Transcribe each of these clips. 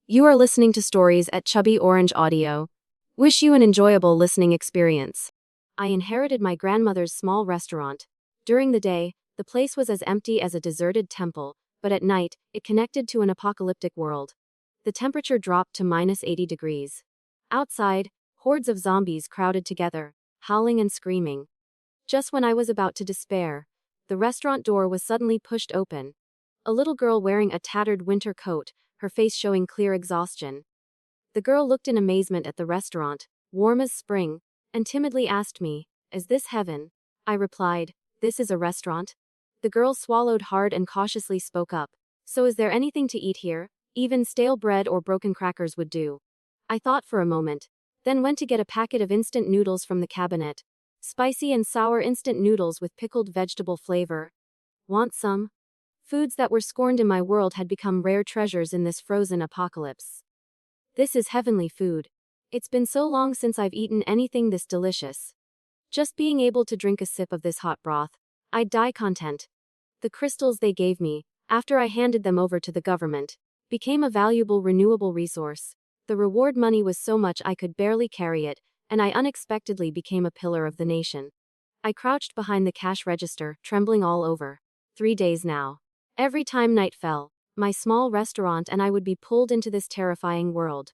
You are listening to stories at Chubby Orange Audio. Wish you an enjoyable listening experience. I inherited my grandmother's small restaurant. During the day, the place was as empty as a deserted temple, but at night, it connected to an apocalyptic world. The temperature dropped to -80 degrees. Outside, hordes of zombies crowded together, howling and screaming. Just when I was about to despair, the restaurant door was suddenly pushed open. A little girl wearing a tattered winter coat, her face showing clear exhaustion. The girl looked in amazement at the restaurant, warm as spring, and timidly asked me, "Is this heaven?" I replied, "This is a restaurant." The girl swallowed hard and cautiously spoke up, "So is there anything to eat here? Even stale bread or broken crackers would do." I thought for a moment, then went to get a packet of instant noodles from the cabinet. Spicy and sour instant noodles with pickled vegetable flavor. Want some? Foods that were scorned in my world had become rare treasures in this frozen apocalypse. This is heavenly food. It's been so long since I've eaten anything this delicious. Just being able to drink a sip of this hot broth, I'd die content. The crystals they gave me, after I handed them over to the government, became a valuable renewable resource. The reward money was so much I could barely carry it, and I unexpectedly became a pillar of the nation. I crouched behind the cash register, trembling all over. 3 days now. Every time night fell, my small restaurant and I would be pulled into this terrifying world.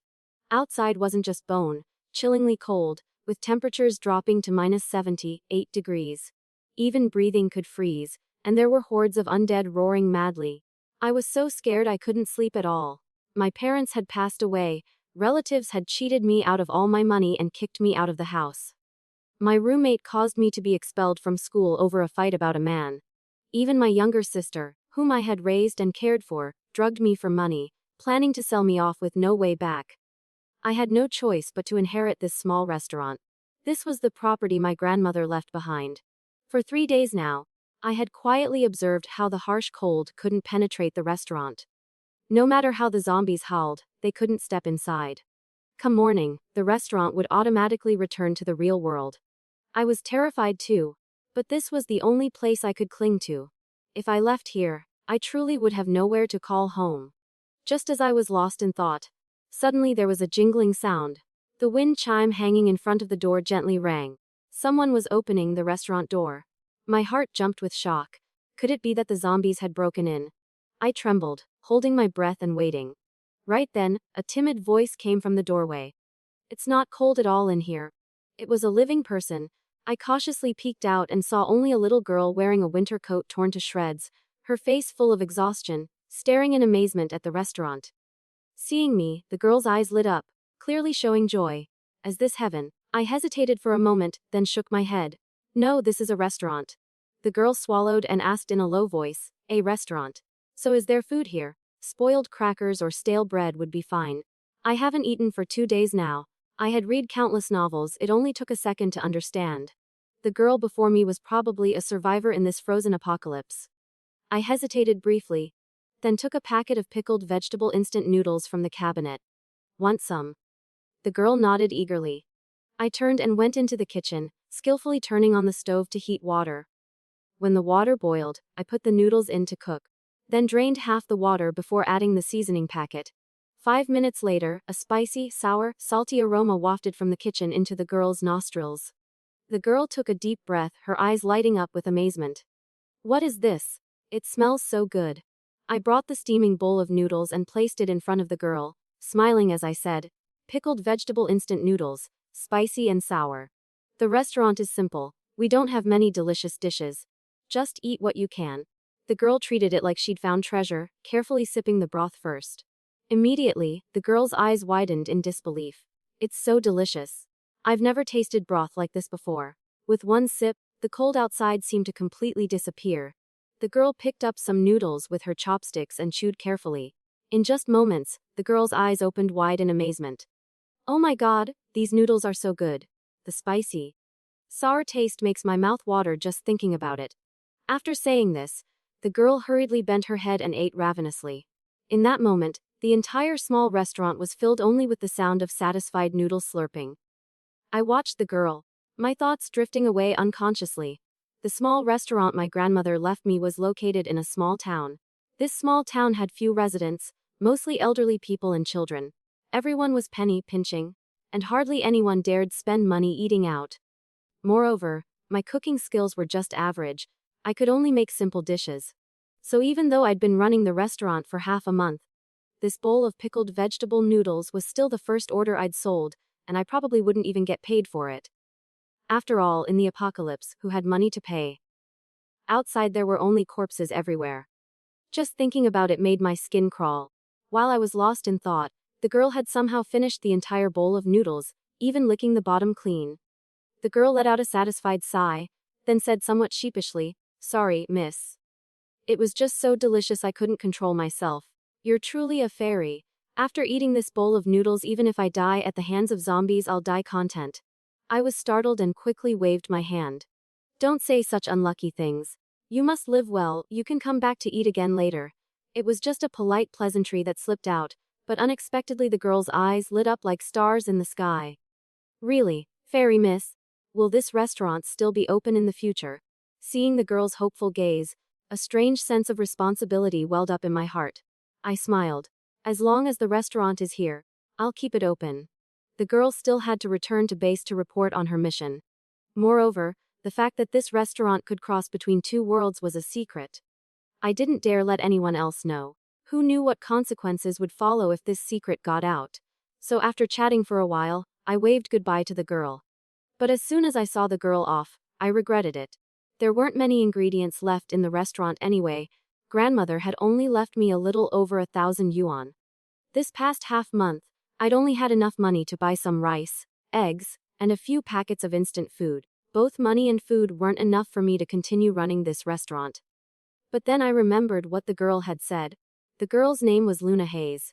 Outside wasn't just bone, chillingly cold, with temperatures dropping to -78 degrees. Even breathing could freeze, and there were hordes of undead roaring madly. I was so scared I couldn't sleep at all. My parents had passed away, relatives had cheated me out of all my money and kicked me out of the house. My roommate caused me to be expelled from school over a fight about a man. Even my younger sister, whom I had raised and cared for, drugged me for money, planning to sell me off with no way back. I had no choice but to inherit this small restaurant. This was the property my grandmother left behind. For 3 days now, I had quietly observed how the harsh cold couldn't penetrate the restaurant. No matter how the zombies howled, they couldn't step inside. Come morning, the restaurant would automatically return to the real world. I was terrified too, but this was the only place I could cling to. If I left here, I truly would have nowhere to call home. Just as I was lost in thought, suddenly there was a jingling sound. The wind chime hanging in front of the door gently rang. Someone was opening the restaurant door. My heart jumped with shock. Could it be that the zombies had broken in? I trembled, holding my breath and waiting. Right then, a timid voice came from the doorway. "It's not cold at all in here." It was a living person. I cautiously peeked out and saw only a little girl wearing a winter coat torn to shreds, her face full of exhaustion, staring in amazement at the restaurant. Seeing me, the girl's eyes lit up, clearly showing joy. "Is this heaven?" I hesitated for a moment, then shook my head. "No, this is a restaurant." The girl swallowed and asked in a low voice, "A restaurant? So is there food here? Spoiled crackers or stale bread would be fine. I haven't eaten for 2 days now." I had read countless novels, it only took a second to understand. The girl before me was probably a survivor in this frozen apocalypse. I hesitated briefly, then took a packet of pickled vegetable instant noodles from the cabinet. "Want some?" The girl nodded eagerly. I turned and went into the kitchen, skillfully turning on the stove to heat water. When the water boiled, I put the noodles in to cook, then drained half the water before adding the seasoning packet. 5 minutes later, a spicy, sour, salty aroma wafted from the kitchen into the girl's nostrils. The girl took a deep breath, her eyes lighting up with amazement. "What is this? It smells so good." I brought the steaming bowl of noodles and placed it in front of the girl, smiling as I said, "Pickled vegetable instant noodles, spicy and sour. The restaurant is simple, we don't have many delicious dishes. Just eat what you can." The girl treated it like she'd found treasure, carefully sipping the broth first. Immediately, the girl's eyes widened in disbelief. "It's so delicious. I've never tasted broth like this before." With one sip, the cold outside seemed to completely disappear. The girl picked up some noodles with her chopsticks and chewed carefully. In just moments, the girl's eyes opened wide in amazement. "Oh my god, these noodles are so good. The spicy, sour taste makes my mouth water just thinking about it." After saying this, the girl hurriedly bent her head and ate ravenously. In that moment, the entire small restaurant was filled only with the sound of satisfied noodle slurping. I watched the girl, my thoughts drifting away unconsciously. The small restaurant my grandmother left me was located in a small town. This small town had few residents, mostly elderly people and children. Everyone was penny pinching, and hardly anyone dared spend money eating out. Moreover, my cooking skills were just average. I could only make simple dishes. So even though I'd been running the restaurant for half a month, this bowl of pickled vegetable noodles was still the first order I'd sold, and I probably wouldn't even get paid for it. After all, in the apocalypse, who had money to pay? Outside there were only corpses everywhere. Just thinking about it made my skin crawl. While I was lost in thought, the girl had somehow finished the entire bowl of noodles, even licking the bottom clean. The girl let out a satisfied sigh, then said somewhat sheepishly, "Sorry, miss. It was just so delicious I couldn't control myself. You're truly a fairy. After eating this bowl of noodles, even if I die at the hands of zombies, I'll die content." I was startled and quickly waved my hand. "Don't say such unlucky things. You must live well, you can come back to eat again later." It was just a polite pleasantry that slipped out, but unexpectedly the girl's eyes lit up like stars in the sky. "Really, fairy miss? Will this restaurant still be open in the future?" Seeing the girl's hopeful gaze, a strange sense of responsibility welled up in my heart. I smiled. "As long as the restaurant is here, I'll keep it open." The girl still had to return to base to report on her mission. Moreover, the fact that this restaurant could cross between two worlds was a secret. I didn't dare let anyone else know. Who knew what consequences would follow if this secret got out? So after chatting for a while, I waved goodbye to the girl. But as soon as I saw the girl off, I regretted it. There weren't many ingredients left in the restaurant anyway. Grandmother had only left me a little over 1,000 yuan. This past half month, I'd only had enough money to buy some rice, eggs, and a few packets of instant food. Both money and food weren't enough for me to continue running this restaurant. But then I remembered what the girl had said. The girl's name was Luna Hayes.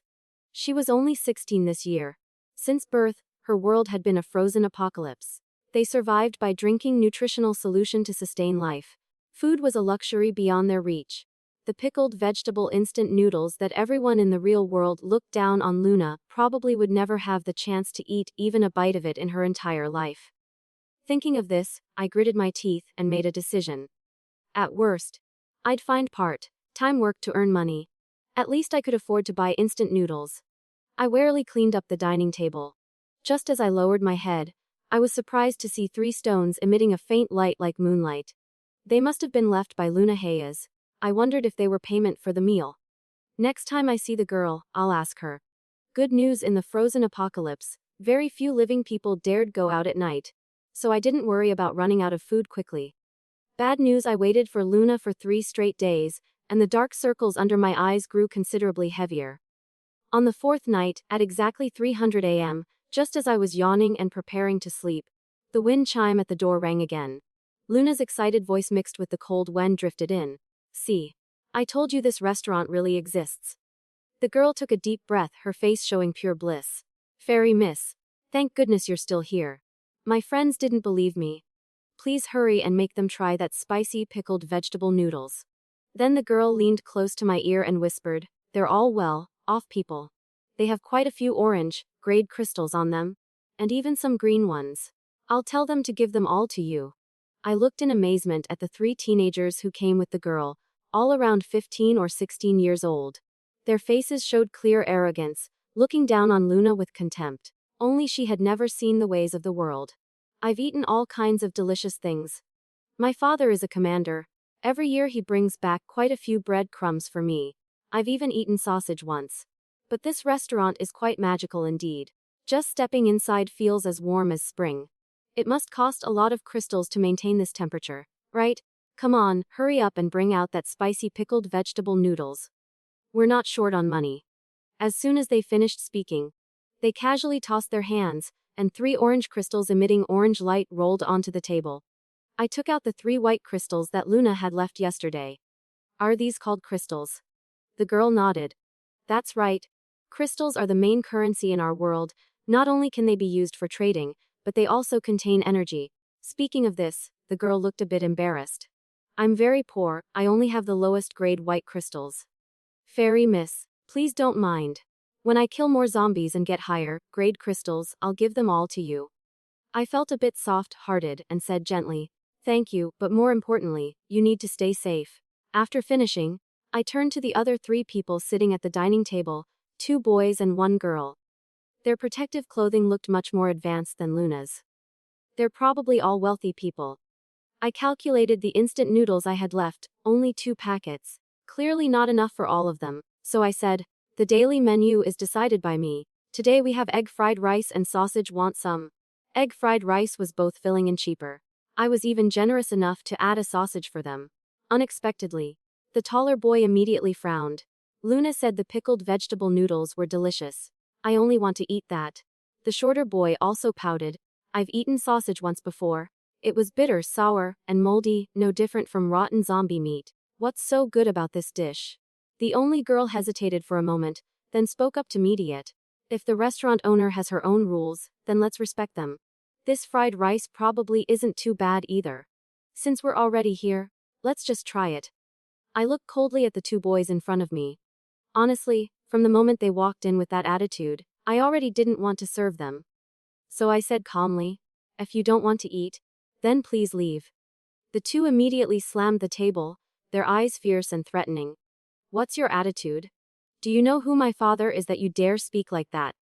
She was only 16 this year. Since birth, her world had been a frozen apocalypse. They survived by drinking nutritional solution to sustain life. Food was a luxury beyond their reach. The pickled vegetable instant noodles that everyone in the real world looked down on, Luna probably would never have the chance to eat even a bite of it in her entire life. Thinking of this, I gritted my teeth and made a decision. At worst, I'd find part-time work to earn money. At least I could afford to buy instant noodles. I warily cleaned up the dining table. Just as I lowered my head, I was surprised to see 3 stones emitting a faint light like moonlight. They must have been left by Luna Hayes. I wondered if they were payment for the meal. Next time I see the girl, I'll ask her. Good news: in the frozen apocalypse, very few living people dared go out at night. So I didn't worry about running out of food quickly. Bad news: I waited for Luna for 3 straight days, and the dark circles under my eyes grew considerably heavier. On the 4th night, at exactly 300 a.m., just as I was yawning and preparing to sleep, the wind chime at the door rang again. Luna's excited voice mixed with the cold wind drifted in. "See, I told you this restaurant really exists." The girl took a deep breath, her face showing pure bliss. "Fairy miss, thank goodness you're still here. My friends didn't believe me. Please hurry and make them try that spicy pickled vegetable noodles." Then the girl leaned close to my ear and whispered, "They're all well-off people. They have quite a few orange-grade crystals on them, and even some green ones. I'll tell them to give them all to you." I looked in amazement at the 3 teenagers who came with the girl, all around 15 or 16 years old. Their faces showed clear arrogance, looking down on Luna with contempt. Only she had never seen the ways of the world. "I've eaten all kinds of delicious things. My father is a commander. Every year he brings back quite a few bread crumbs for me. I've even eaten sausage once. But this restaurant is quite magical indeed. Just stepping inside feels as warm as spring. It must cost a lot of crystals to maintain this temperature, right? Come on, hurry up and bring out that spicy pickled vegetable noodles. We're not short on money." As soon as they finished speaking, they casually tossed their hands, and 3 orange crystals emitting orange light rolled onto the table. I took out the 3 white crystals that Luna had left yesterday. "Are these called crystals?" The girl nodded. "That's right. Crystals are the main currency in our world. Not only can they be used for trading, but they also contain energy." Speaking of this, the girl looked a bit embarrassed. "I'm very poor, I only have the lowest grade white crystals." "Fairy miss, please don't mind. When I kill more zombies and get higher grade crystals, I'll give them all to you." I felt a bit soft-hearted and said gently, "Thank you, but more importantly, you need to stay safe." After finishing, I turned to the other 3 people sitting at the dining table. 2 boys and 1 girl. Their protective clothing looked much more advanced than Luna's. They're probably all wealthy people. I calculated the instant noodles I had left, only 2 packets. Clearly not enough for all of them, so I said, "The daily menu is decided by me. Today we have egg fried rice and sausage, want some?" Egg fried rice was both filling and cheaper. I was even generous enough to add a sausage for them. Unexpectedly, the taller boy immediately frowned. Luna said the pickled vegetable noodles were delicious. "I only want to eat that." The shorter boy also pouted. "I've eaten sausage once before. It was bitter, sour, and moldy, no different from rotten zombie meat. What's so good about this dish?" The only girl hesitated for a moment, then spoke up to mediate. "If the restaurant owner has her own rules, then let's respect them. This fried rice probably isn't too bad either. Since we're already here, let's just try it." I looked coldly at the 2 boys in front of me. Honestly, from the moment they walked in with that attitude, I already didn't want to serve them. So I said calmly, "If you don't want to eat, then please leave." The 2 immediately slammed the table, their eyes fierce and threatening. "What's your attitude? Do you know who my father is that you dare speak like that?"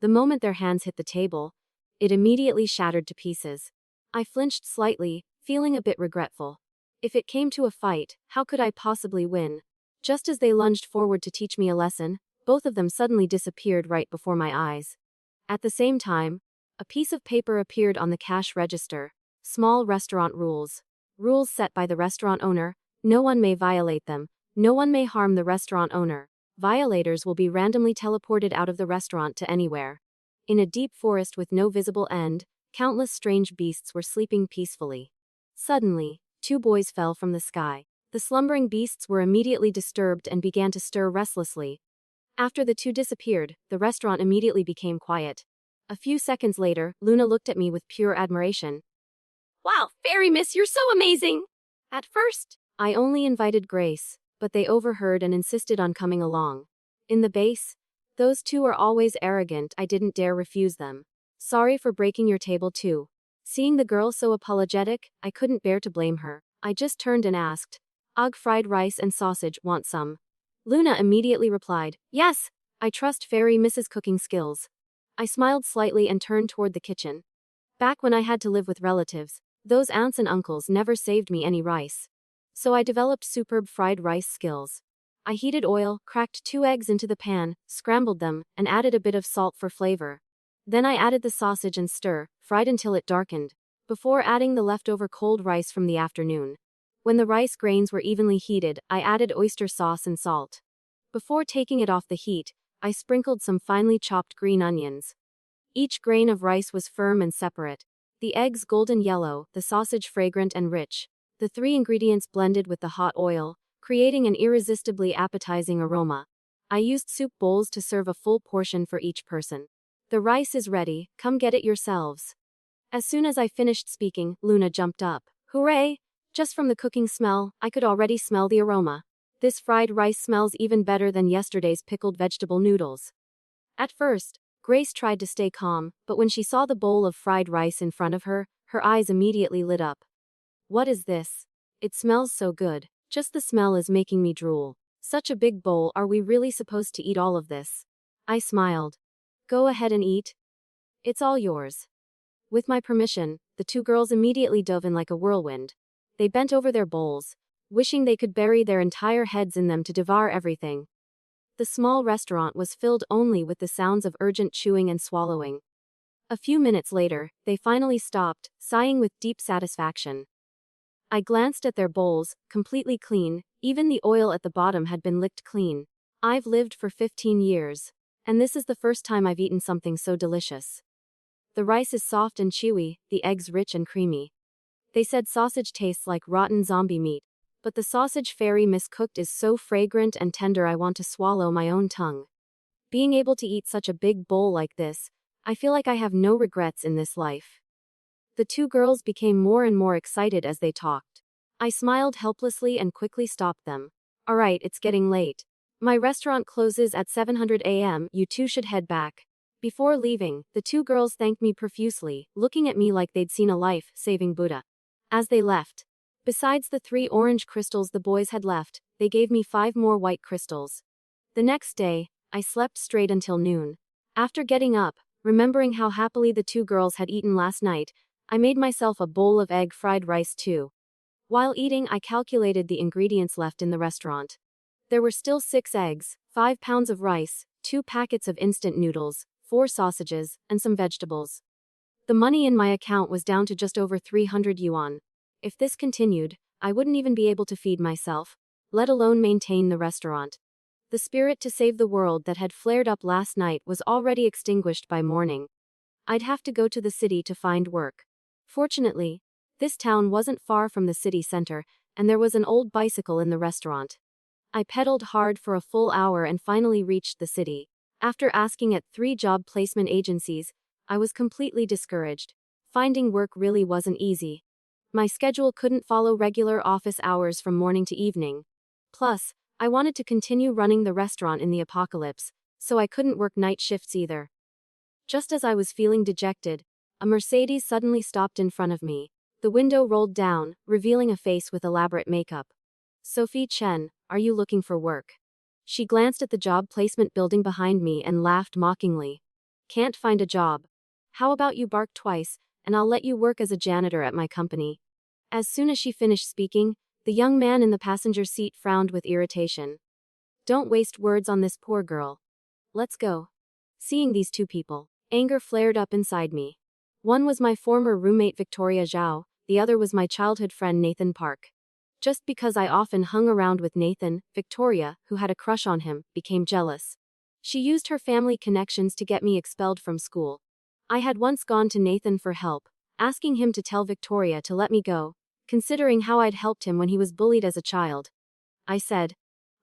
The moment their hands hit the table, it immediately shattered to pieces. I flinched slightly, feeling a bit regretful. If it came to a fight, how could I possibly win? Just as they lunged forward to teach me a lesson, both of them suddenly disappeared right before my eyes. At the same time, a piece of paper appeared on the cash register. Small restaurant rules. Rules set by the restaurant owner. No one may violate them. No one may harm the restaurant owner. Violators will be randomly teleported out of the restaurant to anywhere. In a deep forest with no visible end, countless strange beasts were sleeping peacefully. Suddenly, 2 boys fell from the sky. The slumbering beasts were immediately disturbed and began to stir restlessly. After the 2 disappeared, the restaurant immediately became quiet. A few seconds later, Luna looked at me with pure admiration. "Wow, Fairy Miss, you're so amazing!" At first, I only invited Grace, but they overheard and insisted on coming along. In the base, those 2 are always arrogant. I didn't dare refuse them. "Sorry for breaking your table too." Seeing the girl so apologetic, I couldn't bear to blame her. I just turned and asked, "Ugh, fried rice and sausage, want some?" Luna immediately replied, "Yes, I trust Fairy Miss's cooking skills." I smiled slightly and turned toward the kitchen. Back when I had to live with relatives, those aunts and uncles never saved me any rice. So I developed superb fried rice skills. I heated oil, cracked 2 eggs into the pan, scrambled them, and added a bit of salt for flavor. Then I added the sausage and fried until it darkened, before adding the leftover cold rice from the afternoon. When the rice grains were evenly heated, I added oyster sauce and salt. Before taking it off the heat, I sprinkled some finely chopped green onions. Each grain of rice was firm and separate. The eggs golden yellow, the sausage fragrant and rich. The 3 ingredients blended with the hot oil, creating an irresistibly appetizing aroma. I used soup bowls to serve a full portion for each person. "The rice is ready, come get it yourselves." As soon as I finished speaking, Luna jumped up. "Hooray! Just from the cooking smell, I could already smell the aroma. This fried rice smells even better than yesterday's pickled vegetable noodles." At first, Grace tried to stay calm, but when she saw the bowl of fried rice in front of her, her eyes immediately lit up. "What is this? It smells so good. Just the smell is making me drool. Such a big bowl, are we really supposed to eat all of this?" I smiled. "Go ahead and eat. It's all yours." With my permission, the 2 girls immediately dove in like a whirlwind. They bent over their bowls, wishing they could bury their entire heads in them to devour everything. The small restaurant was filled only with the sounds of urgent chewing and swallowing. A few minutes later, they finally stopped, sighing with deep satisfaction. I glanced at their bowls, completely clean, even the oil at the bottom had been licked clean. I've lived for 15 years, and this is the first time I've eaten something so delicious. The rice is soft and chewy, the eggs rich and creamy. They said sausage tastes like rotten zombie meat, but the sausage Fairy Miss cooked is so fragrant and tender I want to swallow my own tongue. Being able to eat such a big bowl like this, I feel like I have no regrets in this life. The 2 girls became more and more excited as they talked. I smiled helplessly and quickly stopped them. "Alright, it's getting late. My restaurant closes at 700 a.m., you 2 should head back." Before leaving, the 2 girls thanked me profusely, looking at me like they'd seen a life-saving Buddha. As they left, besides the 3 orange crystals the boys had left, they gave me 5 more white crystals. The next day, I slept straight until noon. After getting up, remembering how happily the two girls had eaten last night, I made myself a bowl of egg fried rice too. While eating, I calculated the ingredients left in the restaurant. There were still 6 eggs, 5 pounds of rice, 2 packets of instant noodles, 4 sausages, and some vegetables. The money in my account was down to just over 300 yuan. If this continued, I wouldn't even be able to feed myself, let alone maintain the restaurant. The spirit to save the world that had flared up last night was already extinguished by morning. I'd have to go to the city to find work. Fortunately, this town wasn't far from the city center, and there was an old bicycle in the restaurant. I pedaled hard for a full hour and finally reached the city. After asking at 3 job placement agencies, I was completely discouraged. Finding work really wasn't easy. My schedule couldn't follow regular office hours from morning to evening. Plus, I wanted to continue running the restaurant in the apocalypse, so I couldn't work night shifts either. Just as I was feeling dejected, a Mercedes suddenly stopped in front of me. The window rolled down, revealing a face with elaborate makeup. Sophie Chen, are you looking for work? She glanced at the job placement building behind me and laughed mockingly. Can't find a job. How about you bark twice, and I'll let you work as a janitor at my company. As soon as she finished speaking, the young man in the passenger seat frowned with irritation. Don't waste words on this poor girl. Let's go. Seeing these two people, anger flared up inside me. One was my former roommate Victoria Zhao, the other was my childhood friend Nathan Park. Just because I often hung around with Nathan, Victoria, who had a crush on him, became jealous. She used her family connections to get me expelled from school. I had once gone to Nathan for help, asking him to tell Victoria to let me go, considering how I'd helped him when he was bullied as a child. I said,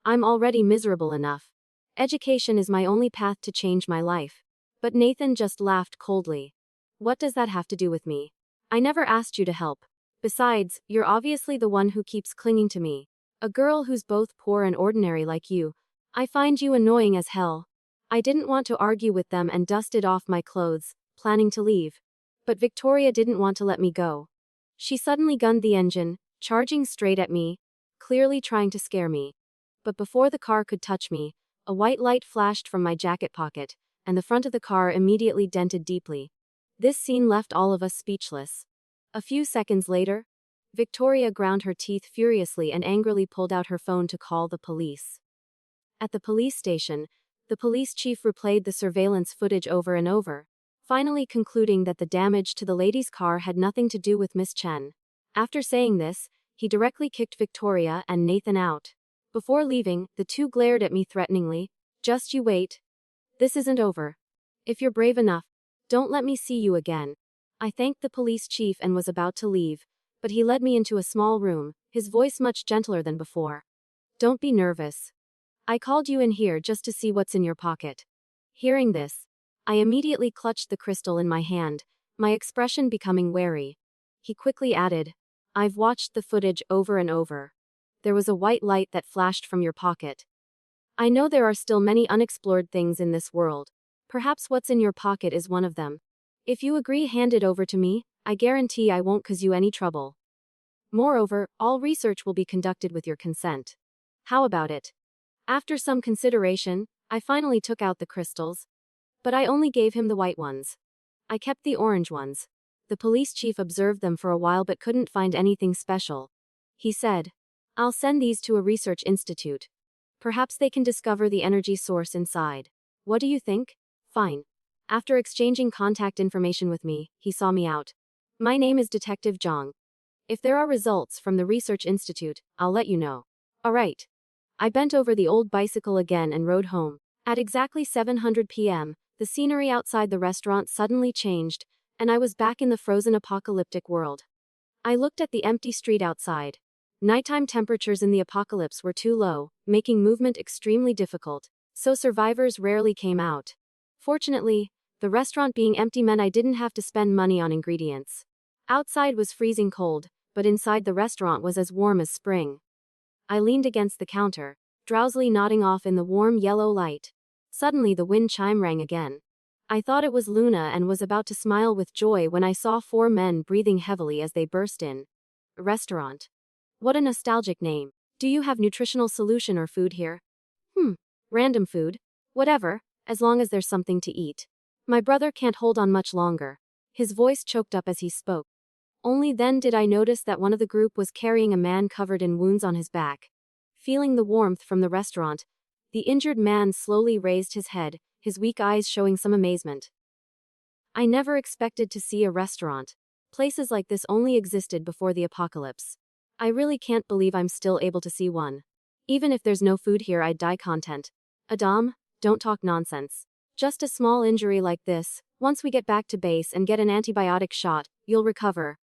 I'm already miserable enough. Education is my only path to change my life. But Nathan just laughed coldly. What does that have to do with me? I never asked you to help. Besides, you're obviously the one who keeps clinging to me. A girl who's both poor and ordinary like you. I find you annoying as hell. I didn't want to argue with them and dusted off my clothes, planning to leave. But Victoria didn't want to let me go. She suddenly gunned the engine, charging straight at me, clearly trying to scare me. But before the car could touch me, a white light flashed from my jacket pocket, and the front of the car immediately dented deeply. This scene left all of us speechless. A few seconds later, Victoria ground her teeth furiously and angrily pulled out her phone to call the police. At the police station, the police chief replayed the surveillance footage over and over, finally concluding that the damage to the lady's car had nothing to do with Miss Chen. After saying this, he directly kicked Victoria and Nathan out. Before leaving, the two glared at me threateningly. Just you wait. This isn't over. If you're brave enough, don't let me see you again. I thanked the police chief and was about to leave, but he led me into a small room, his voice much gentler than before. Don't be nervous. I called you in here just to see what's in your pocket. Hearing this, I immediately clutched the crystal in my hand, my expression becoming wary. He quickly added, I've watched the footage over and over. There was a white light that flashed from your pocket. I know there are still many unexplored things in this world. Perhaps what's in your pocket is one of them. If you agree, hand it over to me. I guarantee I won't cause you any trouble. Moreover, all research will be conducted with your consent. How about it? After some consideration, I finally took out the crystals. But I only gave him the white ones. I kept the orange ones. The police chief observed them for a while but couldn't find anything special. He said, I'll send these to a research institute. Perhaps they can discover the energy source inside. What do you think? Fine. After exchanging contact information with me, he saw me out. My name is Detective Zhang. If there are results from the research institute, I'll let you know. Alright. I bent over the old bicycle again and rode home. At exactly 7:00 p.m., the scenery outside the restaurant suddenly changed, and I was back in the frozen apocalyptic world. I looked at the empty street outside. Nighttime temperatures in the apocalypse were too low, making movement extremely difficult, so survivors rarely came out. Fortunately, the restaurant being empty meant I didn't have to spend money on ingredients. Outside was freezing cold, but inside the restaurant was as warm as spring. I leaned against the counter, drowsily nodding off in the warm yellow light. Suddenly the wind chime rang again. I thought it was Luna and was about to smile with joy when I saw 4 men breathing heavily as they burst in. Restaurant. What a nostalgic name. Do you have nutritional solution or food here? Random food. Whatever, as long as there's something to eat. My brother can't hold on much longer. His voice choked up as he spoke. Only then did I notice that one of the group was carrying a man covered in wounds on his back. Feeling the warmth from the restaurant, the injured man slowly raised his head, his weak eyes showing some amazement. I never expected to see a restaurant. Places like this only existed before the apocalypse. I really can't believe I'm still able to see one. Even if there's no food here, I'd die content. Adam, don't talk nonsense. Just a small injury like this, once we get back to base and get an antibiotic shot, you'll recover.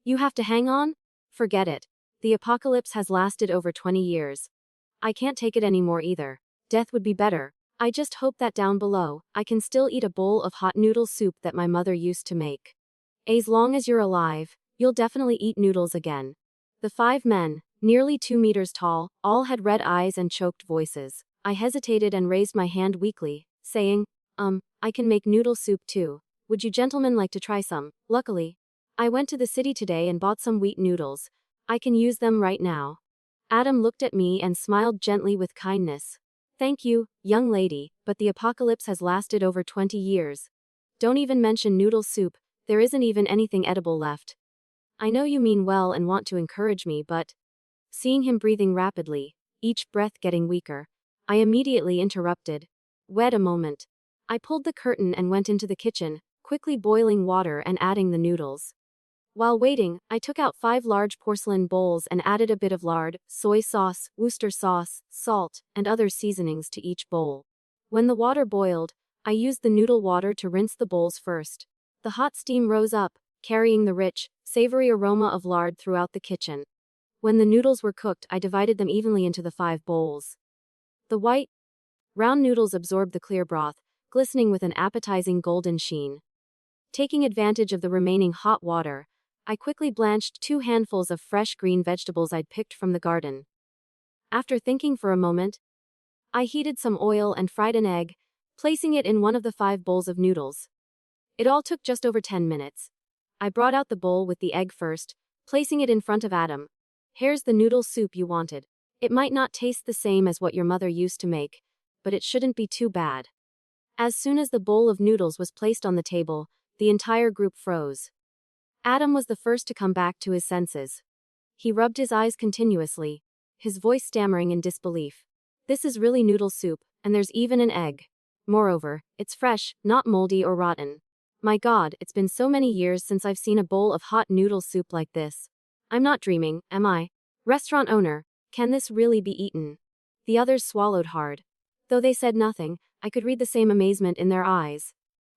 You have to hang on? Forget it. The apocalypse has lasted over 20 years. I can't take it anymore either. Death would be better. I just hope that down below, I can still eat a bowl of hot noodle soup that my mother used to make. As long as you're alive, you'll definitely eat noodles again. The 5 men, nearly 2 meters tall, all had red eyes and choked voices. I hesitated and raised my hand weakly, saying, I can make noodle soup too. Would you gentlemen like to try some? Luckily, I went to the city today and bought some wheat noodles. I can use them right now. Adam looked at me and smiled gently with kindness. Thank you, young lady, but the apocalypse has lasted over 20 years. Don't even mention noodle soup, there isn't even anything edible left. I know you mean well and want to encourage me, but... Seeing him breathing rapidly, each breath getting weaker, I immediately interrupted. Wait a moment. I pulled the curtain and went into the kitchen, quickly boiling water and adding the noodles. While waiting, I took out 5 large porcelain bowls and added a bit of lard, soy sauce, Worcester sauce, salt, and other seasonings to each bowl. When the water boiled, I used the noodle water to rinse the bowls first. The hot steam rose up, carrying the rich, savory aroma of lard throughout the kitchen. When the noodles were cooked, I divided them evenly into the 5 bowls. The white, round noodles absorbed the clear broth, glistening with an appetizing golden sheen. Taking advantage of the remaining hot water, I quickly blanched 2 handfuls of fresh green vegetables I'd picked from the garden. After thinking for a moment, I heated some oil and fried an egg, placing it in one of the 5 bowls of noodles. It all took just over 10 minutes. I brought out the bowl with the egg first, placing it in front of Adam. Here's the noodle soup you wanted. It might not taste the same as what your mother used to make, but it shouldn't be too bad. As soon as the bowl of noodles was placed on the table, the entire group froze. Adam was the first to come back to his senses. He rubbed his eyes continuously, his voice stammering in disbelief. This is really noodle soup, and there's even an egg. Moreover, it's fresh, not moldy or rotten. My God, it's been so many years since I've seen a bowl of hot noodle soup like this. I'm not dreaming, am I? Restaurant owner, can this really be eaten? The others swallowed hard. Though they said nothing, I could read the same amazement in their eyes.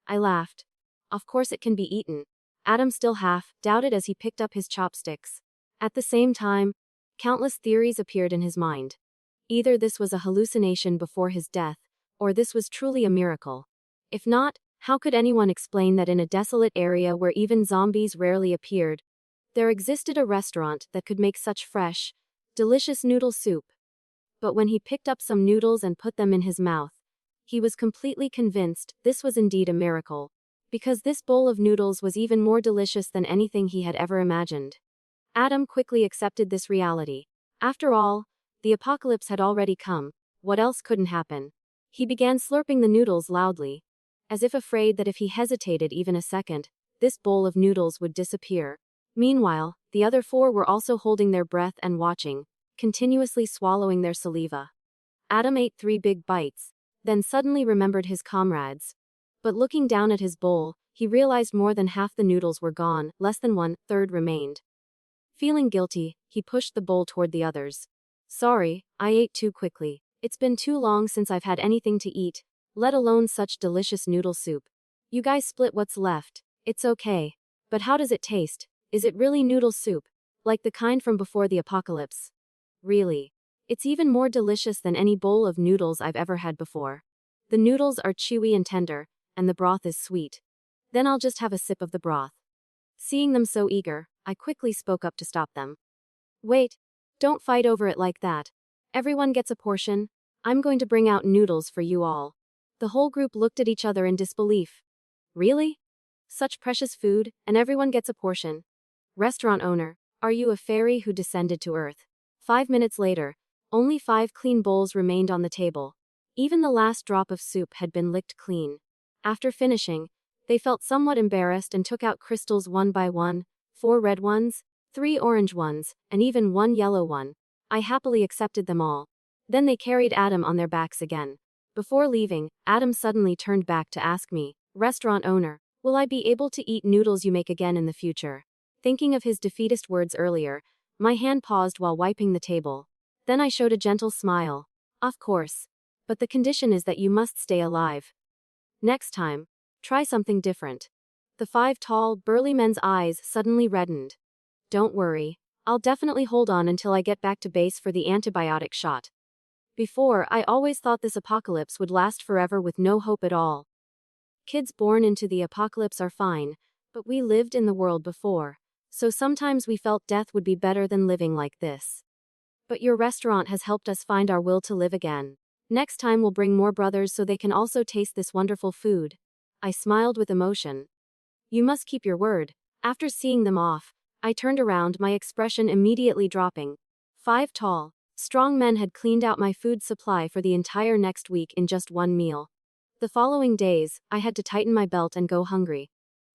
I laughed. Of course it can be eaten. Adam still half doubted as he picked up his chopsticks. At the same time, countless theories appeared in his mind. Either this was a hallucination before his death, or this was truly a miracle. If not, how could anyone explain that in a desolate area where even zombies rarely appeared, there existed a restaurant that could make such fresh, delicious noodle soup? But when he picked up some noodles and put them in his mouth, he was completely convinced this was indeed a miracle. Because this bowl of noodles was even more delicious than anything he had ever imagined. Adam quickly accepted this reality. After all, the apocalypse had already come. What else couldn't happen? He began slurping the noodles loudly, as if afraid that if he hesitated even a second, this bowl of noodles would disappear. Meanwhile, the other 4 were also holding their breath and watching, continuously swallowing their saliva. Adam ate 3 big bites, then suddenly remembered his comrades. But looking down at his bowl, he realized more than half the noodles were gone, less than 1/3 remained. Feeling guilty, he pushed the bowl toward the others. Sorry, I ate too quickly. It's been too long since I've had anything to eat, let alone such delicious noodle soup. You guys split what's left. It's okay. But how does it taste? Is it really noodle soup? Like the kind from before the apocalypse? Really. It's even more delicious than any bowl of noodles I've ever had before. The noodles are chewy and tender, and the broth is sweet. Then I'll just have a sip of the broth. Seeing them so eager, I quickly spoke up to stop them. Wait, don't fight over it like that. Everyone gets a portion. I'm going to bring out noodles for you all. The whole group looked at each other in disbelief. Really? Such precious food, and everyone gets a portion. Restaurant owner, are you a fairy who descended to earth? 5 minutes later, only 5 clean bowls remained on the table. Even the last drop of soup had been licked clean. After finishing, they felt somewhat embarrassed and took out crystals one by one, 4 red ones, 3 orange ones, and even 1 yellow one. I happily accepted them all. Then they carried Adam on their backs again. Before leaving, Adam suddenly turned back to ask me, "Restaurant owner, will I be able to eat noodles you make again in the future?" Thinking of his defeatist words earlier, my hand paused while wiping the table. Then I showed a gentle smile. "Of course. But the condition is that you must stay alive. Next time, try something different." The 5 tall, burly men's eyes suddenly reddened. "Don't worry. I'll definitely hold on until I get back to base for the antibiotic shot." Before, I always thought this apocalypse would last forever with no hope at all. Kids born into the apocalypse are fine, but we lived in the world before, so sometimes we felt death would be better than living like this. But your restaurant has helped us find our will to live again. Next time we'll bring more brothers so they can also taste this wonderful food. I smiled with emotion. You must keep your word. After seeing them off, I turned around, my expression immediately dropping. 5 tall, strong men had cleaned out my food supply for the entire next week in just one meal. The following days, I had to tighten my belt and go hungry.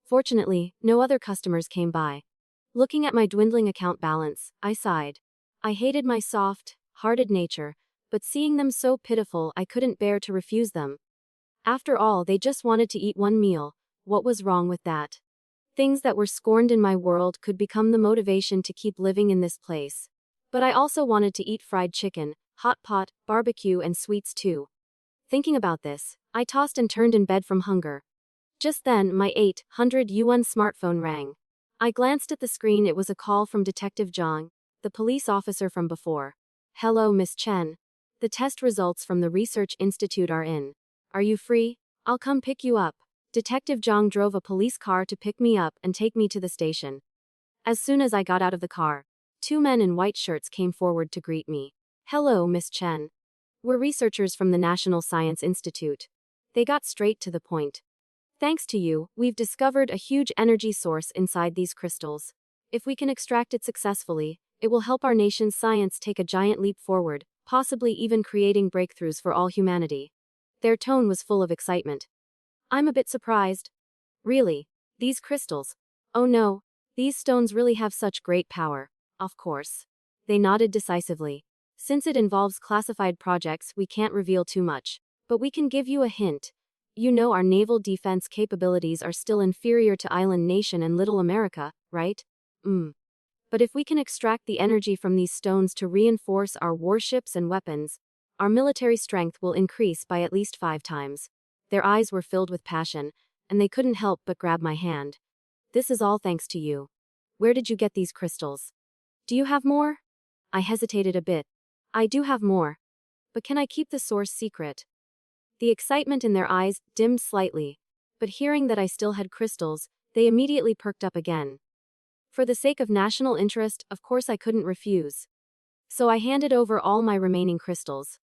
Fortunately, no other customers came by. Looking at my dwindling account balance, I sighed. I hated my soft, hearted nature, but seeing them so pitiful, I couldn't bear to refuse them. After all, they just wanted to eat one meal. What was wrong with that? Things that were scorned in my world could become the motivation to keep living in this place. But I also wanted to eat fried chicken, hot pot, barbecue, and sweets too. Thinking about this, I tossed and turned in bed from hunger. Just then, my 800 yuan smartphone rang. I glanced at the screen. It was a call from Detective Zhang, the police officer from before. "Hello, Miss Chen. The test results from the Research Institute are in. Are you free? I'll come pick you up." Detective Zhang drove a police car to pick me up and take me to the station. As soon as I got out of the car, 2 men in white shirts came forward to greet me. "Hello, Miss Chen. We're researchers from the National Science Institute." They got straight to the point. "Thanks to you, we've discovered a huge energy source inside these crystals. If we can extract it successfully, it will help our nation's science take a giant leap forward, possibly even creating breakthroughs for all humanity." Their tone was full of excitement. I'm a bit surprised. "Really? These crystals? Oh no, these stones really have such great power." "Of course." They nodded decisively. "Since it involves classified projects, we can't reveal too much. But we can give you a hint. You know our naval defense capabilities are still inferior to island nation and Little America, right? But if we can extract the energy from these stones to reinforce our warships and weapons, our military strength will increase by at least 5 times. Their eyes were filled with passion, and they couldn't help but grab my hand. "This is all thanks to you. Where did you get these crystals? Do you have more?" I hesitated a bit. "I do have more. But can I keep the source secret?" The excitement in their eyes dimmed slightly, but hearing that I still had crystals, they immediately perked up again. For the sake of national interest, of course I couldn't refuse. So I handed over all my remaining crystals.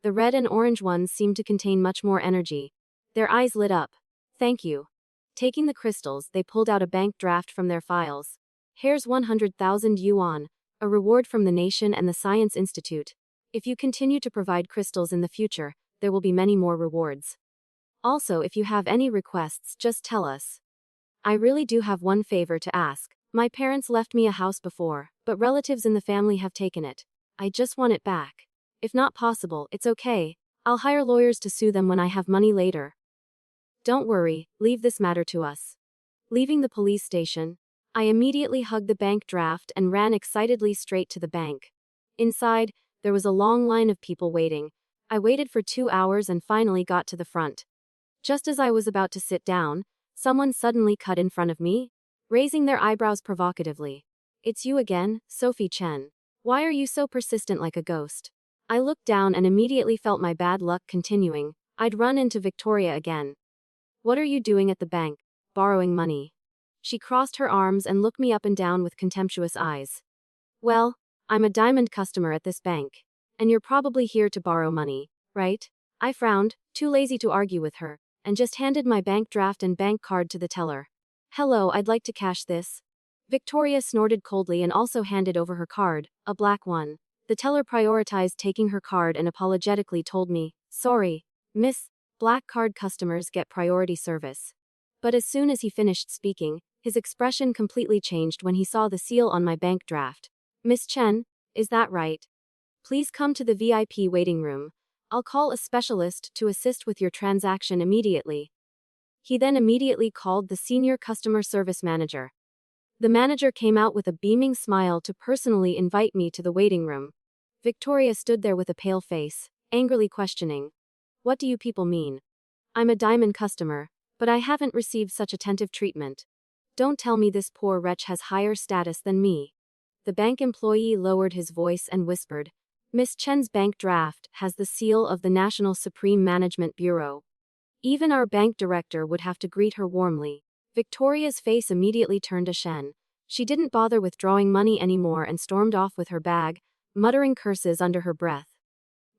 The red and orange ones seemed to contain much more energy. Their eyes lit up. "Thank you." Taking the crystals, they pulled out a bank draft from their files. "Here's 100,000 yuan, a reward from the nation and the Science Institute. If you continue to provide crystals in the future, there will be many more rewards. Also, if you have any requests, just tell us. I really do have one favor to ask. My parents left me a house before, but relatives in the family have taken it. I just want it back. If not possible, it's okay. I'll hire lawyers to sue them when I have money later." "Don't worry, leave this matter to us." Leaving the police station, I immediately hugged the bank draft and ran excitedly straight to the bank. Inside, there was a long line of people waiting. I waited for 2 hours and finally got to the front. Just as I was about to sit down, someone suddenly cut in front of me, raising their eyebrows provocatively. "It's you again, Sophie Chen. Why are you so persistent like a ghost?" I looked down and immediately felt my bad luck continuing. I'd run into Victoria again. "What are you doing at the bank? Borrowing money?" She crossed her arms and looked me up and down with contemptuous eyes. "Well, I'm a diamond customer at this bank. And you're probably here to borrow money, right?" I frowned, too lazy to argue with her, and just handed my bank draft and bank card to the teller. "Hello, I'd like to cash this." Victoria snorted coldly and also handed over her card, a black one. The teller prioritized taking her card and apologetically told me, Sorry, miss, black card customers get priority service. But as soon as he finished speaking, his expression completely changed when he saw the seal on my bank draft. Miss Chen, is that right? Please come to the VIP waiting room. I'll call a specialist to assist with your transaction immediately. He then immediately called the senior customer service manager. The manager came out with a beaming smile to personally invite me to the waiting room. Victoria stood there with a pale face, angrily questioning. What do you people mean? I'm a diamond customer, but I haven't received such attentive treatment. Don't tell me this poor wretch has higher status than me. The bank employee lowered his voice and whispered, Miss Chen's bank draft has the seal of the National Supreme Management Bureau. Even our bank director would have to greet her warmly. Victoria's face immediately turned to Shen. She didn't bother withdrawing money anymore and stormed off with her bag, muttering curses under her breath.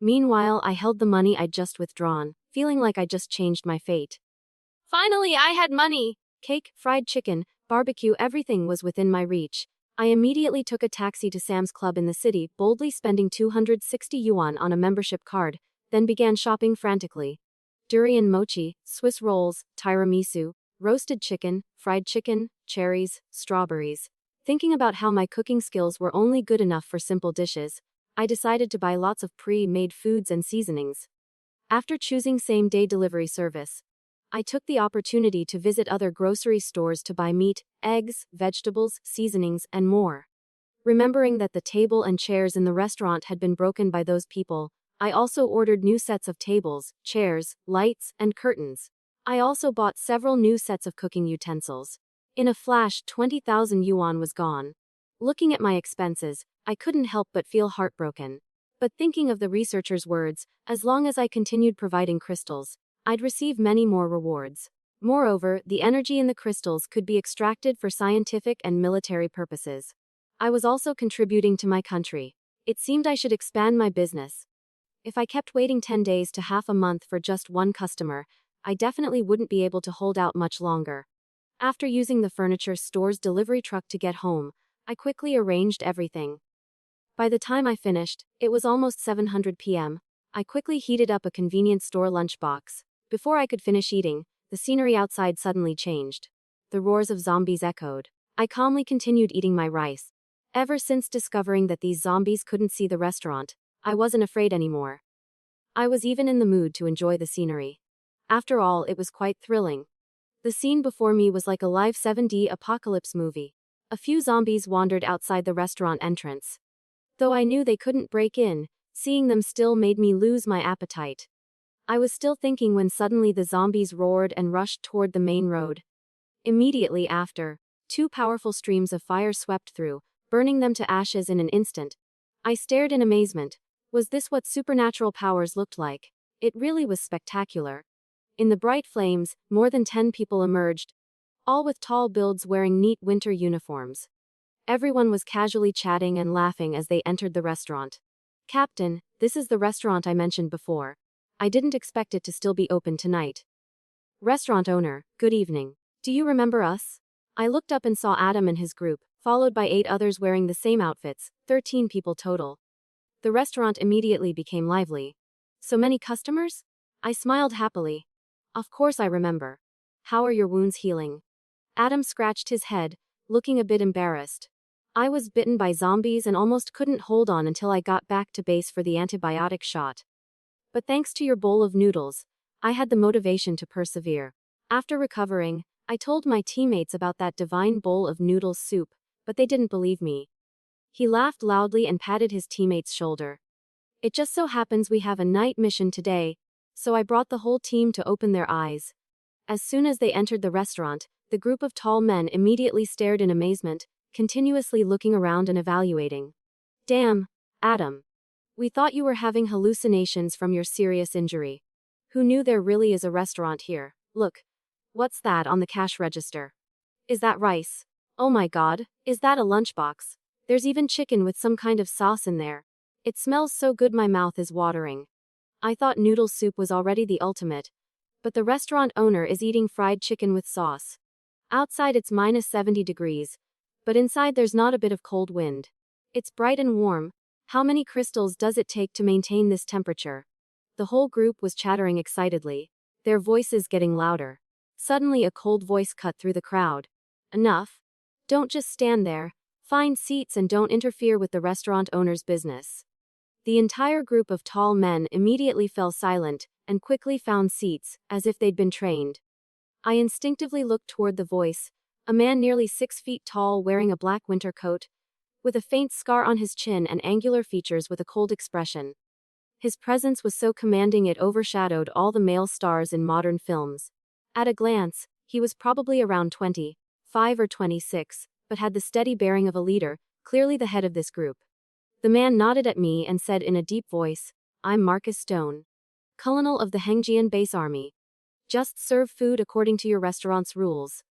Meanwhile, I held the money I'd just withdrawn, feeling like I just changed my fate. Finally, I had money! Cake, fried chicken, barbecue, everything was within my reach. I immediately took a taxi to Sam's Club in the city, boldly spending 260 yuan on a membership card, then began shopping frantically. Durian mochi, Swiss rolls, tiramisu, roasted chicken, fried chicken, cherries, strawberries. Thinking about how my cooking skills were only good enough for simple dishes, I decided to buy lots of pre-made foods and seasonings. After choosing same-day delivery service, I took the opportunity to visit other grocery stores to buy meat, eggs, vegetables, seasonings, and more. Remembering that the table and chairs in the restaurant had been broken by those people, I also ordered new sets of tables, chairs, lights, and curtains. I also bought several new sets of cooking utensils. In a flash, 20,000 yuan was gone. Looking at my expenses, I couldn't help but feel heartbroken. But thinking of the researcher's words, as long as I continued providing crystals, I'd receive many more rewards. Moreover, the energy in the crystals could be extracted for scientific and military purposes. I was also contributing to my country. It seemed I should expand my business. If I kept waiting 10 days to half a month for just one customer, I definitely wouldn't be able to hold out much longer. After using the furniture store's delivery truck to get home, I quickly arranged everything. By the time I finished, it was almost 7:00 p.m. I quickly heated up a convenience store lunchbox. Before I could finish eating, the scenery outside suddenly changed. The roars of zombies echoed. I calmly continued eating my rice. Ever since discovering that these zombies couldn't see the restaurant, I wasn't afraid anymore. I was even in the mood to enjoy the scenery. After all, it was quite thrilling. The scene before me was like a live 7D apocalypse movie. A few zombies wandered outside the restaurant entrance. Though I knew they couldn't break in, seeing them still made me lose my appetite. I was still thinking when suddenly the zombies roared and rushed toward the main road. Immediately after, two powerful streams of fire swept through, burning them to ashes in an instant. I stared in amazement. Was this what supernatural powers looked like? It really was spectacular. In the bright flames, more than 10 people emerged, all with tall builds wearing neat winter uniforms. Everyone was casually chatting and laughing as they entered the restaurant. Captain, this is the restaurant I mentioned before. I didn't expect it to still be open tonight. Restaurant owner, good evening. Do you remember us? I looked up and saw Adam and his group, followed by 8 others wearing the same outfits, 13 people total. The restaurant immediately became lively. So many customers? I smiled happily. Of course I remember. How are your wounds healing? Adam scratched his head, looking a bit embarrassed. I was bitten by zombies and almost couldn't hold on until I got back to base for the antibiotic shot. But thanks to your bowl of noodles, I had the motivation to persevere. After recovering, I told my teammates about that divine bowl of noodles soup, but they didn't believe me. He laughed loudly and patted his teammate's shoulder. It just so happens we have a night mission today, so I brought the whole team to open their eyes. As soon as they entered the restaurant, the group of tall men immediately stared in amazement, continuously looking around and evaluating. Damn, Adam. We thought you were having hallucinations from your serious injury. Who knew there really is a restaurant here? Look. What's that on the cash register? Is that rice? Oh my god, is that a lunchbox? There's even chicken with some kind of sauce in there. It smells so good my mouth is watering. I thought noodle soup was already the ultimate. But the restaurant owner is eating fried chicken with sauce. Outside it's minus 70 degrees. But inside there's not a bit of cold wind. It's bright and warm. How many crystals does it take to maintain this temperature? The whole group was chattering excitedly, their voices getting louder. Suddenly a cold voice cut through the crowd. Enough. Don't just stand there. Find seats and don't interfere with the restaurant owner's business. The entire group of tall men immediately fell silent and quickly found seats, as if they'd been trained. I instinctively looked toward the voice, a man nearly 6 feet tall wearing a black winter coat, with a faint scar on his chin and angular features with a cold expression. His presence was so commanding it overshadowed all the male stars in modern films. At a glance, he was probably around 25 or 26, but had the steady bearing of a leader, clearly the head of this group. The man nodded at me and said in a deep voice, "I'm Marcus Stone, colonel of the Hengjian Base Army. Just serve food according to your restaurant's rules.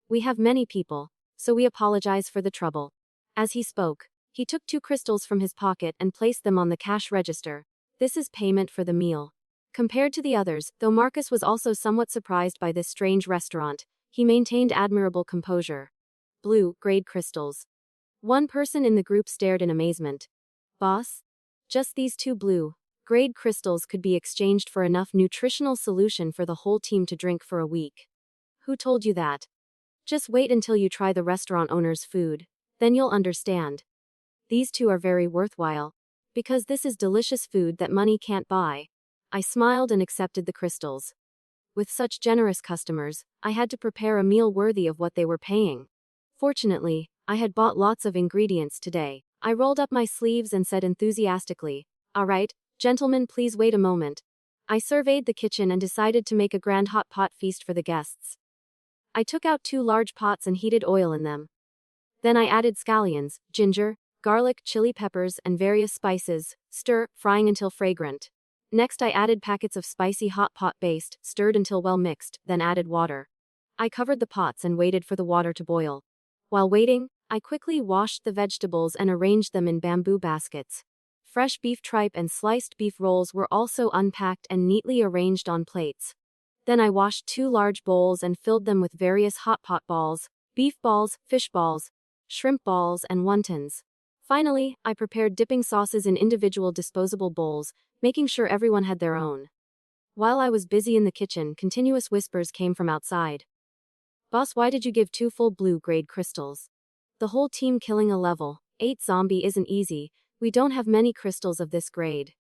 We have many people, so we apologize for the trouble." As he spoke, he took 2 crystals from his pocket and placed them on the cash register. "This is payment for the meal." Compared to the others, though Marcus was also somewhat surprised by this strange restaurant, he maintained admirable composure. Blue grade crystals. One person in the group stared in amazement. "Boss? Just these 2 blue grade crystals could be exchanged for enough nutritional solution for the whole team to drink for a week. Who told you that? Just wait until you try the restaurant owner's food, then you'll understand. These 2 are very worthwhile, because this is delicious food that money can't buy." I smiled and accepted the crystals. With such generous customers, I had to prepare a meal worthy of what they were paying. Fortunately, I had bought lots of ingredients today. I rolled up my sleeves and said enthusiastically, "All right, gentlemen, please wait a moment." I surveyed the kitchen and decided to make a grand hot pot feast for the guests. I took out 2 large pots and heated oil in them. Then I added scallions, ginger, garlic, chili peppers, and various spices, frying until fragrant. Next I added packets of spicy hot pot paste, stirred until well mixed, then added water. I covered the pots and waited for the water to boil. While waiting, I quickly washed the vegetables and arranged them in bamboo baskets. Fresh beef tripe and sliced beef rolls were also unpacked and neatly arranged on plates. Then I washed 2 large bowls and filled them with various hot pot balls, beef balls, fish balls, shrimp balls, and wontons. Finally, I prepared dipping sauces in individual disposable bowls, making sure everyone had their own. While I was busy in the kitchen, continuous whispers came from outside. "Boss, why did you give 2 full blue grade crystals? The whole team killing a level 8 zombie isn't easy, we don't have many crystals of this grade."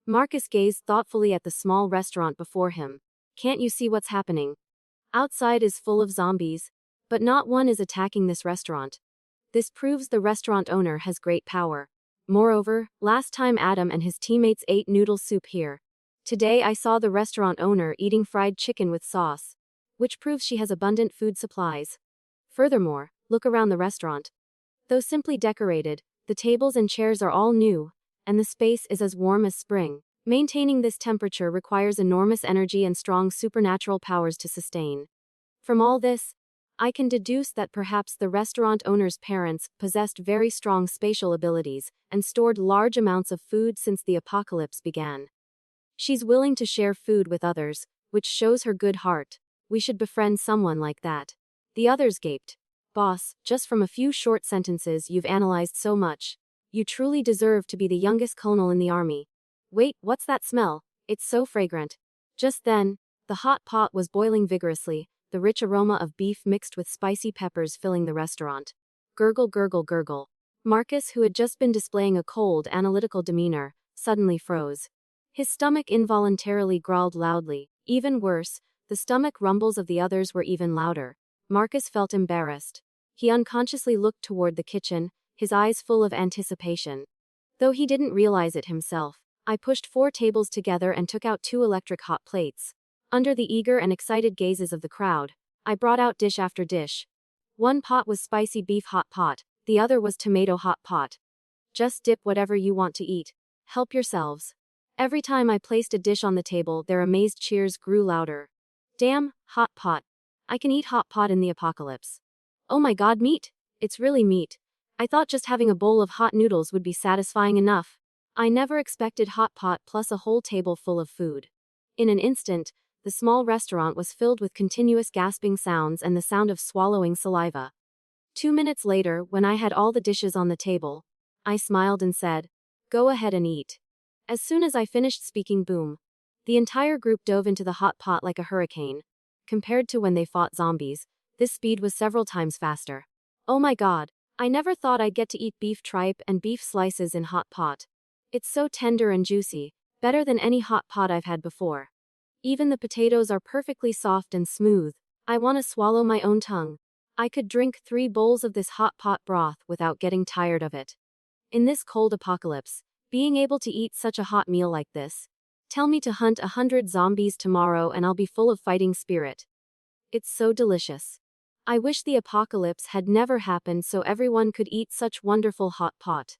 Marcus gazed thoughtfully at the small restaurant before him. "Can't you see what's happening? Outside is full of zombies, but not one is attacking this restaurant. This proves the restaurant owner has great power. Moreover, last time Adam and his teammates ate noodle soup here. Today I saw the restaurant owner eating fried chicken with sauce, which proves she has abundant food supplies. Furthermore, look around the restaurant. Though simply decorated, the tables and chairs are all new, and the space is as warm as spring. Maintaining this temperature requires enormous energy and strong supernatural powers to sustain. From all this, I can deduce that perhaps the restaurant owner's parents possessed very strong spatial abilities and stored large amounts of food since the apocalypse began. She's willing to share food with others, which shows her good heart. We should befriend someone like that." The others gaped. "Boss, just from a few short sentences you've analyzed so much. You truly deserve to be the youngest colonel in the army." "Wait, what's that smell? It's so fragrant." Just then, the hot pot was boiling vigorously, the rich aroma of beef mixed with spicy peppers filling the restaurant. Gurgle, gurgle, gurgle. Marcus, who had just been displaying a cold, analytical demeanor, suddenly froze. His stomach involuntarily growled loudly. Even worse, the stomach rumbles of the others were even louder. Marcus felt embarrassed. He unconsciously looked toward the kitchen, his eyes full of anticipation. Though he didn't realize it himself, I pushed 4 tables together and took out 2 electric hot plates. Under the eager and excited gazes of the crowd, I brought out dish after dish. One pot was spicy beef hot pot, the other was tomato hot pot. "Just dip whatever you want to eat. Help yourselves." Every time I placed a dish on the table, their amazed cheers grew louder. "Damn, hot pot. I can eat hot pot in the apocalypse. Oh my god, meat! It's really meat. I thought just having a bowl of hot noodles would be satisfying enough. I never expected hot pot plus a whole table full of food." In an instant, the small restaurant was filled with continuous gasping sounds and the sound of swallowing saliva. 2 minutes later, when I had all the dishes on the table, I smiled and said, "Go ahead and eat." As soon as I finished speaking, boom. The entire group dove into the hot pot like a hurricane. Compared to when they fought zombies, this speed was several times faster. Oh my god, I never thought I'd get to eat beef tripe and beef slices in hot pot. It's so tender and juicy, better than any hot pot I've had before. Even the potatoes are perfectly soft and smooth. I want to swallow my own tongue. I could drink 3 bowls of this hot pot broth without getting tired of it. In this cold apocalypse, being able to eat such a hot meal like this. Tell me to hunt 100 zombies tomorrow and I'll be full of fighting spirit. It's so delicious. I wish the apocalypse had never happened so everyone could eat such wonderful hot pot.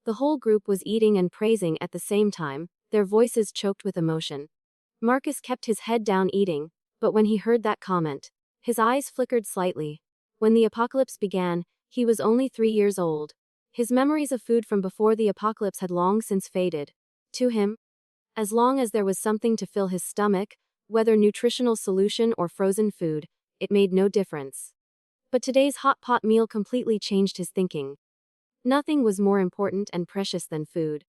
The whole group was eating and praising at the same time, their voices choked with emotion. Marcus kept his head down eating, but when he heard that comment, his eyes flickered slightly. When the apocalypse began, he was only 3 years old. His memories of food from before the apocalypse had long since faded. To him, as long as there was something to fill his stomach, whether nutritional solution or frozen food, it made no difference. But today's hot pot meal completely changed his thinking. Nothing was more important and precious than food.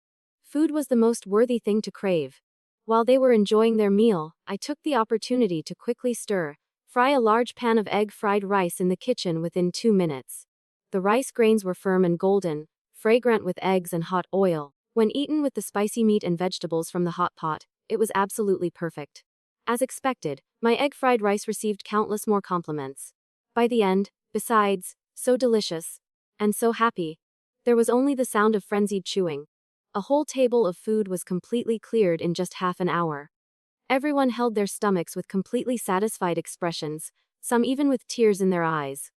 Food was the most worthy thing to crave. While they were enjoying their meal, I took the opportunity to quickly fry a large pan of egg-fried rice in the kitchen within 2 minutes. The rice grains were firm and golden, fragrant with eggs and hot oil. When eaten with the spicy meat and vegetables from the hot pot, it was absolutely perfect. As expected, my egg-fried rice received countless more compliments. By the end, besides, so delicious, and so happy, there was only the sound of frenzied chewing. A whole table of food was completely cleared in just half an hour. Everyone held their stomachs with completely satisfied expressions, some even with tears in their eyes.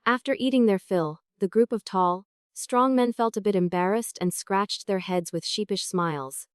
After eating their fill, the group of tall, strong men felt a bit embarrassed and scratched their heads with sheepish smiles.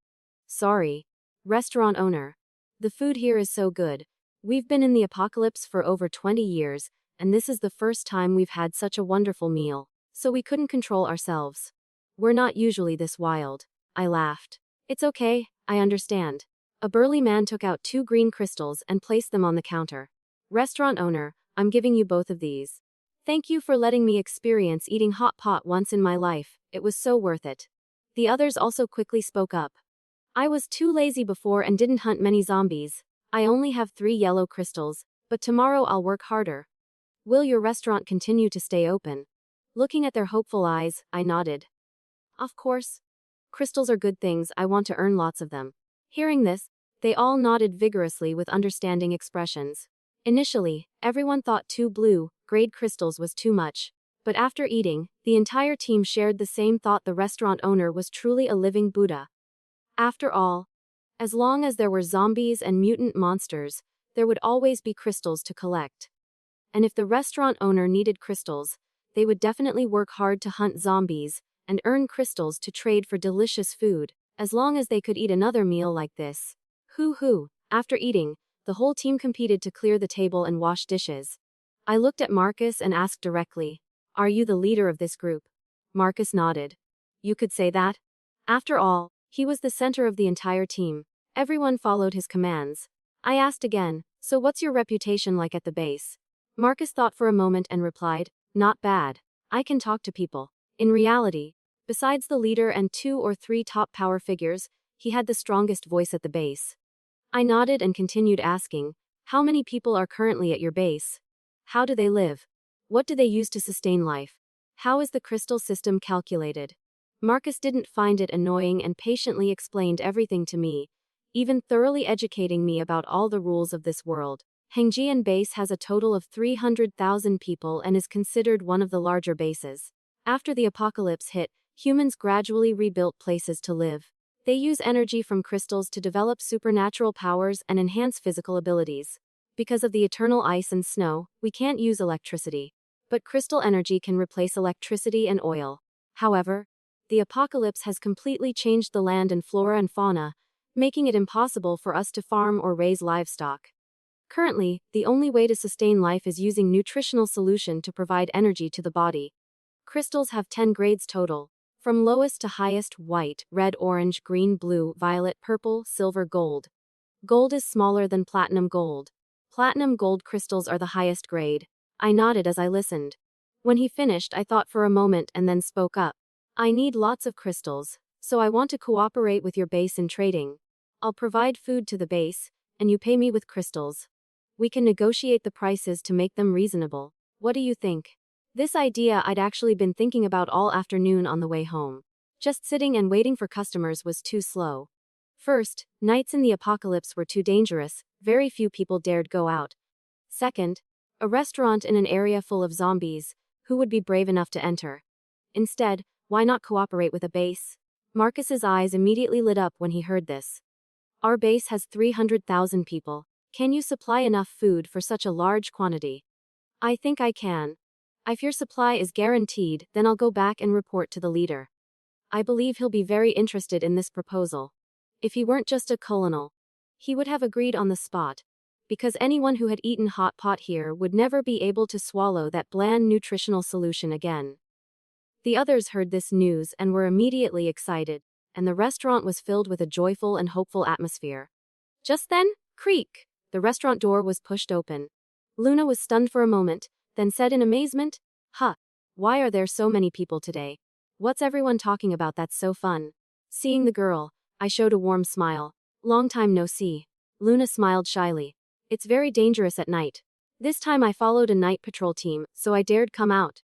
Sorry, restaurant owner. The food here is so good. We've been in the apocalypse for over 20 years, and this is the first time we've had such a wonderful meal, so we couldn't control ourselves. We're not usually this wild. I laughed. It's okay, I understand. A burly man took out 2 green crystals and placed them on the counter. Restaurant owner, I'm giving you both of these. Thank you for letting me experience eating hot pot once in my life, it was so worth it. The others also quickly spoke up. I was too lazy before and didn't hunt many zombies. I only have 3 yellow crystals, but tomorrow I'll work harder. Will your restaurant continue to stay open? Looking at their hopeful eyes, I nodded. Of course. Crystals are good things, I want to earn lots of them. Hearing this, they all nodded vigorously with understanding expressions. Initially, everyone thought 2 blue-grade crystals was too much. But after eating, the entire team shared the same thought. The restaurant owner was truly a living Buddha. After all, as long as there were zombies and mutant monsters, there would always be crystals to collect. And if the restaurant owner needed crystals, they would definitely work hard to hunt zombies and earn crystals to trade for delicious food, as long as they could eat another meal like this. Hoo-hoo. After eating, the whole team competed to clear the table and wash dishes. I looked at Marcus and asked directly, "Are you the leader of this group?" Marcus nodded. You could say that. After all, he was the center of the entire team. Everyone followed his commands. I asked again, "So what's your reputation like at the base?" Marcus thought for a moment and replied, "Not bad. I can talk to people." In reality, besides the leader and 2 or 3 top power figures, he had the strongest voice at the base. I nodded and continued asking, "How many people are currently at your base? How do they live? What do they use to sustain life? How is the crystal system calculated?" Marcus didn't find it annoying and patiently explained everything to me, even thoroughly educating me about all the rules of this world. Hengjian base has a total of 300,000 people and is considered one of the larger bases. After the apocalypse hit, humans gradually rebuilt places to live. They use energy from crystals to develop supernatural powers and enhance physical abilities. Because of the eternal ice and snow, we can't use electricity. But crystal energy can replace electricity and oil. However, the apocalypse has completely changed the land and flora and fauna, making it impossible for us to farm or raise livestock. Currently, the only way to sustain life is using nutritional solution to provide energy to the body. Crystals have 10 grades total. From lowest to highest: white, red, orange, green, blue, violet, purple, silver, gold. Gold is smaller than platinum gold. Platinum gold crystals are the highest grade. I nodded as I listened. When he finished, I thought for a moment and then spoke up. I need lots of crystals, so I want to cooperate with your base in trading. I'll provide food to the base, and you pay me with crystals. We can negotiate the prices to make them reasonable. What do you think? This idea I'd actually been thinking about all afternoon on the way home. Just sitting and waiting for customers was too slow. First, nights in the apocalypse were too dangerous, very few people dared go out. Second, a restaurant in an area full of zombies, who would be brave enough to enter? Instead, why not cooperate with a base? Marcus's eyes immediately lit up when he heard this. Our base has 300,000 people. Can you supply enough food for such a large quantity? I think I can. If your supply is guaranteed, then I'll go back and report to the leader. I believe he'll be very interested in this proposal. If he weren't just a colonel, he would have agreed on the spot. Because anyone who had eaten hot pot here would never be able to swallow that bland nutritional solution again. The others heard this news and were immediately excited, and the restaurant was filled with a joyful and hopeful atmosphere. Just then, creak! The restaurant door was pushed open. Luna was stunned for a moment, then said in amazement, "Huh, why are there so many people today? What's everyone talking about that's so fun?" Seeing the girl, I showed a warm smile. "Long time no see." Luna smiled shyly. "It's very dangerous at night. This time I followed a night patrol team, so I dared come out.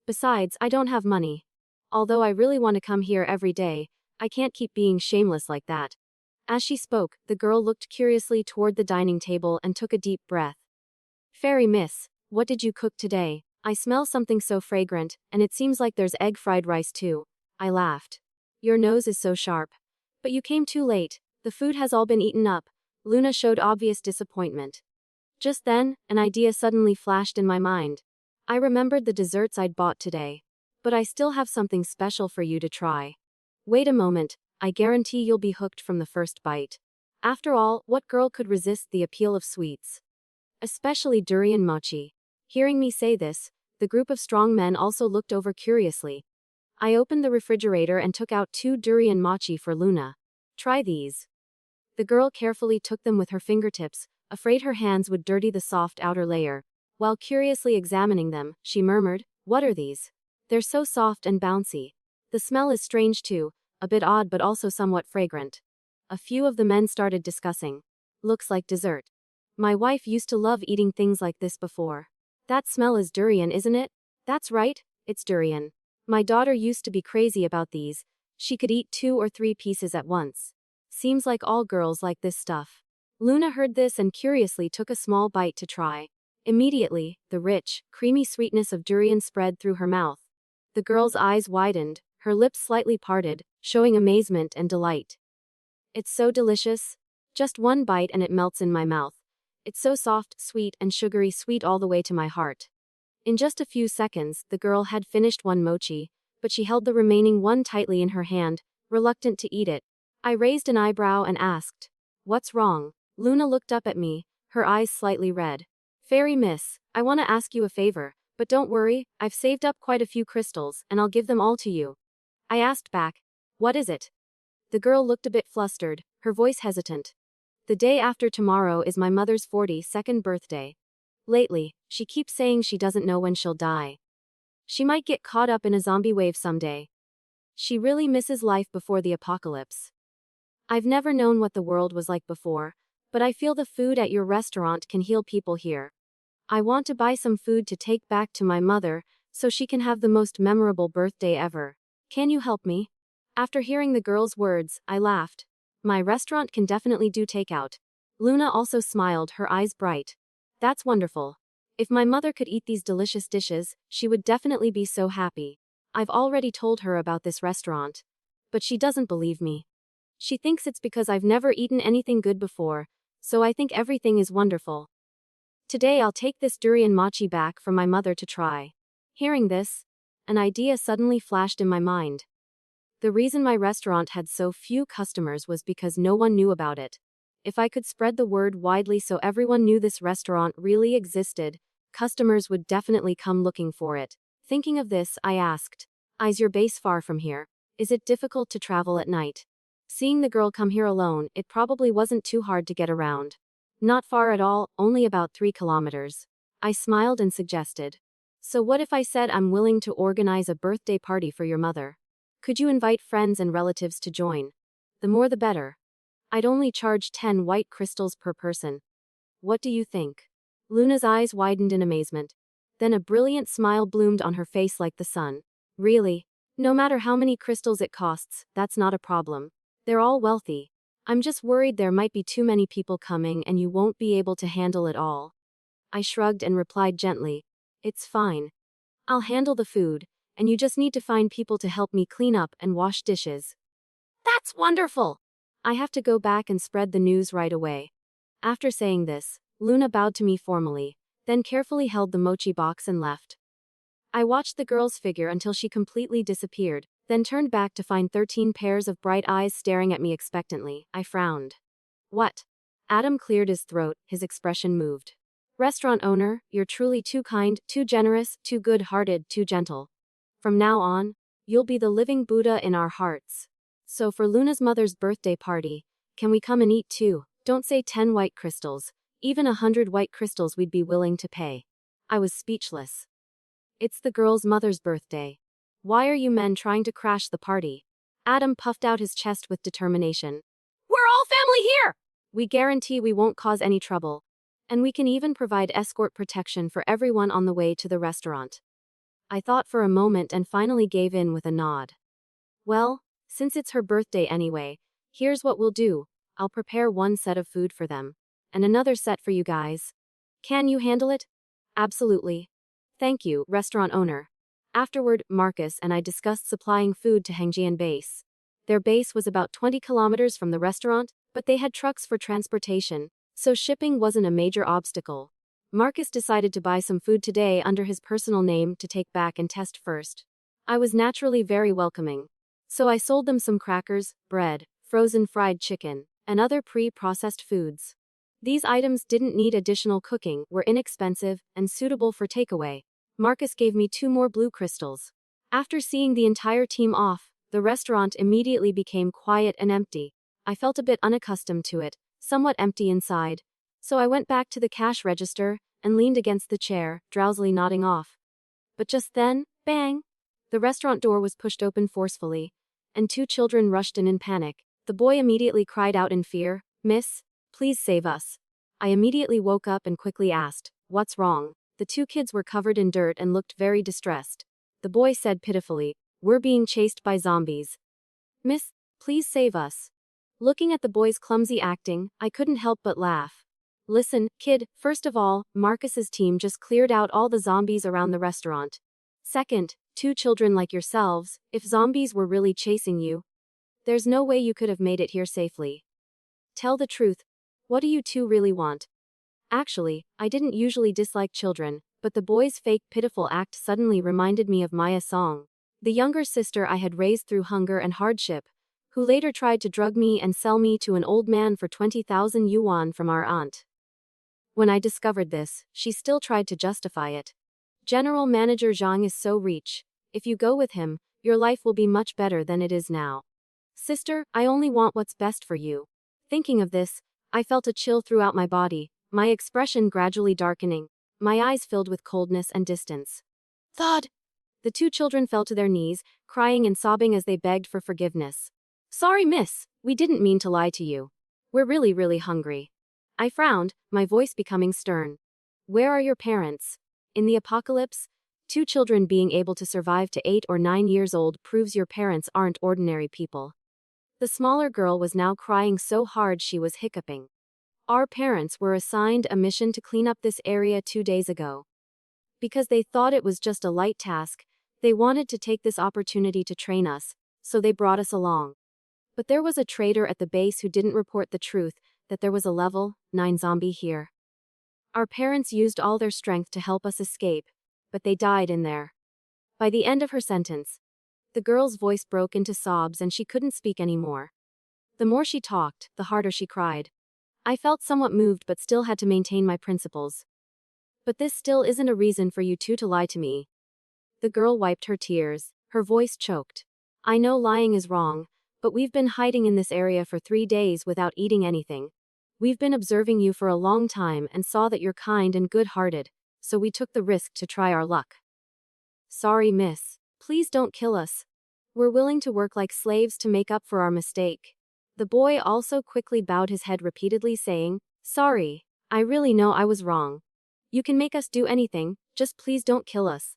Besides, I don't have money. Although I really want to come here every day, I can't keep being shameless like that." As she spoke, the girl looked curiously toward the dining table and took a deep breath. "Fairy miss, what did you cook today? I smell something so fragrant, and it seems like there's egg fried rice too." I laughed. "Your nose is so sharp. But you came too late, the food has all been eaten up." Luna showed obvious disappointment. Just then, an idea suddenly flashed in my mind. I remembered the desserts I'd bought today. "But I still have something special for you to try. Wait a moment, I guarantee you'll be hooked from the first bite." After all, what girl could resist the appeal of sweets? Especially durian mochi. Hearing me say this, the group of strong men also looked over curiously. I opened the refrigerator and took out 2 durian mochi for Luna. "Try these." The girl carefully took them with her fingertips, afraid her hands would dirty the soft outer layer. While curiously examining them, she murmured, "What are these? They're so soft and bouncy. The smell is strange too, a bit odd but also somewhat fragrant." A few of the men started discussing. "Looks like dessert. My wife used to love eating things like this before." "That smell is durian, isn't it?" "That's right, it's durian. My daughter used to be crazy about these. She could eat 2 or 3 pieces at once. Seems like all girls like this stuff." Luna heard this and curiously took a small bite to try. Immediately, the rich, creamy sweetness of durian spread through her mouth. The girl's eyes widened, her lips slightly parted, showing amazement and delight. "It's so delicious. Just one bite and it melts in my mouth. It's so soft, sweet, and sugary sweet all the way to my heart." In just a few seconds, the girl had finished one mochi, but she held the remaining one tightly in her hand, reluctant to eat it. I raised an eyebrow and asked, "What's wrong?" Luna looked up at me, her eyes slightly red. "Fairy miss, I want to ask you a favor, but don't worry, I've saved up quite a few crystals, and I'll give them all to you." I asked back, "What is it?" The girl looked a bit flustered, her voice hesitant. "The day after tomorrow is my mother's 42nd birthday. Lately, she keeps saying she doesn't know when she'll die. She might get caught up in a zombie wave someday. She really misses life before the apocalypse. I've never known what the world was like before, but I feel the food at your restaurant can heal people here. I want to buy some food to take back to my mother, so she can have the most memorable birthday ever. Can you help me?" After hearing the girl's words, I laughed. "My restaurant can definitely do takeout." Luna also smiled, her eyes bright. "That's wonderful. If my mother could eat these delicious dishes, she would definitely be so happy. I've already told her about this restaurant. But she doesn't believe me. She thinks it's because I've never eaten anything good before, so I think everything is wonderful. Today I'll take this durian mochi back for my mother to try." Hearing this, an idea suddenly flashed in my mind. The reason my restaurant had so few customers was because no one knew about it. If I could spread the word widely so everyone knew this restaurant really existed, customers would definitely come looking for it. Thinking of this, I asked, "Is your base far from here? Is it difficult to travel at night?" Seeing the girl come here alone, it probably wasn't too hard to get around. "Not far at all, only about 3 kilometers. I smiled and suggested, "So what if I said I'm willing to organize a birthday party for your mother? Could you invite friends and relatives to join? The more the better." I'd only charge 10 white crystals per person. What do you think? Luna's eyes widened in amazement. Then a brilliant smile bloomed on her face like the sun. Really? No matter how many crystals it costs, that's not a problem. They're all wealthy. I'm just worried there might be too many people coming and you won't be able to handle it all. I shrugged and replied gently. It's fine. I'll handle the food, and you just need to find people to help me clean up and wash dishes. That's wonderful! I have to go back and spread the news right away. After saying this, Luna bowed to me formally, then carefully held the mochi box and left. I watched the girl's figure until she completely disappeared, then turned back to find 13 pairs of bright eyes staring at me expectantly. I frowned. What? Adam cleared his throat, his expression moved. Restaurant owner, you're truly too kind, too generous, too good-hearted, too gentle. From now on, you'll be the living Buddha in our hearts. So for Luna's mother's birthday party, can we come and eat too? Don't say 10 white crystals. Even 100 white crystals we'd be willing to pay. I was speechless. It's the girl's mother's birthday. Why are you men trying to crash the party? Adam puffed out his chest with determination. We're all family here! We guarantee we won't cause any trouble. And we can even provide escort protection for everyone on the way to the restaurant. I thought for a moment and finally gave in with a nod. Well, since it's her birthday anyway, here's what we'll do. I'll prepare one set of food for them. And another set for you guys. Can you handle it? Absolutely. Thank you, restaurant owner. Afterward, Marcus and I discussed supplying food to Hengjian base. Their base was about 20 kilometers from the restaurant, but they had trucks for transportation, so shipping wasn't a major obstacle. Marcus decided to buy some food today under his personal name to take back and test first. I was naturally very welcoming. So I sold them some crackers, bread, frozen fried chicken, and other pre-processed foods. These items didn't need additional cooking, were inexpensive, and suitable for takeaway. Marcus gave me 2 more blue crystals. After seeing the entire team off, the restaurant immediately became quiet and empty. I felt a bit unaccustomed to it, somewhat empty inside. So I went back to the cash register and leaned against the chair, drowsily nodding off. But just then, bang! The restaurant door was pushed open forcefully, and 2 children rushed in panic. The boy immediately cried out in fear, "Miss, please save us." I immediately woke up and quickly asked, "What's wrong?" The 2 kids were covered in dirt and looked very distressed. The boy said pitifully, "We're being chased by zombies. Miss, please save us." Looking at the boy's clumsy acting, I couldn't help but laugh. Listen, kid, first of all, Marcus's team just cleared out all the zombies around the restaurant. Second, 2 children like yourselves, if zombies were really chasing you, there's no way you could have made it here safely. Tell the truth, what do you 2 really want? Actually, I didn't usually dislike children, but the boy's fake pitiful act suddenly reminded me of Maya's song, the younger sister I had raised through hunger and hardship, who later tried to drug me and sell me to an old man for 20,000 yuan from our aunt. When I discovered this, she still tried to justify it. General Manager Zhang is so rich. If you go with him, your life will be much better than it is now. Sister, I only want what's best for you. Thinking of this, I felt a chill throughout my body, my expression gradually darkening, my eyes filled with coldness and distance. Thud! The 2 children fell to their knees, crying and sobbing as they begged for forgiveness. Sorry, miss, we didn't mean to lie to you. We're really hungry. I frowned, my voice becoming stern. Where are your parents? In the apocalypse, 2 children being able to survive to 8 or 9 years old proves your parents aren't ordinary people. The smaller girl was now crying so hard she was hiccuping. Our parents were assigned a mission to clean up this area 2 days ago. Because they thought it was just a light task, they wanted to take this opportunity to train us, so they brought us along. But there was a traitor at the base who didn't report the truth, that there was a level 9 zombie here. Our parents used all their strength to help us escape, but they died in there. By the end of her sentence, the girl's voice broke into sobs and she couldn't speak anymore. The more she talked, the harder she cried. I felt somewhat moved but still had to maintain my principles. But this still isn't a reason for you 2 to lie to me. The girl wiped her tears, her voice choked. I know lying is wrong, but we've been hiding in this area for 3 days without eating anything. We've been observing you for a long time and saw that you're kind and good-hearted, so we took the risk to try our luck. Sorry, miss. Please don't kill us. We're willing to work like slaves to make up for our mistake. The boy also quickly bowed his head repeatedly saying, "Sorry. I really know I was wrong. You can make us do anything, just please don't kill us.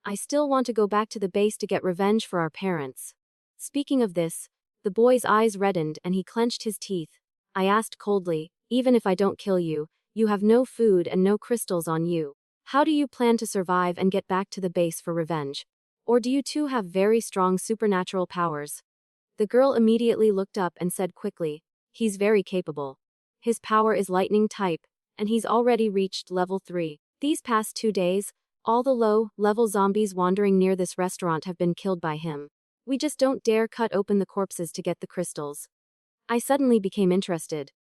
I still want to go back to the base to get revenge for our parents." Speaking of this, the boy's eyes reddened and he clenched his teeth. I asked coldly, "Even if I don't kill you, you have no food and no crystals on you. How do you plan to survive and get back to the base for revenge? Or do you two have very strong supernatural powers?" The girl immediately looked up and said quickly, "He's very capable. His power is lightning type, and he's already reached level 3. These past 2 days, all the low-level zombies wandering near this restaurant have been killed by him. We just don't dare cut open the corpses to get the crystals." I suddenly became interested.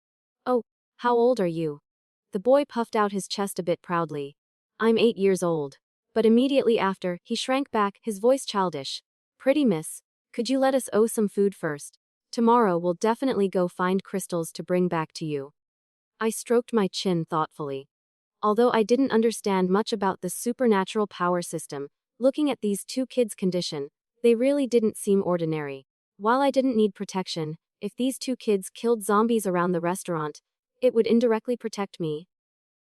"Oh, how old are you?" The boy puffed out his chest a bit proudly. "I'm 8 years old." But immediately after, he shrank back, his voice childish. "Pretty miss, could you let us owe some food first? Tomorrow we'll definitely go find crystals to bring back to you." I stroked my chin thoughtfully. Although I didn't understand much about the supernatural power system, looking at these two kids' condition, they really didn't seem ordinary. While I didn't need protection, if these two kids killed zombies around the restaurant, it would indirectly protect me.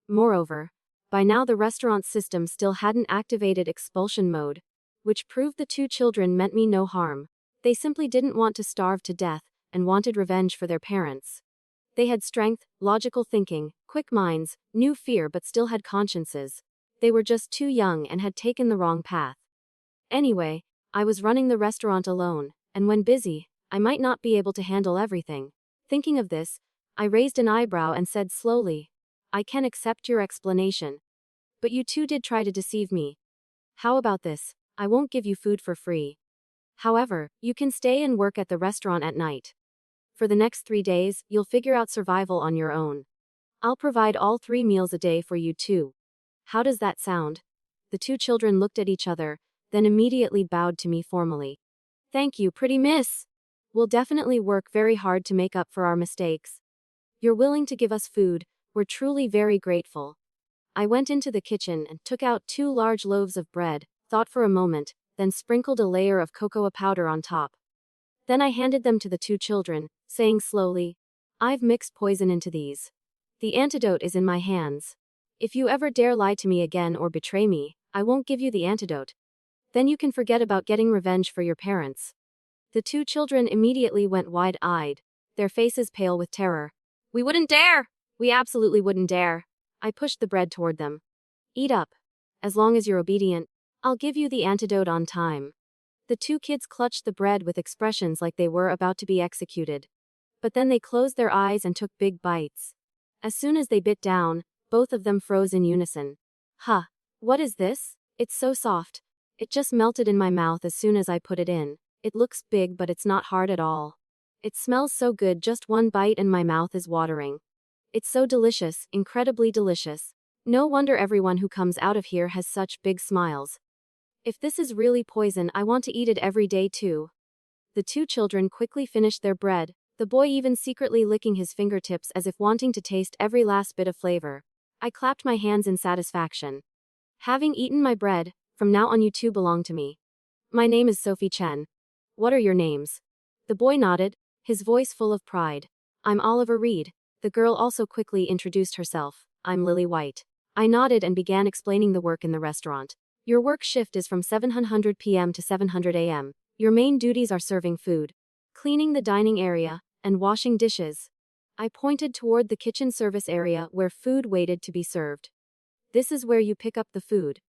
Moreover, by now the restaurant's system still hadn't activated expulsion mode, which proved the two children meant me no harm. They simply didn't want to starve to death, and wanted revenge for their parents. They had strength, logical thinking, quick minds, knew fear but still had consciences. They were just too young and had taken the wrong path. Anyway, I was running the restaurant alone, and when busy, I might not be able to handle everything. Thinking of this, I raised an eyebrow and said slowly, "I can accept your explanation. But you two did try to deceive me. How about this? I won't give you food for free. However, you can stay and work at the restaurant at night. For the next 3 days, you'll figure out survival on your own. I'll provide all 3 meals a day for you too. How does that sound?" The two children looked at each other, then immediately bowed to me formally. "Thank you, pretty miss. We'll definitely work very hard to make up for our mistakes. You're willing to give us food, we're truly very grateful." I went into the kitchen and took out 2 large loaves of bread, thought for a moment, then sprinkled a layer of cocoa powder on top. Then I handed them to the two children, saying slowly, "I've mixed poison into these. The antidote is in my hands. If you ever dare lie to me again or betray me, I won't give you the antidote. Then you can forget about getting revenge for your parents." The two children immediately went wide-eyed, their faces pale with terror. "We wouldn't dare! We absolutely wouldn't dare." I pushed the bread toward them. "Eat up. As long as you're obedient, I'll give you the antidote on time." The two kids clutched the bread with expressions like they were about to be executed. But then they closed their eyes and took big bites. As soon as they bit down, both of them froze in unison. "Huh. What is this? It's so soft. It just melted in my mouth as soon as I put it in. It looks big but it's not hard at all. It smells so good, just one bite and my mouth is watering. It's so delicious, incredibly delicious. No wonder everyone who comes out of here has such big smiles. If this is really poison, I want to eat it every day too." The two children quickly finished their bread, the boy even secretly licking his fingertips as if wanting to taste every last bit of flavor. I clapped my hands in satisfaction. Having eaten my bread, from now on you two belong to me. My name is Sophie Chen. What are your names? The boy nodded, his voice full of pride. I'm Oliver Reed. The girl also quickly introduced herself. I'm Lily White. I nodded and began explaining the work in the restaurant. Your work shift is from 700 p.m. to 700 a.m. Your main duties are serving food, cleaning the dining area, and washing dishes. I pointed toward the kitchen service area where food waited to be served. This is where you pick up the food.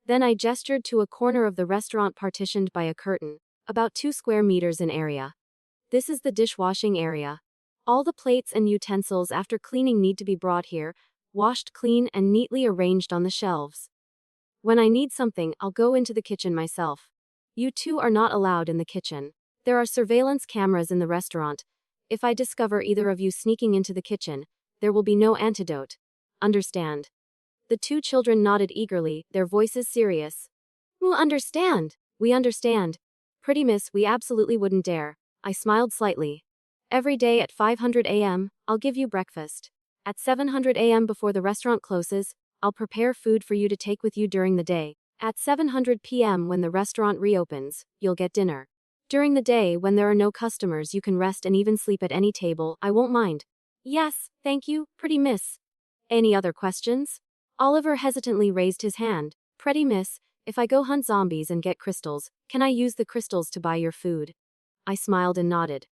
Then I gestured to a corner of the restaurant partitioned by a curtain, about 2 square meters in area. This is the dishwashing area. All the plates and utensils after cleaning need to be brought here, washed clean and neatly arranged on the shelves. When I need something, I'll go into the kitchen myself. You two are not allowed in the kitchen. There are surveillance cameras in the restaurant. If I discover either of you sneaking into the kitchen, there will be no antidote. Understand?" The two children nodded eagerly, their voices serious. "We understand. We understand. Pretty miss, we absolutely wouldn't dare." I smiled slightly. "Every day at 500 a.m., I'll give you breakfast. At 700 a.m. before the restaurant closes, I'll prepare food for you to take with you during the day. At 700 p.m. when the restaurant reopens, you'll get dinner. During the day, when there are no customers, you can rest and even sleep at any table. I won't mind. Yes, thank you, pretty miss. Any other questions? Oliver hesitantly raised his hand. Pretty miss, if I go hunt zombies and get crystals, can I use the crystals to buy your food? I smiled and nodded.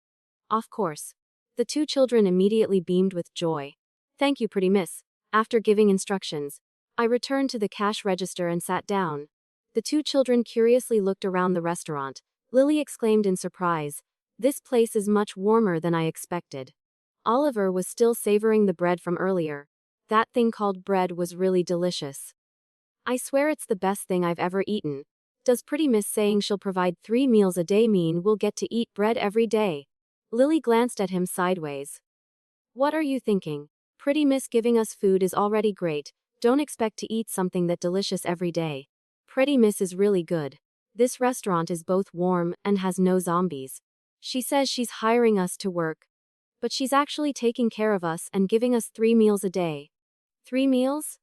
Of course. The two children immediately beamed with joy. Thank you, pretty miss. After giving instructions, I returned to the cash register and sat down. The two children curiously looked around the restaurant. Lily exclaimed in surprise, "This place is much warmer than I expected." Oliver was still savoring the bread from earlier. That thing called bread was really delicious. I swear it's the best thing I've ever eaten. Does pretty miss saying she'll provide 3 meals a day mean we'll get to eat bread every day? Lily glanced at him sideways. What are you thinking? Pretty miss giving us food is already great. Don't expect to eat something that delicious every day. Pretty miss is really good. This restaurant is both warm and has no zombies. She says she's hiring us to work, but she's actually taking care of us and giving us 3 meals a day. 3 meals?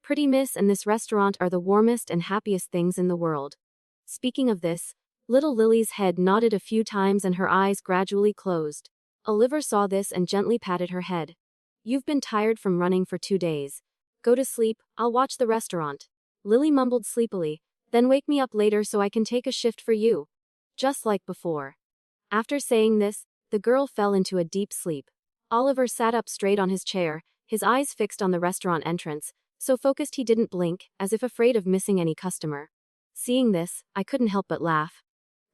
Pretty miss and this restaurant are the warmest and happiest things in the world. Speaking of this, little Lily's head nodded a few times and her eyes gradually closed. Oliver saw this and gently patted her head. You've been tired from running for 2 days. Go to sleep, I'll watch the restaurant. Lily mumbled sleepily, then wake me up later so I can take a shift for you. Just like before. After saying this, the girl fell into a deep sleep. Oliver sat up straight on his chair, his eyes fixed on the restaurant entrance, so focused he didn't blink, as if afraid of missing any customer. Seeing this, I couldn't help but laugh.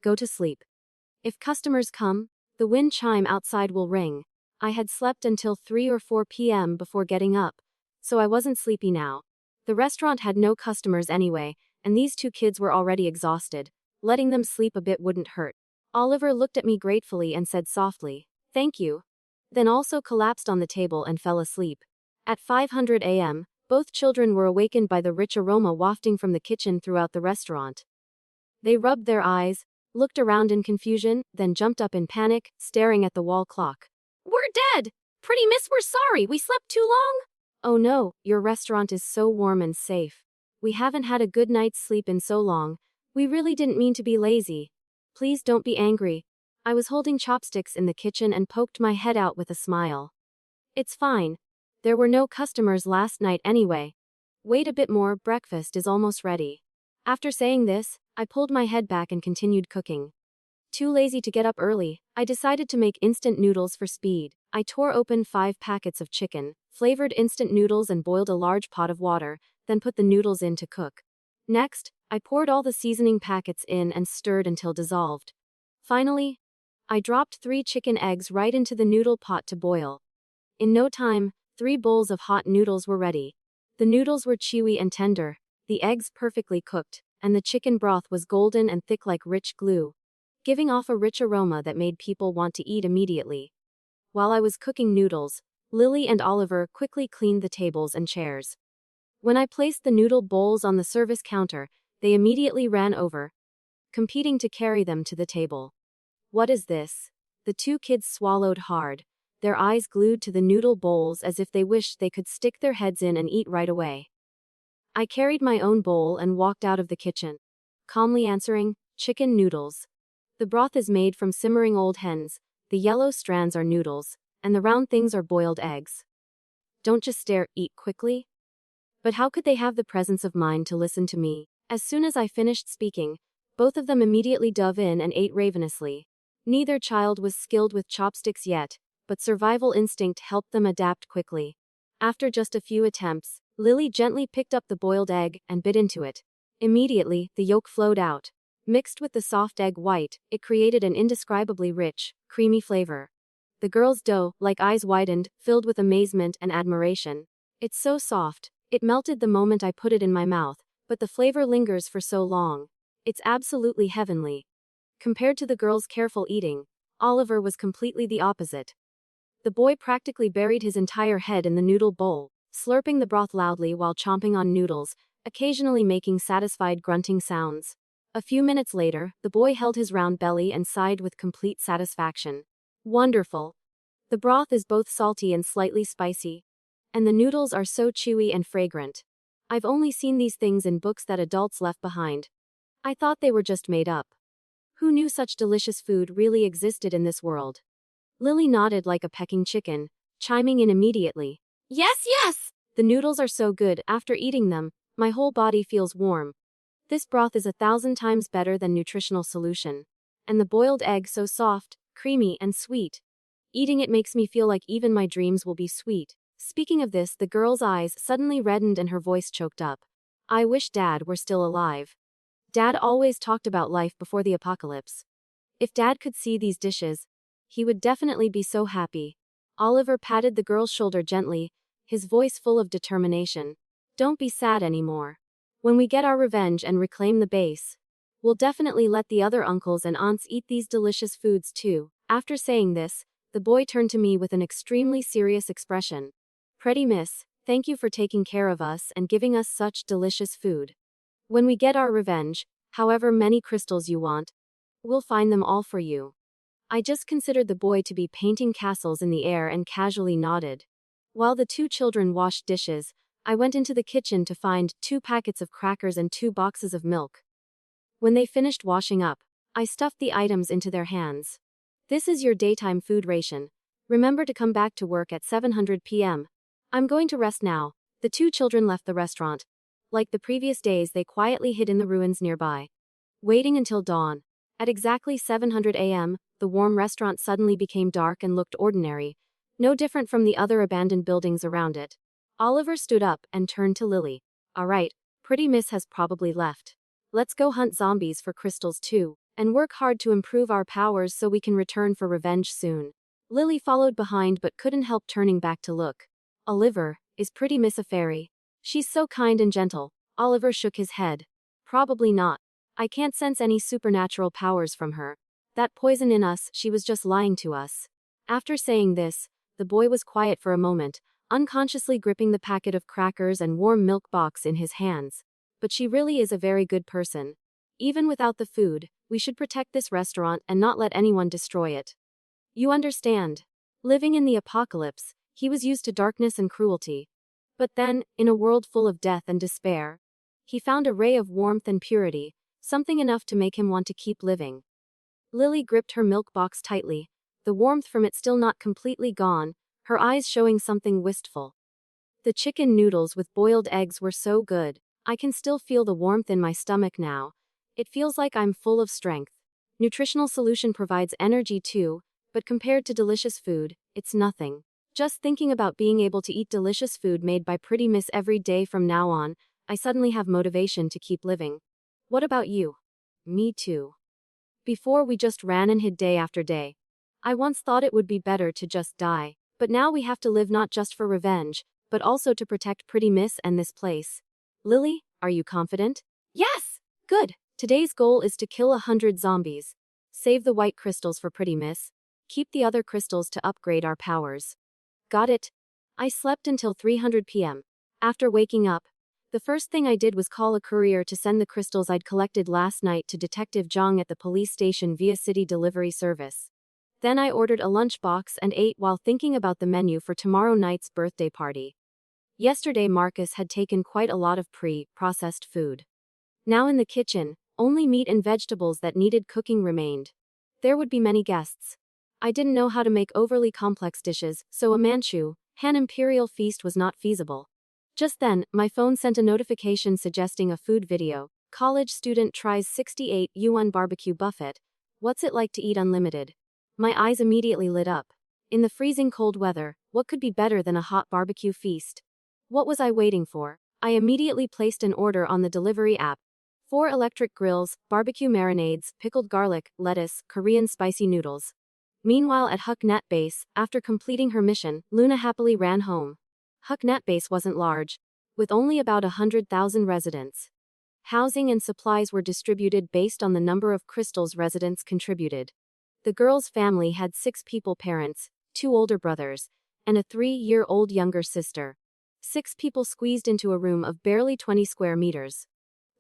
Go to sleep. If customers come, the wind chime outside will ring. I had slept until 3 or 4 p.m. before getting up, so I wasn't sleepy now. The restaurant had no customers anyway, and these two kids were already exhausted. Letting them sleep a bit wouldn't hurt. Oliver looked at me gratefully and said softly, "Thank you." Then also collapsed on the table and fell asleep. At 5:00 a.m., both children were awakened by the rich aroma wafting from the kitchen throughout the restaurant. They rubbed their eyes, looked around in confusion, then jumped up in panic, staring at the wall clock. We're dead! Pretty miss, we're sorry, we slept too long! Oh no, your restaurant is so warm and safe. We haven't had a good night's sleep in so long. We really didn't mean to be lazy. Please don't be angry. I was holding chopsticks in the kitchen and poked my head out with a smile. It's fine. There were no customers last night anyway. Wait a bit more, breakfast is almost ready. After saying this, I pulled my head back and continued cooking. Too lazy to get up early, I decided to make instant noodles for speed. I tore open 5 packets of chicken, flavored instant noodles and boiled a large pot of water, then put the noodles in to cook. Next, I poured all the seasoning packets in and stirred until dissolved. Finally, I dropped 3 chicken eggs right into the noodle pot to boil. In no time, 3 bowls of hot noodles were ready. The noodles were chewy and tender, the eggs perfectly cooked, and the chicken broth was golden and thick like rich glue, giving off a rich aroma that made people want to eat immediately. While I was cooking noodles, Lily and Oliver quickly cleaned the tables and chairs. When I placed the noodle bowls on the service counter, they immediately ran over, competing to carry them to the table. What is this? The 2 kids swallowed hard, their eyes glued to the noodle bowls as if they wished they could stick their heads in and eat right away. I carried my own bowl and walked out of the kitchen, calmly answering, "Chicken noodles. The broth is made from simmering old hens, the yellow strands are noodles, and the round things are boiled eggs. Don't just stare, eat quickly." But how could they have the presence of mind to listen to me? As soon as I finished speaking, both of them immediately dove in and ate ravenously. Neither child was skilled with chopsticks yet, but survival instinct helped them adapt quickly. After just a few attempts, Lily gently picked up the boiled egg and bit into it. Immediately, the yolk flowed out. Mixed with the soft egg white, it created an indescribably rich, creamy flavor. The girl's dough, like eyes widened, filled with amazement and admiration. It's so soft, it melted the moment I put it in my mouth, but the flavor lingers for so long. It's absolutely heavenly. Compared to the girl's careful eating, Oliver was completely the opposite. The boy practically buried his entire head in the noodle bowl, slurping the broth loudly while chomping on noodles, occasionally making satisfied grunting sounds. A few minutes later, the boy held his round belly and sighed with complete satisfaction. Wonderful. The broth is both salty and slightly spicy, and the noodles are so chewy and fragrant. I've only seen these things in books that adults left behind. I thought they were just made up. Who knew such delicious food really existed in this world? Lily nodded like a pecking chicken, chiming in immediately. Yes, yes! The noodles are so good, after eating them, my whole body feels warm. This broth is 1,000 times better than nutritional solution. And the boiled egg so soft, creamy, and sweet. Eating it makes me feel like even my dreams will be sweet. Speaking of this, the girl's eyes suddenly reddened and her voice choked up. I wish Dad were still alive. Dad always talked about life before the apocalypse. If Dad could see these dishes, he would definitely be so happy. Oliver patted the girl's shoulder gently, his voice full of determination. Don't be sad anymore. When we get our revenge and reclaim the base, we'll definitely let the other uncles and aunts eat these delicious foods too. After saying this, the boy turned to me with an extremely serious expression. Pretty miss, thank you for taking care of us and giving us such delicious food. When we get our revenge, however many crystals you want, we'll find them all for you. I just considered the boy to be painting castles in the air and casually nodded. While the two children washed dishes, I went into the kitchen to find 2 packets of crackers and 2 boxes of milk. When they finished washing up, I stuffed the items into their hands. This is your daytime food ration. Remember to come back to work at 700 p.m. I'm going to rest now. The 2 children left the restaurant. Like the previous days, they quietly hid in the ruins nearby, waiting until dawn. At exactly 700 a.m., the warm restaurant suddenly became dark and looked ordinary, no different from the other abandoned buildings around it. Oliver stood up and turned to Lily. All right, Pretty Miss has probably left. Let's go hunt zombies for crystals too, and work hard to improve our powers so we can return for revenge soon. Lily followed behind but couldn't help turning back to look. Oliver, is Pretty Miss a fairy? She's so kind and gentle. Oliver shook his head. Probably not. I can't sense any supernatural powers from her. That poison in us, she was just lying to us. After saying this, the boy was quiet for a moment, unconsciously gripping the packet of crackers and warm milk box in his hands. But she really is a very good person. Even without the food, we should protect this restaurant and not let anyone destroy it. You understand. Living in the apocalypse, he was used to darkness and cruelty. But then, in a world full of death and despair, he found a ray of warmth and purity, something enough to make him want to keep living. Lily gripped her milk box tightly, the warmth from it still not completely gone, her eyes showing something wistful. The chicken noodles with boiled eggs were so good. I can still feel the warmth in my stomach now. It feels like I'm full of strength. Nutritional solution provides energy too, but compared to delicious food, it's nothing. Just thinking about being able to eat delicious food made by Pretty Miss every day from now on, I suddenly have motivation to keep living. What about you? Me too. Before we just ran and hid day after day. I once thought it would be better to just die, but now we have to live not just for revenge, but also to protect Pretty Miss and this place. Lily, are you confident? Yes! Good. Today's goal is to kill 100 zombies. Save the white crystals for Pretty Miss. Keep the other crystals to upgrade our powers. Got it. I slept until 300 p.m. After waking up, the first thing I did was call a courier to send the crystals I'd collected last night to Detective Zhang at the police station via city delivery service. Then I ordered a lunchbox and ate while thinking about the menu for tomorrow night's birthday party. Yesterday Marcus had taken quite a lot of pre-processed food. Now in the kitchen, only meat and vegetables that needed cooking remained. There would be many guests. I didn't know how to make overly complex dishes, so a Manchu, Han Imperial feast was not feasible. Just then, my phone sent a notification suggesting a food video. College student tries 68 yuan barbecue buffet. What's it like to eat unlimited? My eyes immediately lit up. In the freezing cold weather, what could be better than a hot barbecue feast? What was I waiting for? I immediately placed an order on the delivery app. 4 electric grills, barbecue marinades, pickled garlic, lettuce, Korean spicy noodles. Meanwhile at Huck Net Base, after completing her mission, Luna happily ran home. Huck Net Base wasn't large, with only about 100,000 residents. Housing and supplies were distributed based on the number of crystals residents contributed. The girl's family had 6 people parents, 2 older brothers, and a 3-year-old younger sister. 6 people squeezed into a room of barely 20 square meters.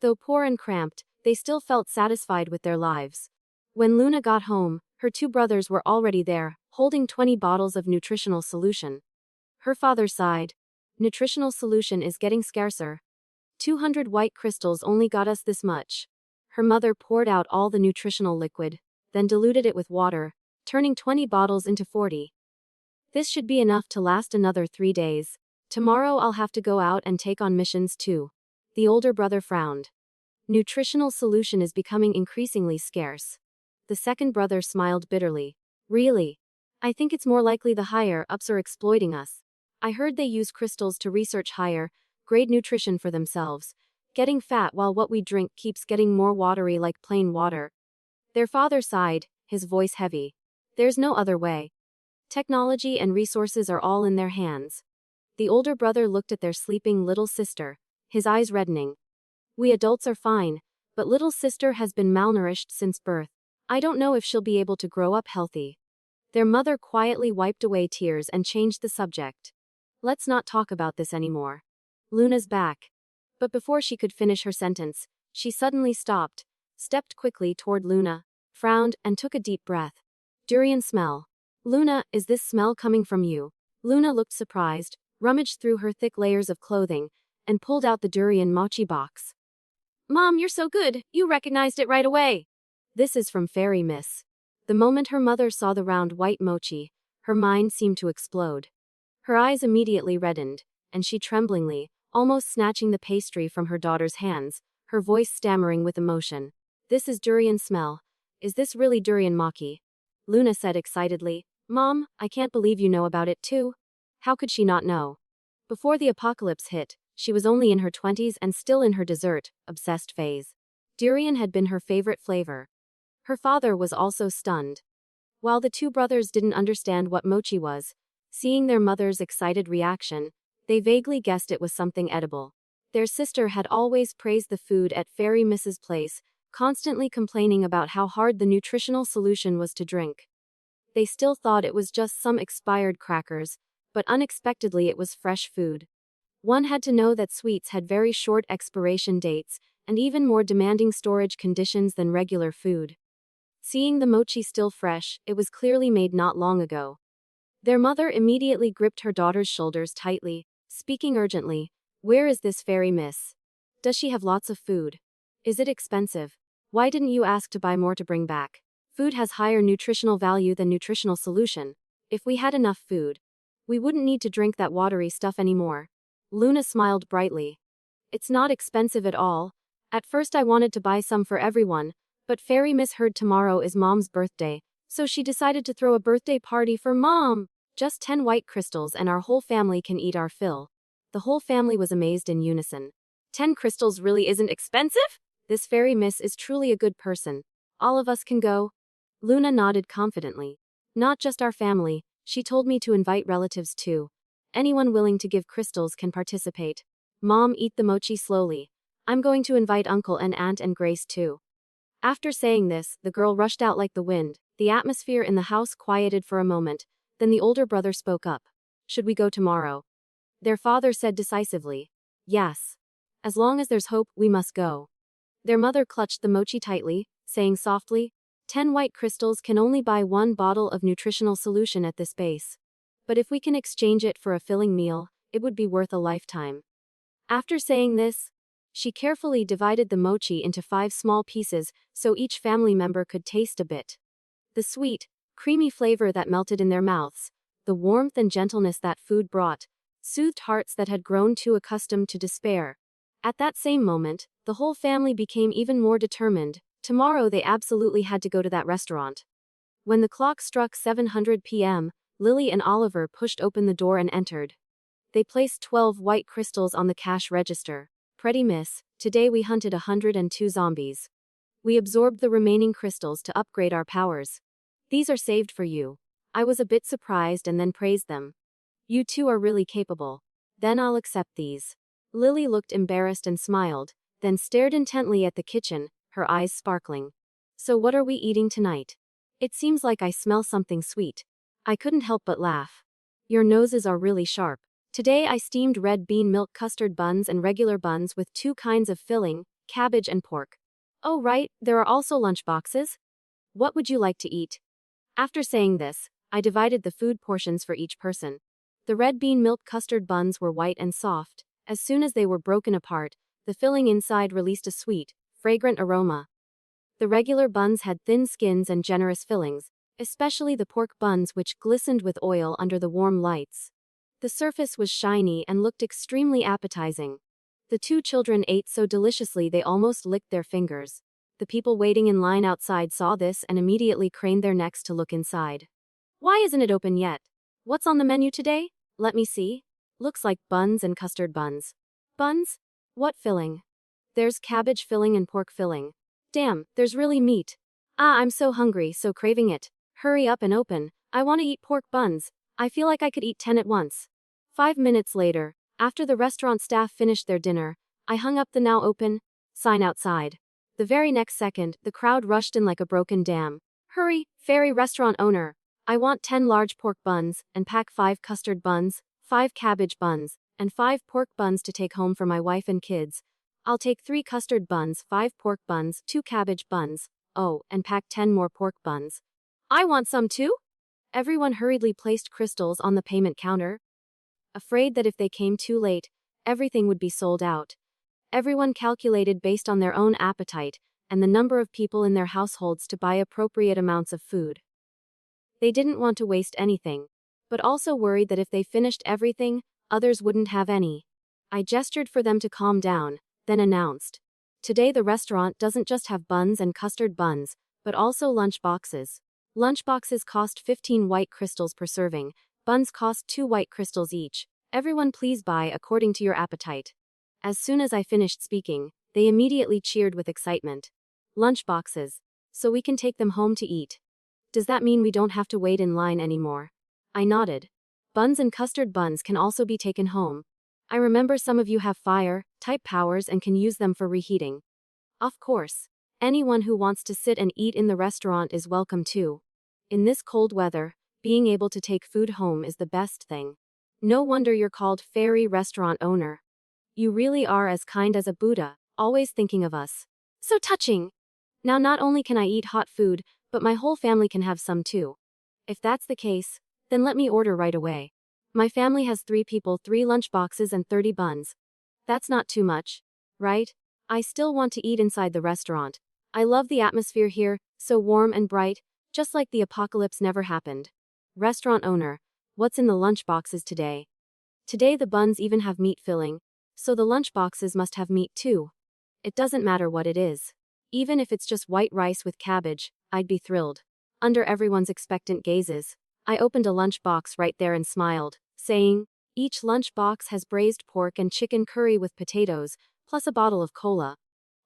Though poor and cramped, they still felt satisfied with their lives. When Luna got home, her 2 brothers were already there, holding 20 bottles of nutritional solution. Her father sighed. Nutritional solution is getting scarcer. 200 white crystals only got us this much. Her mother poured out all the nutritional liquid, then diluted it with water, turning 20 bottles into 40. This should be enough to last another 3 days. Tomorrow I'll have to go out and take on missions too. The older brother frowned. Nutritional solution is becoming increasingly scarce. The second brother smiled bitterly. Really? I think it's more likely the higher ups are exploiting us. I heard they use crystals to research higher grade nutrition for themselves, getting fat while what we drink keeps getting more watery like plain water. Their father sighed, his voice heavy. There's no other way. Technology and resources are all in their hands. The older brother looked at their sleeping little sister, his eyes reddening. We adults are fine, but little sister has been malnourished since birth. I don't know if she'll be able to grow up healthy. Their mother quietly wiped away tears and changed the subject. Let's not talk about this anymore. Luna's back. But before she could finish her sentence, she suddenly stopped, stepped quickly toward Luna, frowned, and took a deep breath. Durian smell. Luna, is this smell coming from you? Luna looked surprised, rummaged through her thick layers of clothing, and pulled out the durian mochi box. Mom, you're so good, you recognized it right away. This is from Fairy Miss. The moment her mother saw the round white mochi, her mind seemed to explode. Her eyes immediately reddened, and she tremblingly, almost snatching the pastry from her daughter's hands, her voice stammering with emotion. This is durian smell. Is this really durian mochi? Luna said excitedly. Mom, I can't believe you know about it too. How could she not know? Before the apocalypse hit, she was only in her 20s and still in her dessert, obsessed phase. Durian had been her favorite flavor. Her father was also stunned. While the two brothers didn't understand what mochi was, seeing their mother's excited reaction, they vaguely guessed it was something edible. Their sister had always praised the food at Fairy Miss's place, constantly complaining about how hard the nutritional solution was to drink. They still thought it was just some expired crackers, but unexpectedly it was fresh food. One had to know that sweets had very short expiration dates, and even more demanding storage conditions than regular food. Seeing the mochi still fresh, it was clearly made not long ago. Their mother immediately gripped her daughter's shoulders tightly, speaking urgently. Where is this Fairy Miss? Does she have lots of food? Is it expensive? Why didn't you ask to buy more to bring back? Food has higher nutritional value than nutritional solution. If we had enough food, we wouldn't need to drink that watery stuff anymore. Luna smiled brightly. It's not expensive at all. At first I wanted to buy some for everyone, but Fairy Miss heard tomorrow is Mom's birthday, so she decided to throw a birthday party for Mom. Just 10 white crystals and our whole family can eat our fill. The whole family was amazed in unison. 10 crystals really isn't expensive? This Fairy Miss is truly a good person. All of us can go? Luna nodded confidently. Not just our family, she told me to invite relatives too. Anyone willing to give crystals can participate. Mom, eat the mochi slowly. I'm going to invite Uncle and Aunt and Grace too. After saying this, the girl rushed out like the wind. The atmosphere in the house quieted for a moment. Then the older brother spoke up. Should we go tomorrow? Their father said decisively. Yes. As long as there's hope, we must go. Their mother clutched the mochi tightly, saying softly, 10 white crystals can only buy 1 bottle of nutritional solution at this base. But if we can exchange it for a filling meal, it would be worth a lifetime. After saying this, she carefully divided the mochi into 5 small pieces so each family member could taste a bit. The sweet, creamy flavor that melted in their mouths, the warmth and gentleness that food brought, soothed hearts that had grown too accustomed to despair. At that same moment, the whole family became even more determined. Tomorrow they absolutely had to go to that restaurant. When the clock struck 7:00 p.m., Lily and Oliver pushed open the door and entered. They placed 12 white crystals on the cash register. Pretty miss, today we hunted 102 zombies. We absorbed the remaining crystals to upgrade our powers. These are saved for you. I was a bit surprised and then praised them. You two are really capable. Then I'll accept these. Lily looked embarrassed and smiled, then stared intently at the kitchen, her eyes sparkling. So what are we eating tonight? It seems like I smell something sweet. I couldn't help but laugh. Your noses are really sharp. Today I steamed red bean milk custard buns and regular buns with 2 kinds of filling, cabbage and pork. Oh right, there are also lunch boxes. What would you like to eat? After saying this, I divided the food portions for each person. The red bean milk custard buns were white and soft. As soon as they were broken apart, the filling inside released a sweet, fragrant aroma. The regular buns had thin skins and generous fillings, especially the pork buns which glistened with oil under the warm lights. The surface was shiny and looked extremely appetizing. The two children ate so deliciously they almost licked their fingers. The people waiting in line outside saw this and immediately craned their necks to look inside. Why isn't it open yet? What's on the menu today? Let me see. Looks like buns and custard buns. Buns? What filling? There's cabbage filling and pork filling. Damn, there's really meat. Ah, I'm so hungry, so craving it. Hurry up and open. I want to eat pork buns. I feel like I could eat 10 at once. 5 minutes later, after the restaurant staff finished their dinner, I hung up the "now open" sign outside. The very next second, the crowd rushed in like a broken dam. Hurry, fairy restaurant owner. I want 10 large pork buns, and pack 5 custard buns, 5 cabbage buns, and 5 pork buns to take home for my wife and kids. I'll take 3 custard buns, 5 pork buns, 2 cabbage buns. Oh, and pack 10 more pork buns. I want some too? Everyone hurriedly placed crystals on the payment counter, afraid that if they came too late, everything would be sold out. Everyone calculated based on their own appetite and the number of people in their households to buy appropriate amounts of food. They didn't want to waste anything, but also worried that if they finished everything, others wouldn't have any. I gestured for them to calm down, then announced, "Today the restaurant doesn't just have buns and custard buns, but also lunch boxes. Lunch boxes cost 15 white crystals per serving, buns cost 2 white crystals each. Everyone please buy according to your appetite." As soon as I finished speaking, they immediately cheered with excitement. Lunch boxes. So we can take them home to eat. Does that mean we don't have to wait in line anymore? I nodded. Buns and custard buns can also be taken home. I remember some of you have fire-type powers and can use them for reheating. Of course. Anyone who wants to sit and eat in the restaurant is welcome too. In this cold weather, being able to take food home is the best thing. No wonder you're called fairy restaurant owner. You really are as kind as a Buddha, always thinking of us. So touching! Now not only can I eat hot food, but my whole family can have some too. If that's the case, then let me order right away. My family has 3 people, 3 lunch boxes and 30 buns. That's not too much, right? I still want to eat inside the restaurant. I love the atmosphere here, so warm and bright, just like the apocalypse never happened. Restaurant owner, what's in the lunch boxes today? Today the buns even have meat filling, so the lunch boxes must have meat too. It doesn't matter what it is. Even if it's just white rice with cabbage, I'd be thrilled. Under everyone's expectant gazes, I opened a lunch box right there and smiled, saying, "Each lunch box has braised pork and chicken curry with potatoes, plus a bottle of cola."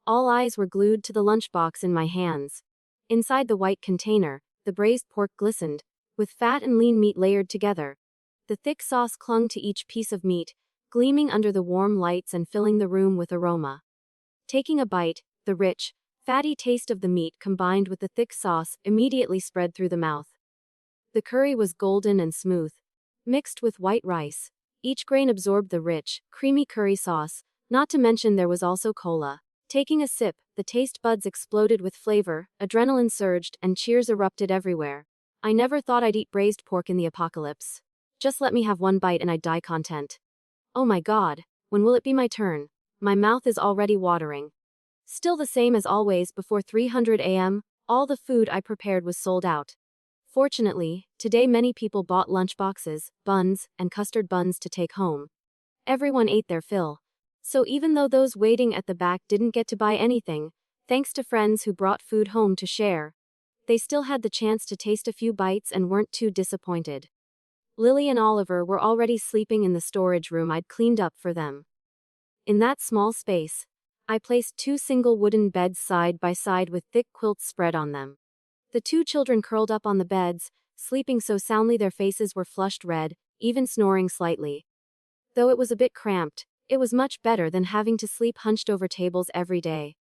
All eyes were glued to the lunch box in my hands. Inside the white container, the braised pork glistened, with fat and lean meat layered together. The thick sauce clung to each piece of meat, gleaming under the warm lights and filling the room with aroma. Taking a bite, the rich, fatty taste of the meat combined with the thick sauce immediately spread through the mouth. The curry was golden and smooth, mixed with white rice. Each grain absorbed the rich, creamy curry sauce, not to mention there was also cola. Taking a sip, the taste buds exploded with flavor, adrenaline surged, and cheers erupted everywhere. I never thought I'd eat braised pork in the apocalypse. Just let me have one bite and I'd die content. Oh my god, when will it be my turn? My mouth is already watering. Still the same as always before 300 a.m., all the food I prepared was sold out. Fortunately, today many people bought lunchboxes, buns, and custard buns to take home. Everyone ate their fill. So even though those waiting at the back didn't get to buy anything, thanks to friends who brought food home to share, they still had the chance to taste a few bites and weren't too disappointed. Lily and Oliver were already sleeping in the storage room I'd cleaned up for them. In that small space, I placed 2 single wooden beds side by side with thick quilts spread on them. The 2 children curled up on the beds, sleeping so soundly their faces were flushed red, even snoring slightly. Though it was a bit cramped, it was much better than having to sleep hunched over tables every day.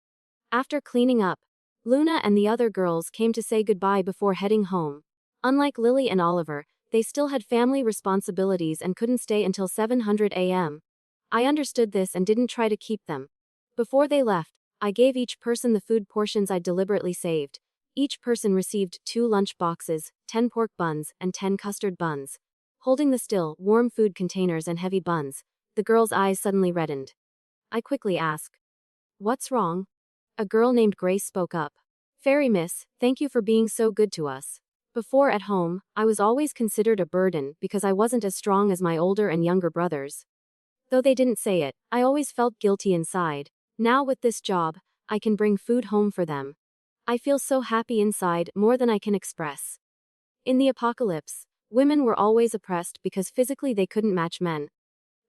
After cleaning up, Luna and the other girls came to say goodbye before heading home. Unlike Lily and Oliver, they still had family responsibilities and couldn't stay until 700 a.m. I understood this and didn't try to keep them. Before they left, I gave each person the food portions I'd deliberately saved. Each person received 2 lunch boxes, 10 pork buns, and 10 custard buns. Holding the still, warm food containers and heavy buns, the girl's eyes suddenly reddened. I quickly asked, "What's wrong?" A girl named Grace spoke up. Fairy miss, thank you for being so good to us. Before at home, I was always considered a burden because I wasn't as strong as my older and younger brothers. Though they didn't say it, I always felt guilty inside. Now with this job, I can bring food home for them. I feel so happy inside, more than I can express. In the apocalypse, women were always oppressed because physically they couldn't match men.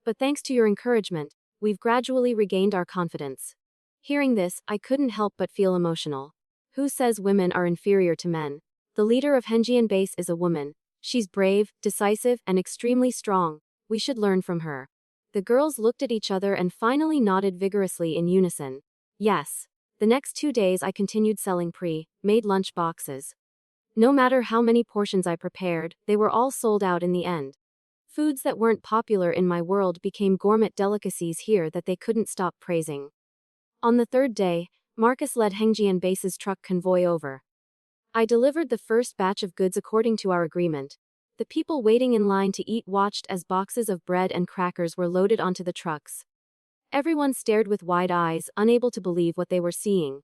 But thanks to your encouragement, we've gradually regained our confidence. Hearing this, I couldn't help but feel emotional. Who says women are inferior to men? The leader of Henjian Base is a woman. She's brave, decisive, and extremely strong. We should learn from her. The girls looked at each other and finally nodded vigorously in unison. Yes. The next 2 days I continued selling pre-made lunch boxes. No matter how many portions I prepared, they were all sold out in the end. Foods that weren't popular in my world became gourmet delicacies here that they couldn't stop praising. On the 3rd day, Marcus led Hengjian Base's truck convoy over. I delivered the first batch of goods according to our agreement. The people waiting in line to eat watched as boxes of bread and crackers were loaded onto the trucks. Everyone stared with wide eyes, unable to believe what they were seeing.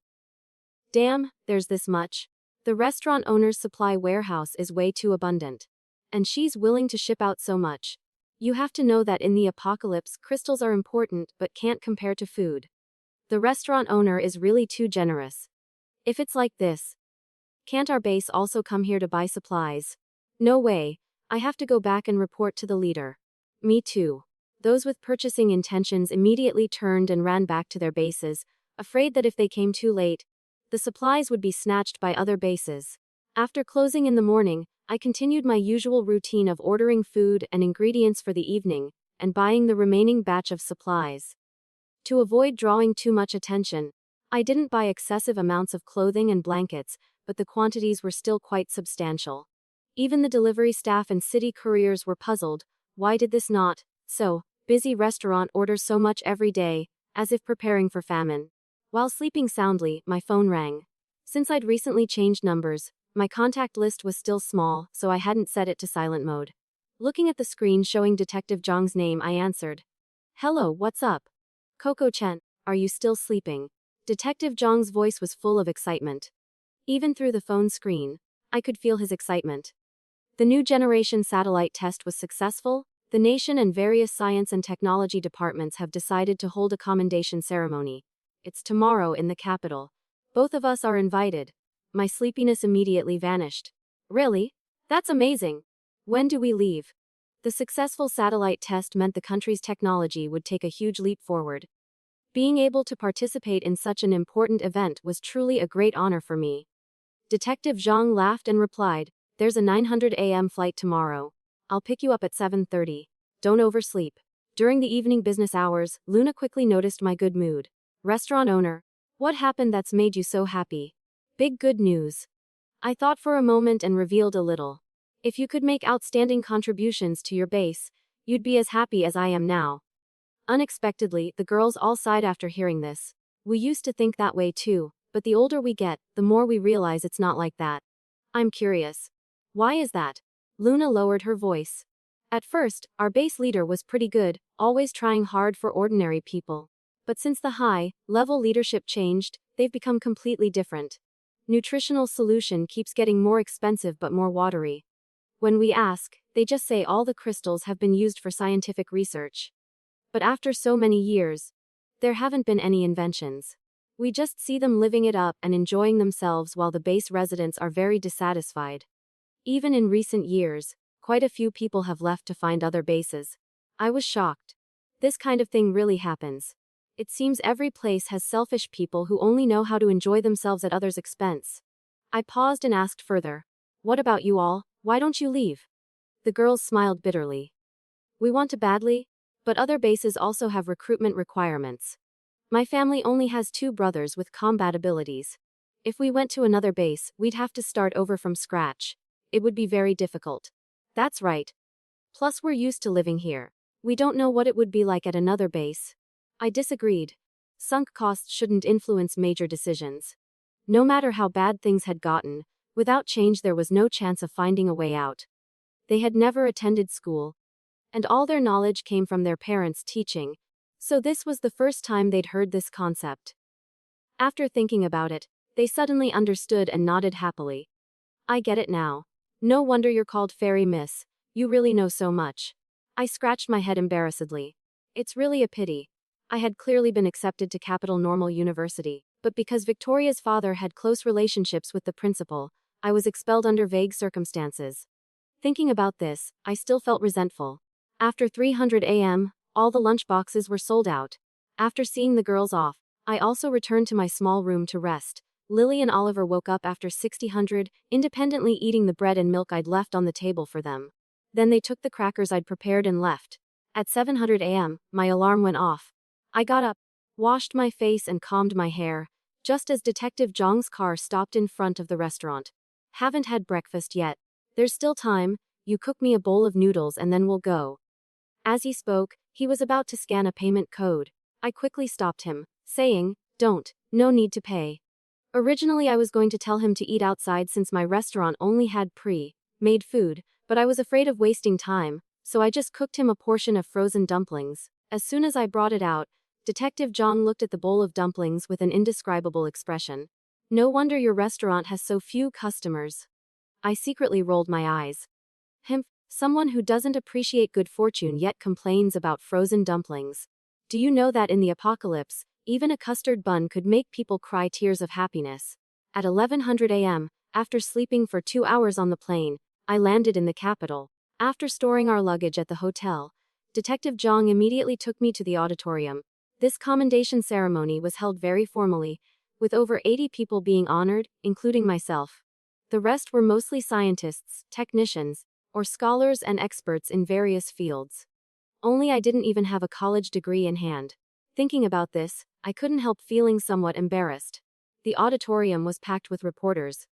Damn, there's this much. The restaurant owner's supply warehouse is way too abundant. And she's willing to ship out so much. You have to know that in the apocalypse, crystals are important but can't compare to food. The restaurant owner is really too generous. If it's like this, can't our base also come here to buy supplies? No way. I have to go back and report to the leader. Me too. Those with purchasing intentions immediately turned and ran back to their bases, afraid that if they came too late, the supplies would be snatched by other bases. After closing in the morning, I continued my usual routine of ordering food and ingredients for the evening, and buying the remaining batch of supplies. To avoid drawing too much attention, I didn't buy excessive amounts of clothing and blankets, but the quantities were still quite substantial. Even the delivery staff and city couriers were puzzled. Why did this not so busy restaurant order so much every day, as if preparing for famine? While sleeping soundly, my phone rang. Since I'd recently changed numbers, my contact list was still small, so I hadn't set it to silent mode. Looking at the screen showing Detective Zhang's name, I answered. Hello, what's up? Coco Chen, are you still sleeping? Detective Zhang's voice was full of excitement. Even through the phone screen, I could feel his excitement. The new generation satellite test was successful. The nation and various science and technology departments have decided to hold a commendation ceremony. It's tomorrow in the capital. Both of us are invited. My sleepiness immediately vanished. Really? That's amazing. When do we leave? The successful satellite test meant the country's technology would take a huge leap forward. Being able to participate in such an important event was truly a great honor for me. Detective Zhang laughed and replied, There's a 900 a.m. flight tomorrow. I'll pick you up at 7:30. Don't oversleep. During the evening business hours, Luna quickly noticed my good mood. Restaurant owner, what happened that's made you so happy? Big good news. I thought for a moment and revealed a little. If you could make outstanding contributions to your base, you'd be as happy as I am now. Unexpectedly, the girls all sighed after hearing this. We used to think that way too, but the older we get, the more we realize it's not like that. I'm curious. Why is that? Luna lowered her voice. At first, our base leader was pretty good, always trying hard for ordinary people. But since the high-level leadership changed, they've become completely different. Nutritional solution keeps getting more expensive but more watery. When we ask, they just say all the crystals have been used for scientific research. But after so many years, there haven't been any inventions. We just see them living it up and enjoying themselves while the base residents are very dissatisfied. Even in recent years, quite a few people have left to find other bases. I was shocked. This kind of thing really happens. It seems every place has selfish people who only know how to enjoy themselves at others' expense. I paused and asked further. What about you all? Why don't you leave? The girls smiled bitterly. We want to badly, but other bases also have recruitment requirements. My family only has 2 brothers with combat abilities. If we went to another base, we'd have to start over from scratch. It would be very difficult. That's right. Plus we're used to living here. We don't know what it would be like at another base. I disagreed. Sunk costs shouldn't influence major decisions. No matter how bad things had gotten, without change there was no chance of finding a way out. They had never attended school, and all their knowledge came from their parents' teaching, so this was the first time they'd heard this concept. After thinking about it, They suddenly understood and nodded happily. I get it now. No wonder you're called Fairy Miss. You really know so much. I scratched my head embarrassedly. It's really a pity. I had clearly been accepted to Capital Normal University, but because Victoria's father had close relationships with the principal, I was expelled under vague circumstances. Thinking about this, I still felt resentful. After 300 a.m., all the lunch boxes were sold out. After seeing the girls off, I also returned to my small room to rest. Lily and Oliver woke up after 600, independently eating the bread and milk I'd left on the table for them. Then they took the crackers I'd prepared and left. At 700 a.m., my alarm went off. I got up, washed my face and combed my hair, just as Detective Zhang's car stopped in front of the restaurant. Haven't had breakfast yet. There's still time, you cook me a bowl of noodles and then we'll go. As he spoke, he was about to scan a payment code. I quickly stopped him, saying, "Don't, no need to pay." Originally I was going to tell him to eat outside since my restaurant only had pre-made food, but I was afraid of wasting time, so I just cooked him a portion of frozen dumplings. As soon as I brought it out, Detective Zhang looked at the bowl of dumplings with an indescribable expression. No wonder your restaurant has so few customers. I secretly rolled my eyes. Someone who doesn't appreciate good fortune yet complains about frozen dumplings. Do you know that in the apocalypse, even a custard bun could make people cry tears of happiness? At 1100 a.m., after sleeping for 2 hours on the plane, I landed in the capital. After storing our luggage at the hotel, Detective Zhang immediately took me to the auditorium. This commendation ceremony was held very formally, with over 80 people being honored, including myself. The rest were mostly scientists, technicians, or scholars and experts in various fields. Only I didn't even have a college degree in hand. Thinking about this, I couldn't help feeling somewhat embarrassed. The auditorium was packed with reporters.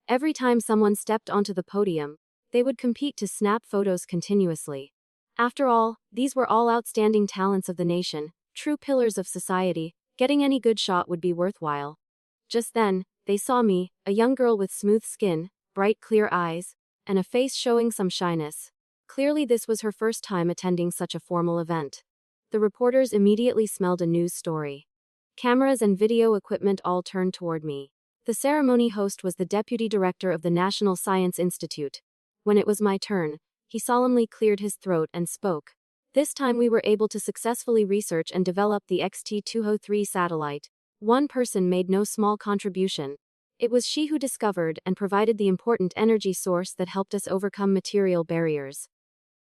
Every time someone stepped onto the podium, they would compete to snap photos continuously. After all, these were all outstanding talents of the nation, true pillars of society. Getting any good shot would be worthwhile. Just then, they saw me, a young girl with smooth skin, bright clear eyes, and a face showing some shyness. Clearly this was her first time attending such a formal event. The reporters immediately smelled a news story. Cameras and video equipment all turned toward me. The ceremony host was the deputy director of the National Science Institute. When it was my turn, he solemnly cleared his throat and spoke. This time we were able to successfully research and develop the XT-203 satellite. One person made no small contribution. It was she who discovered and provided the important energy source that helped us overcome material barriers.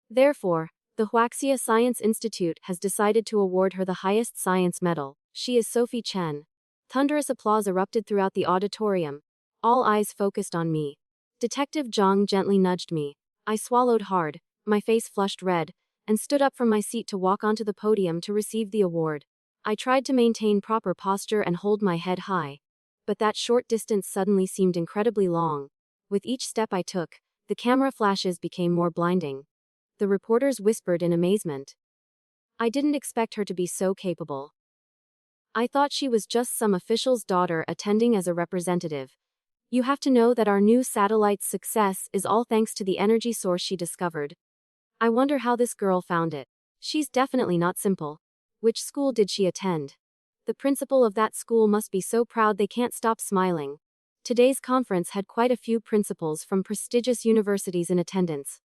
Therefore, the Huaxia Science Institute has decided to award her the highest science medal. She is Sophie Chen. Thunderous applause erupted throughout the auditorium. All eyes focused on me. Detective Zhang gently nudged me. I swallowed hard, my face flushed red, and stood up from my seat to walk onto the podium to receive the award. I tried to maintain proper posture and hold my head high. But that short distance suddenly seemed incredibly long. With each step I took, the camera flashes became more blinding. The reporters whispered in amazement. I didn't expect her to be so capable. I thought she was just some official's daughter attending as a representative. You have to know that our new satellite's success is all thanks to the energy source she discovered. I wonder how this girl found it. She's definitely not simple. Which school did she attend? The principal of that school must be so proud they can't stop smiling. Today's conference had quite a few principals from prestigious universities in attendance.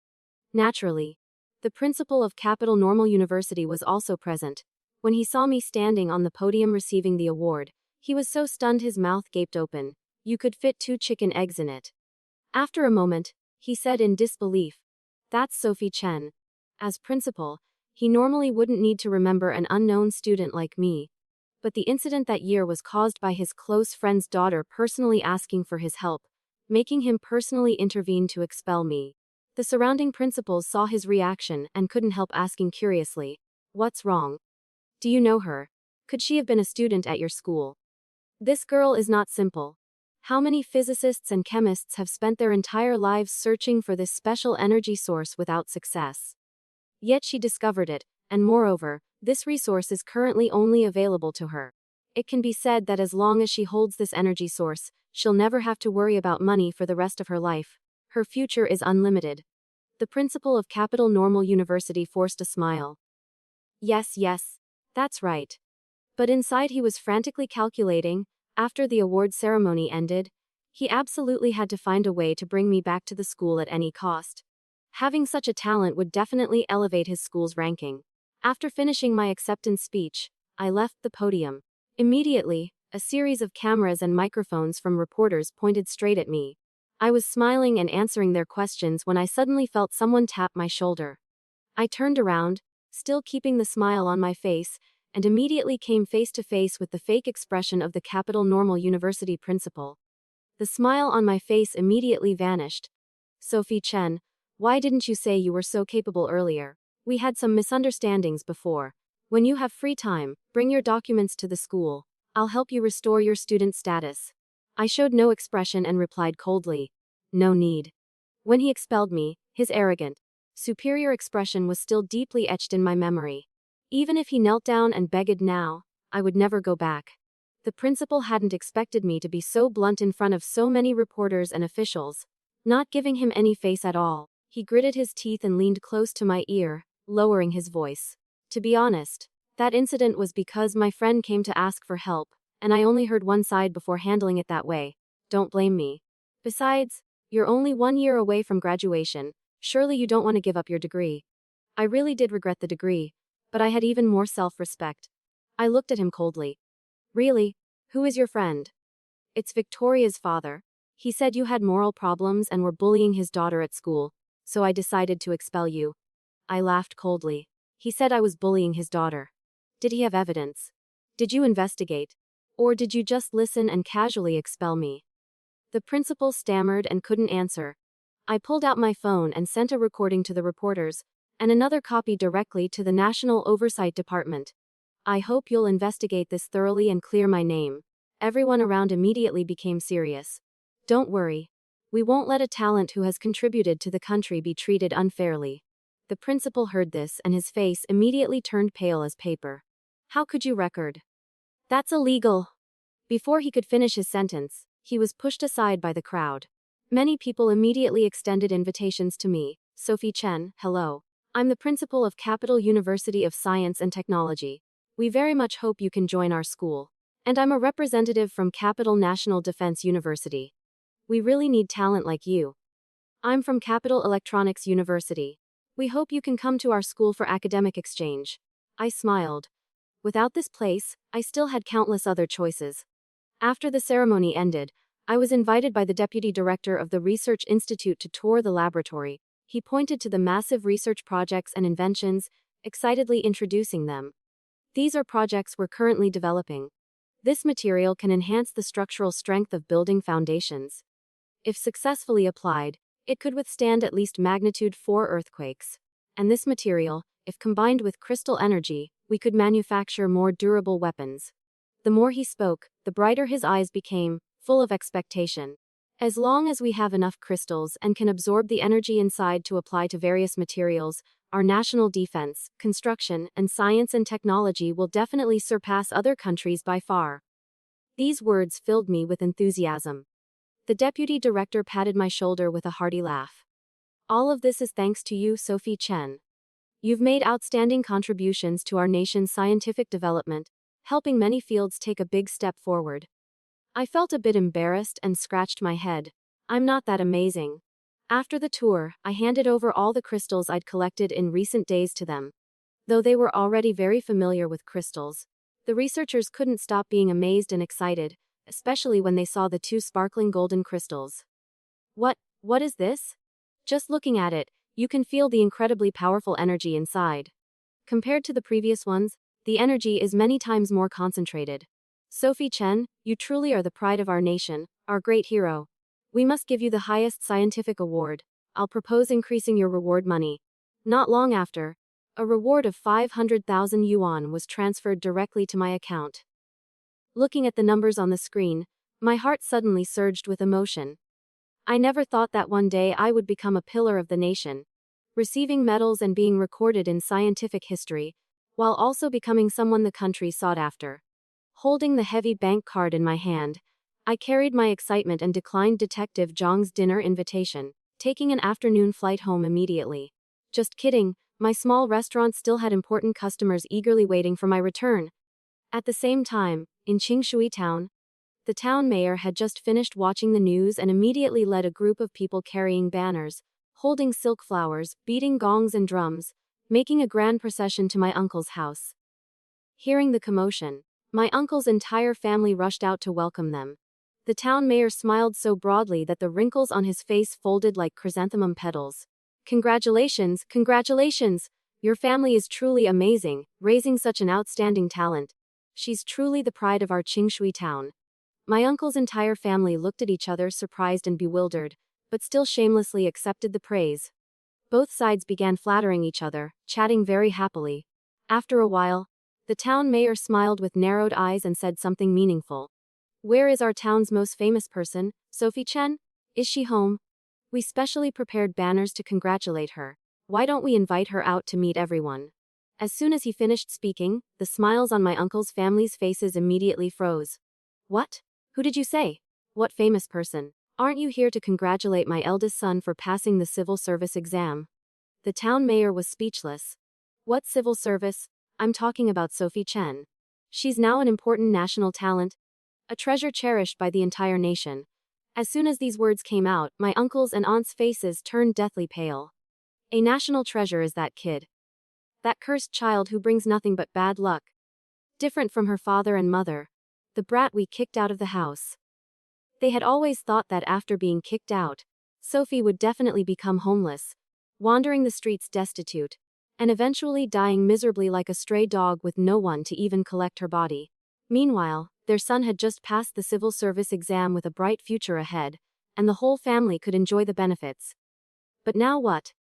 Naturally, the principal of Capital Normal University was also present. When he saw me standing on the podium receiving the award, he was so stunned his mouth gaped open. You could fit 2 chicken eggs in it. After a moment, he said in disbelief, "That's Sophie Chen." As principal, he normally wouldn't need to remember an unknown student like me. But the incident that year was caused by his close friend's daughter personally asking for his help, making him personally intervene to expel me. The surrounding principals saw his reaction and couldn't help asking curiously, "What's wrong? Do you know her? Could she have been a student at your school?" This girl is not simple. How many physicists and chemists have spent their entire lives searching for this special energy source without success? Yet she discovered it, and moreover, this resource is currently only available to her. It can be said that as long as she holds this energy source, she'll never have to worry about money for the rest of her life. Her future is unlimited. The principal of Capital Normal University forced a smile. Yes, that's right. But inside he was frantically calculating, After the award ceremony ended, he absolutely had to find a way to bring me back to the school at any cost. Having such a talent would definitely elevate his school's ranking. After finishing my acceptance speech, I left the podium. Immediately, a series of cameras and microphones from reporters pointed straight at me. I was smiling and answering their questions when I suddenly felt someone tap my shoulder. I turned around, still keeping the smile on my face, and immediately came face to face with the fake expression of the Capital Normal University principal. The smile on my face immediately vanished. Sophie Chen, why didn't you say you were so capable earlier? We had some misunderstandings before. When you have free time, bring your documents to the school. I'll help you restore your student status. I showed no expression and replied coldly. No need. When he expelled me, his arrogant, superior expression was still deeply etched in my memory. Even if he knelt down and begged now, I would never go back. The principal hadn't expected me to be so blunt in front of so many reporters and officials, not giving him any face at all. He gritted his teeth and leaned close to my ear, lowering his voice. To be honest, that incident was because my friend came to ask for help, and I only heard one side before handling it that way. Don't blame me. Besides, you're only 1 year away from graduation. Surely you don't want to give up your degree. I really did regret the degree, but I had even more self-respect. I looked at him coldly. Really? Who is your friend? It's Victoria's father. He said you had moral problems and were bullying his daughter at school, so I decided to expel you. I laughed coldly. He said I was bullying his daughter. Did he have evidence? Did you investigate? Or did you just listen and casually expel me? The principal stammered and couldn't answer. I pulled out my phone and sent a recording to the reporters, and another copy directly to the National Oversight Department. I hope you'll investigate this thoroughly and clear my name. Everyone around immediately became serious. Don't worry. We won't let a talent who has contributed to the country be treated unfairly. The principal heard this and his face immediately turned pale as paper. How could you record? That's illegal. Before he could finish his sentence, he was pushed aside by the crowd. Many people immediately extended invitations to me. Sophie Chen, hello. I'm the principal of Capital University of Science and Technology. We very much hope you can join our school. And I'm a representative from Capital National Defense University. We really need talent like you. I'm from Capital Electronics University. We hope you can come to our school for academic exchange. I smiled. Without this place, I still had countless other choices. After the ceremony ended, I was invited by the deputy director of the Research Institute to tour the laboratory. He pointed to the massive research projects and inventions, excitedly introducing them. These are projects we're currently developing. This material can enhance the structural strength of building foundations. If successfully applied, it could withstand at least magnitude 4 earthquakes. And this material, if combined with crystal energy, we could manufacture more durable weapons. The more he spoke, the brighter his eyes became, full of expectation. As long as we have enough crystals and can absorb the energy inside to apply to various materials, our national defense, construction, and science and technology will definitely surpass other countries by far. These words filled me with enthusiasm. The deputy director patted my shoulder with a hearty laugh. All of this is thanks to you, Sophie Chen. You've made outstanding contributions to our nation's scientific development, helping many fields take a big step forward. I felt a bit embarrassed and scratched my head. I'm not that amazing. After the tour, I handed over all the crystals I'd collected in recent days to them. Though they were already very familiar with crystals, the researchers couldn't stop being amazed and excited, especially when they saw the 2 sparkling golden crystals. What is this? Just looking at it, you can feel the incredibly powerful energy inside. Compared to the previous ones, the energy is many times more concentrated. Sophie Chen, you truly are the pride of our nation, our great hero. We must give you the highest scientific award. I'll propose increasing your reward money. Not long after, a reward of 500,000 yuan was transferred directly to my account. Looking at the numbers on the screen, my heart suddenly surged with emotion. I never thought that one day I would become a pillar of the nation, receiving medals and being recorded in scientific history, while also becoming someone the country sought after. Holding the heavy bank card in my hand, I carried my excitement and declined Detective Zhang's dinner invitation, taking an afternoon flight home immediately. Just kidding, my small restaurant still had important customers eagerly waiting for my return. At the same time, in Qingshui town, The town mayor had just finished watching the news and immediately led a group of people carrying banners, holding silk flowers, beating gongs and drums, making a grand procession to my uncle's house. Hearing the commotion, my uncle's entire family rushed out to welcome them. The town mayor smiled so broadly that the wrinkles on his face folded like chrysanthemum petals. Congratulations, congratulations! Your family is truly amazing, raising such an outstanding talent. She's truly the pride of our Qingshui town. My uncle's entire family looked at each other surprised and bewildered, but still shamelessly accepted the praise. Both sides began flattering each other, chatting very happily. After a while, the town mayor smiled with narrowed eyes and said something meaningful. Where is our town's most famous person, Sophie Chen? Is she home? We specially prepared banners to congratulate her. Why don't we invite her out to meet everyone? As soon as he finished speaking, the smiles on my uncle's family's faces immediately froze. What? Who did you say? What famous person? Aren't you here to congratulate my eldest son for passing the civil service exam? The town mayor was speechless. What civil service? I'm talking about Sophie Chen. She's now an important national talent, a treasure cherished by the entire nation. As soon as these words came out, my uncle's and aunt's faces turned deathly pale. A national treasure is that kid. That cursed child who brings nothing but bad luck. Different from her father and mother. The brat we kicked out of the house. They had always thought that after being kicked out, Sophie would definitely become homeless, wandering the streets destitute, and eventually dying miserably like a stray dog with no one to even collect her body. Meanwhile, their son had just passed the civil service exam with a bright future ahead, and the whole family could enjoy the benefits. But now what?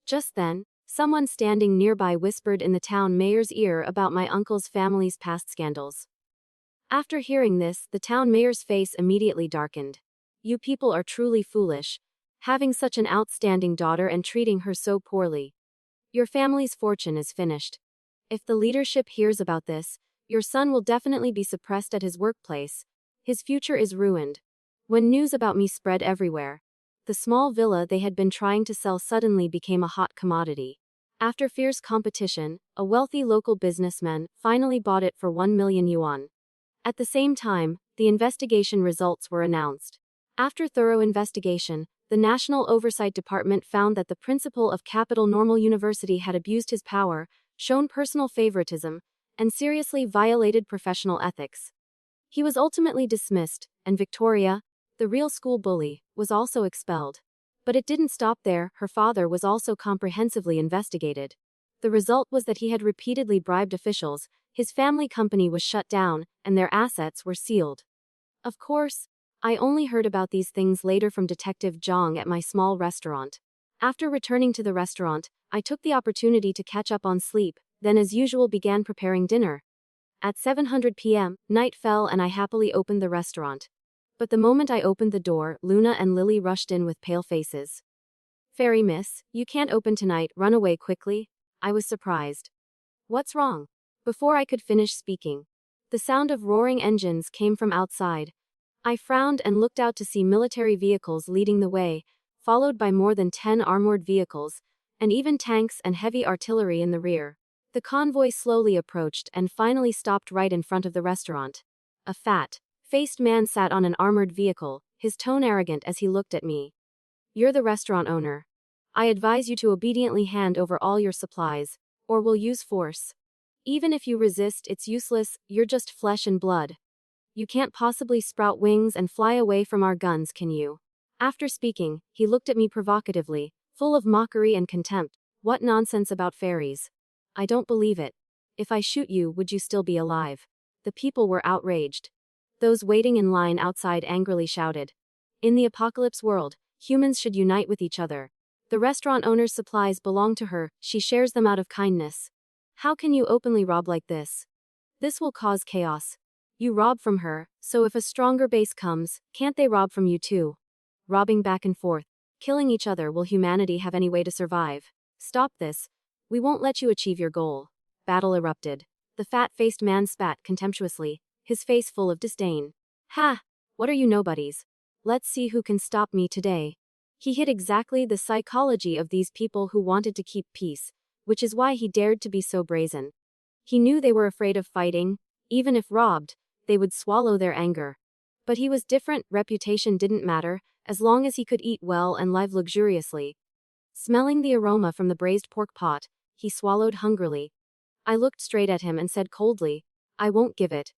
Just then, someone standing nearby whispered in the town mayor's ear about my uncle's family's past scandals. After hearing this, the town mayor's face immediately darkened. You people are truly foolish, having such an outstanding daughter and treating her so poorly. Your family's fortune is finished. If the leadership hears about this, your son will definitely be suppressed at his workplace. His future is ruined. When news about me spread everywhere, the small villa they had been trying to sell suddenly became a hot commodity. After fierce competition, a wealthy local businessman finally bought it for 1 million yuan. At the same time, the investigation results were announced. After thorough investigation, the National Oversight Department found that the principal of Capital Normal University had abused his power, shown personal favoritism, and seriously violated professional ethics. He was ultimately dismissed, and Victoria, the real school bully, was also expelled. But it didn't stop there, her father was also comprehensively investigated. The result was that he had repeatedly bribed officials, his family company was shut down, and their assets were sealed. Of course, I only heard about these things later from Detective Zhang at my small restaurant. After returning to the restaurant, I took the opportunity to catch up on sleep, then as usual began preparing dinner. At 7:00 p.m., night fell and I happily opened the restaurant. But the moment I opened the door, Luna and Lily rushed in with pale faces. Fairy miss, you can't open tonight, run away quickly. I was surprised. What's wrong? Before I could finish speaking, the sound of roaring engines came from outside. I frowned and looked out to see military vehicles leading the way, followed by more than 10 armored vehicles, and even tanks and heavy artillery in the rear. The convoy slowly approached and finally stopped right in front of the restaurant. A fat-faced man sat on an armored vehicle, his tone arrogant as he looked at me. You're the restaurant owner. I advise you to obediently hand over all your supplies, or we'll use force. Even if you resist, it's useless, you're just flesh and blood. You can't possibly sprout wings and fly away from our guns, can you? After speaking, he looked at me provocatively, full of mockery and contempt. What nonsense about fairies? I don't believe it. If I shoot you, would you still be alive? The people were outraged. Those waiting in line outside angrily shouted. In the apocalypse world, humans should unite with each other. The restaurant owner's supplies belong to her, she shares them out of kindness. How can you openly rob like this? This will cause chaos. You rob from her, so if a stronger base comes, can't they rob from you too? Robbing back and forth, killing each other, will humanity have any way to survive? Stop this. We won't let you achieve your goal. Battle erupted. The fat-faced man spat contemptuously, his face full of disdain. Ha! What are you nobodies? Let's see who can stop me today. He hit exactly the psychology of these people who wanted to keep peace, which is why he dared to be so brazen. He knew they were afraid of fighting. Even if robbed, they would swallow their anger. But he was different, reputation didn't matter, as long as he could eat well and live luxuriously. Smelling the aroma from the braised pork pot, he swallowed hungrily. I looked straight at him and said coldly, "I won't give it.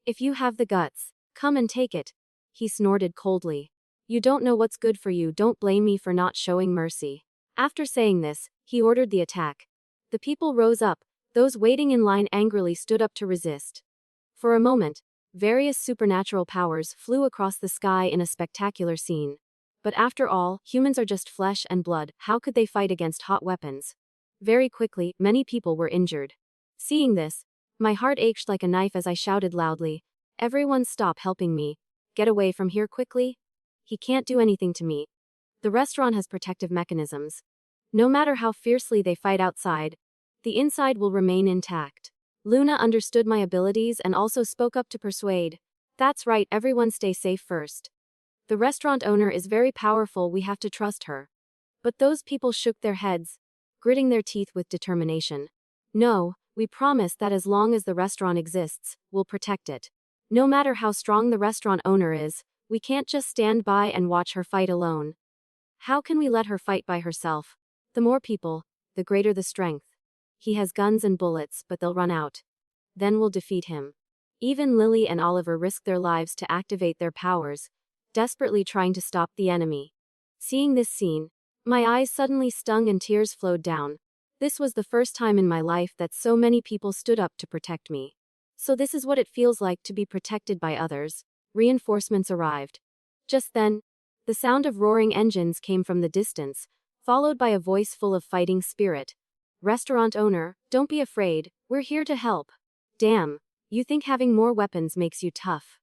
If you have the guts, come and take it." He snorted coldly. "You don't know what's good for you, don't blame me for not showing mercy." After saying this, he ordered the attack. The people rose up, those waiting in line angrily stood up to resist. For a moment, various supernatural powers flew across the sky in a spectacular scene. But after all, humans are just flesh and blood, how could they fight against hot weapons? Very quickly, many people were injured. Seeing this, my heart ached like a knife as I shouted loudly, "Everyone stop helping me. Get away from here quickly." He can't do anything to me. The restaurant has protective mechanisms. No matter how fiercely they fight outside, the inside will remain intact. Luna understood my abilities and also spoke up to persuade. "That's right, everyone stay safe first. The restaurant owner is very powerful, we have to trust her." But those people shook their heads, gritting their teeth with determination. "No, we promise that as long as the restaurant exists, we'll protect it. No matter how strong the restaurant owner is, we can't just stand by and watch her fight alone. How can we let her fight by herself? The more people, the greater the strength. He has guns and bullets, but they'll run out. Then we'll defeat him." Even Lily and Oliver risked their lives to activate their powers, desperately trying to stop the enemy. Seeing this scene, my eyes suddenly stung and tears flowed down. This was the first time in my life that so many people stood up to protect me. So this is what it feels like to be protected by others. Reinforcements arrived. Just then, the sound of roaring engines came from the distance, followed by a voice full of fighting spirit. "Restaurant owner, don't be afraid, we're here to help." "Damn, you think having more weapons makes you tough?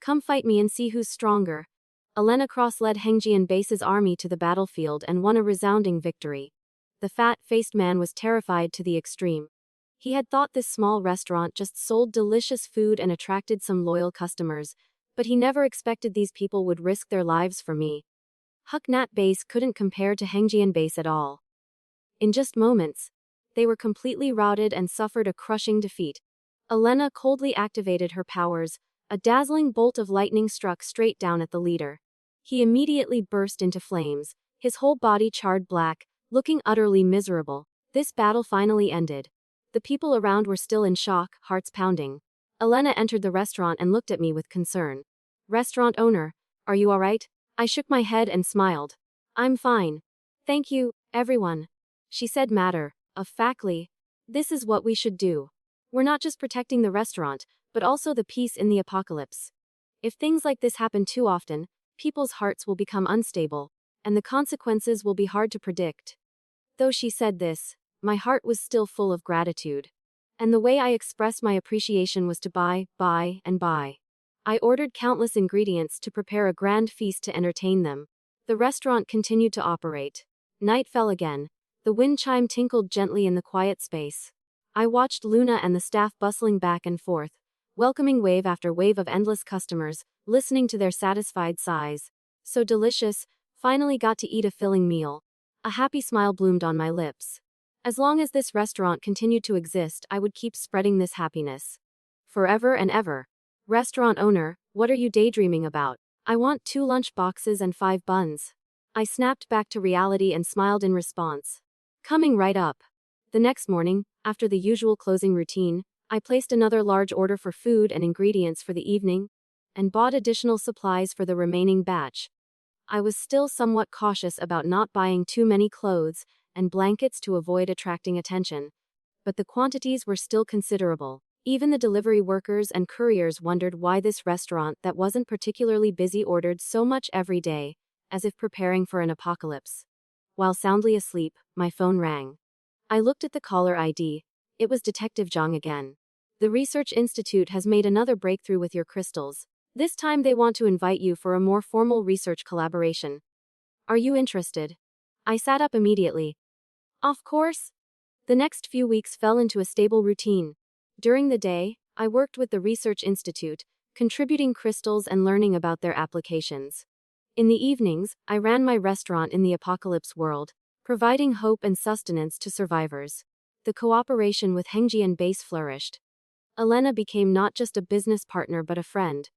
Come fight me and see who's stronger." Elena Cross led Hengjian Base's army to the battlefield and won a resounding victory. The fat-faced man was terrified to the extreme. He had thought this small restaurant just sold delicious food and attracted some loyal customers, but he never expected these people would risk their lives for me. Huknat Base couldn't compare to Hengjian Base at all. In just moments, they were completely routed and suffered a crushing defeat. Elena coldly activated her powers. A dazzling bolt of lightning struck straight down at the leader. He immediately burst into flames, his whole body charred black, looking utterly miserable. This battle finally ended. The people around were still in shock, hearts pounding. Elena entered the restaurant and looked at me with concern. "Restaurant owner, are you alright?" I shook my head and smiled. "I'm fine. Thank you, everyone," she said matter-of-factly. "This is what we should do. We're not just protecting the restaurant, but also the peace in the apocalypse. If things like this happen too often, people's hearts will become unstable, and the consequences will be hard to predict." Though she said this, my heart was still full of gratitude. And the way I expressed my appreciation was to buy, and buy. I ordered countless ingredients to prepare a grand feast to entertain them. The restaurant continued to operate. Night fell again. The wind chime tinkled gently in the quiet space. I watched Luna and the staff bustling back and forth, welcoming wave after wave of endless customers, listening to their satisfied sighs. "So delicious, finally got to eat a filling meal." A happy smile bloomed on my lips. As long as this restaurant continued to exist, I would keep spreading this happiness. Forever and ever. "Restaurant owner, what are you daydreaming about?" "I want 2 lunch boxes and 5 buns." I snapped back to reality and smiled in response. "Coming right up." The next morning, after the usual closing routine, I placed another large order for food and ingredients for the evening, and bought additional supplies for the remaining batch. I was still somewhat cautious about not buying too many clothes and blankets to avoid attracting attention, but the quantities were still considerable. Even the delivery workers and couriers wondered why this restaurant that wasn't particularly busy ordered so much every day, as if preparing for an apocalypse. While soundly asleep, my phone rang. I looked at the caller ID. It was Detective Zhang again. "The Research Institute has made another breakthrough with your crystals. This time they want to invite you for a more formal research collaboration. Are you interested?" I sat up immediately. Of course. The next few weeks fell into a stable routine. During the day, I worked with the Research Institute, contributing crystals and learning about their applications. In the evenings, I ran my restaurant in the apocalypse world, providing hope and sustenance to survivors. The cooperation with Hengjian Base flourished. Elena became not just a business partner but a friend.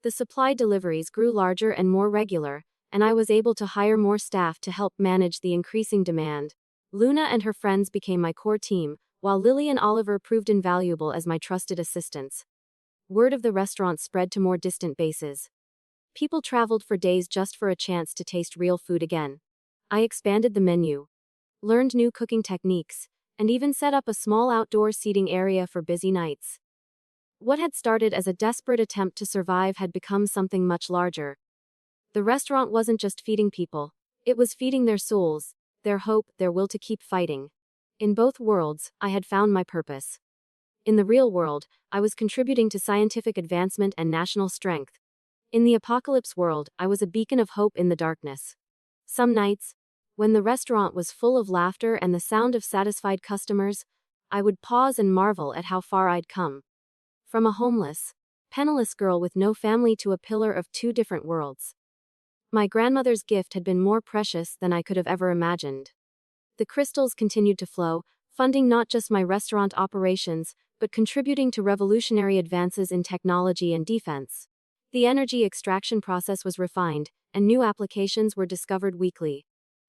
The supply deliveries grew larger and more regular, and I was able to hire more staff to help manage the increasing demand. Luna and her friends became my core team, while Lily and Oliver proved invaluable as my trusted assistants. Word of the restaurant spread to more distant bases. People traveled for days just for a chance to taste real food again. I expanded the menu, learned new cooking techniques, and even set up a small outdoor seating area for busy nights. What had started as a desperate attempt to survive had become something much larger. The restaurant wasn't just feeding people, it was feeding their souls, their hope, their will to keep fighting. In both worlds, I had found my purpose. In the real world, I was contributing to scientific advancement and national strength. In the apocalypse world, I was a beacon of hope in the darkness. Some nights, when the restaurant was full of laughter and the sound of satisfied customers, I would pause and marvel at how far I'd come. From a homeless, penniless girl with no family to a pillar of two different worlds. My grandmother's gift had been more precious than I could have ever imagined. The crystals continued to flow, funding not just my restaurant operations, but contributing to revolutionary advances in technology and defense. The energy extraction process was refined, and new applications were discovered weekly.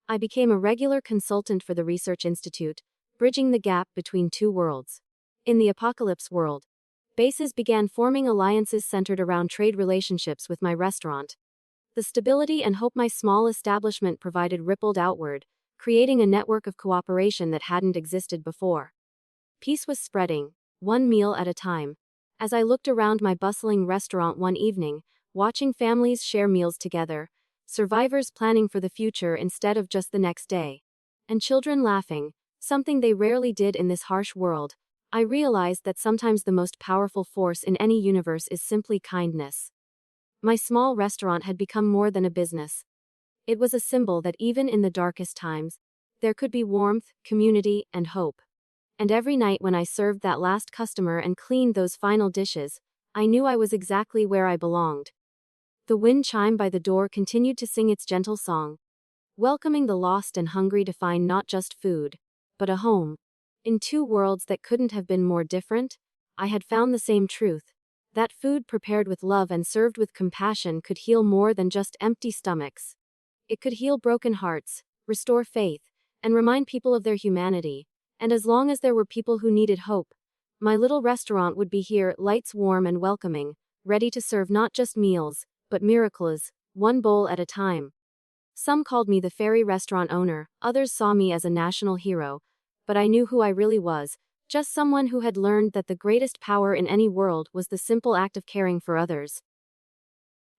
I became a regular consultant for the Research Institute, bridging the gap between two worlds. In the apocalypse world, bases began forming alliances centered around trade relationships with my restaurant. The stability and hope my small establishment provided rippled outward, creating a network of cooperation that hadn't existed before. Peace was spreading, one meal at a time. As I looked around my bustling restaurant one evening, watching families share meals together, survivors planning for the future instead of just the next day, and children laughing, something they rarely did in this harsh world, I realized that sometimes the most powerful force in any universe is simply kindness. My small restaurant had become more than a business. It was a symbol that even in the darkest times, there could be warmth, community, and hope. And every night when I served that last customer and cleaned those final dishes, I knew I was exactly where I belonged. The wind chime by the door continued to sing its gentle song, welcoming the lost and hungry to find not just food, but a home. In two worlds that couldn't have been more different, I had found the same truth, that food prepared with love and served with compassion could heal more than just empty stomachs. It could heal broken hearts, restore faith, and remind people of their humanity. And as long as there were people who needed hope, my little restaurant would be here, lights warm and welcoming, ready to serve not just meals, but miracles, one bowl at a time. Some called me the fairy restaurant owner, others saw me as a national hero, but I knew who I really was, just someone who had learned that the greatest power in any world was the simple act of caring for others.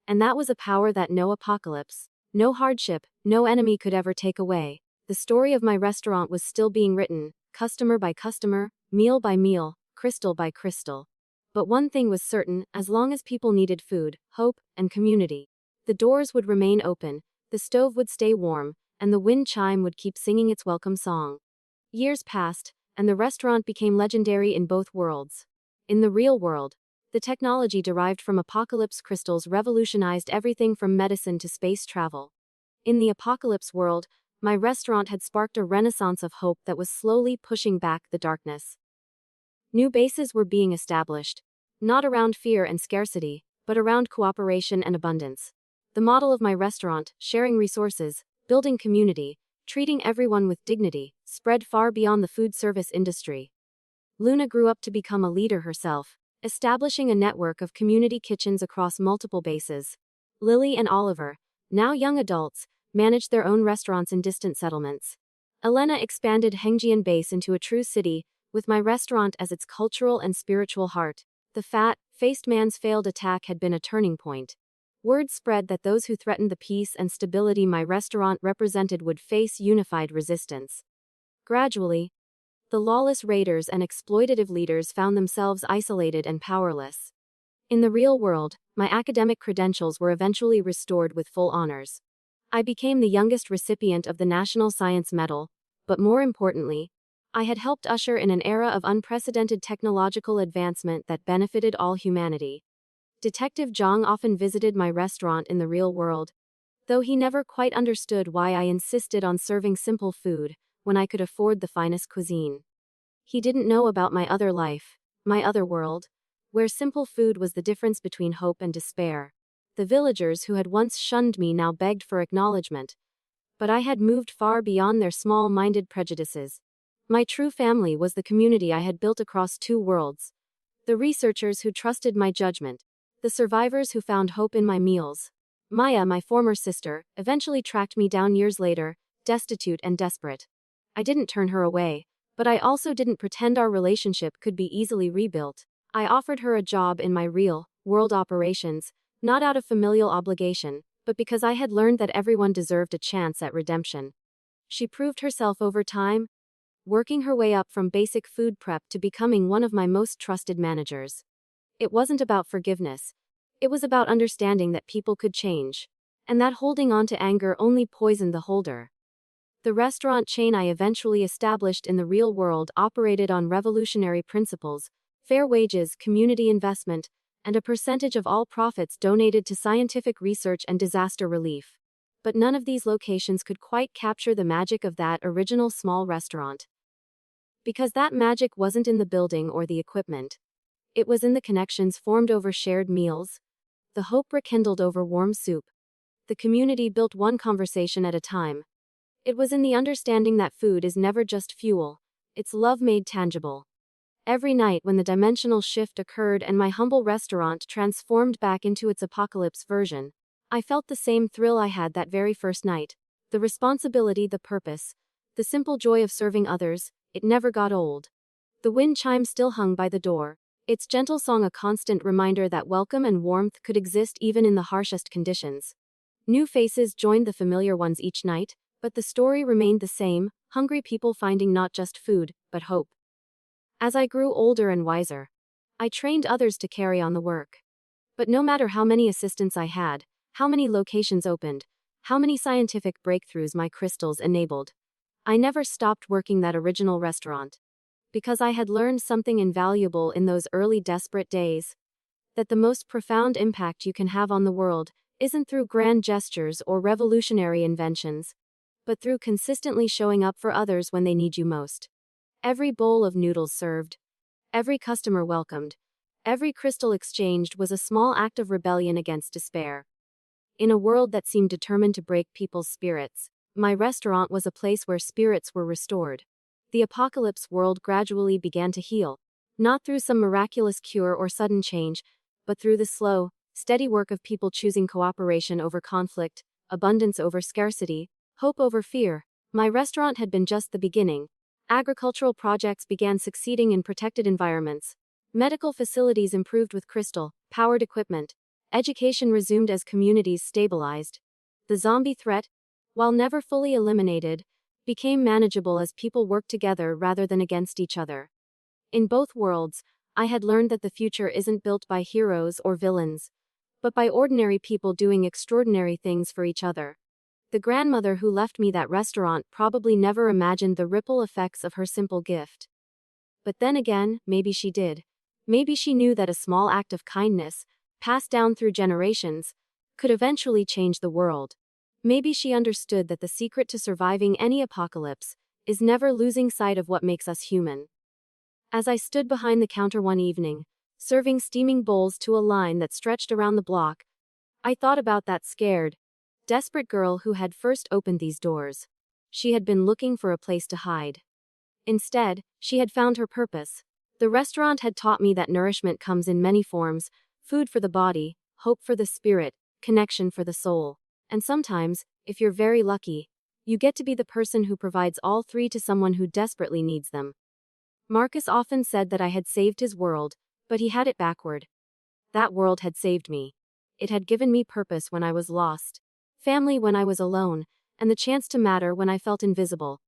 And that was a power that no apocalypse, no hardship, no enemy could ever take away. The story of my restaurant was still being written, customer by customer, meal by meal, crystal by crystal. But one thing was certain, as long as people needed food, hope, and community, the doors would remain open, the stove would stay warm, and the wind chime would keep singing its welcome song. Years passed, and the restaurant became legendary in both worlds. In the real world, the technology derived from apocalypse crystals revolutionized everything from medicine to space travel. In the apocalypse world, my restaurant had sparked a renaissance of hope that was slowly pushing back the darkness. New bases were being established, not around fear and scarcity, but around cooperation and abundance. The model of my restaurant, sharing resources, building community, treating everyone with dignity, spread far beyond the food service industry. Luna grew up to become a leader herself, establishing a network of community kitchens across multiple bases. Lily and Oliver, now young adults, managed their own restaurants in distant settlements. Elena expanded Hengjian base into a true city, with my restaurant as its cultural and spiritual heart. The fat-faced man's failed attack had been a turning point. Word spread that those who threatened the peace and stability my restaurant represented would face unified resistance. Gradually, the lawless raiders and exploitative leaders found themselves isolated and powerless. In the real world, my academic credentials were eventually restored with full honors. I became the youngest recipient of the National Science Medal, but more importantly, I had helped usher in an era of unprecedented technological advancement that benefited all humanity. Detective Zhang often visited my restaurant in the real world, though he never quite understood why I insisted on serving simple food when I could afford the finest cuisine. He didn't know about my other life, my other world, where simple food was the difference between hope and despair. The villagers who had once shunned me now begged for acknowledgement. But I had moved far beyond their small-minded prejudices. My true family was the community I had built across two worlds. The researchers who trusted my judgment. The survivors who found hope in my meals. Maya, my former sister, eventually tracked me down years later, destitute and desperate. I didn't turn her away, but I also didn't pretend our relationship could be easily rebuilt. I offered her a job in my real-world operations, not out of familial obligation, but because I had learned that everyone deserved a chance at redemption. She proved herself over time, working her way up from basic food prep to becoming one of my most trusted managers. It wasn't about forgiveness. It was about understanding that people could change, and that holding on to anger only poisoned the holder. The restaurant chain I eventually established in the real world operated on revolutionary principles: fair wages, community investment, and a percentage of all profits donated to scientific research and disaster relief. But none of these locations could quite capture the magic of that original small restaurant. Because that magic wasn't in the building or the equipment. It was in the connections formed over shared meals, the hope rekindled over warm soup. The community built one conversation at a time. It was in the understanding that food is never just fuel, it's love made tangible. Every night when the dimensional shift occurred and my humble restaurant transformed back into its apocalypse version, I felt the same thrill I had that very first night. The responsibility, the purpose, the simple joy of serving others. It never got old. The wind chime still hung by the door, its gentle song a constant reminder that welcome and warmth could exist even in the harshest conditions. New faces joined the familiar ones each night, but the story remained the same: hungry people finding not just food, but hope. As I grew older and wiser, I trained others to carry on the work. But no matter how many assistants I had, how many locations opened, how many scientific breakthroughs my crystals enabled, I never stopped working that original restaurant. Because I had learned something invaluable in those early desperate days. That the most profound impact you can have on the world isn't through grand gestures or revolutionary inventions, but through consistently showing up for others when they need you most. Every bowl of noodles served, every customer welcomed, every crystal exchanged was a small act of rebellion against despair. In a world that seemed determined to break people's spirits, my restaurant was a place where spirits were restored. The apocalypse world gradually began to heal, not through some miraculous cure or sudden change, but through the slow, steady work of people choosing cooperation over conflict, abundance over scarcity, hope over fear. My restaurant had been just the beginning. Agricultural projects began succeeding in protected environments. Medical facilities improved with crystal-powered equipment. Education resumed as communities stabilized. The zombie threat, while never fully eliminated, became manageable as people worked together rather than against each other. In both worlds, I had learned that the future isn't built by heroes or villains, but by ordinary people doing extraordinary things for each other. The grandmother who left me that restaurant probably never imagined the ripple effects of her simple gift. But then again, maybe she did. Maybe she knew that a small act of kindness, passed down through generations, could eventually change the world. Maybe she understood that the secret to surviving any apocalypse is never losing sight of what makes us human. As I stood behind the counter one evening, serving steaming bowls to a line that stretched around the block, I thought about that scared, desperate girl who had first opened these doors. She had been looking for a place to hide. Instead, she had found her purpose. The restaurant had taught me that nourishment comes in many forms: food for the body, hope for the spirit, connection for the soul. And sometimes, if you're very lucky, you get to be the person who provides all three to someone who desperately needs them. Marcus often said that I had saved his world, but he had it backward. That world had saved me. It had given me purpose when I was lost, family when I was alone, and the chance to matter when I felt invisible.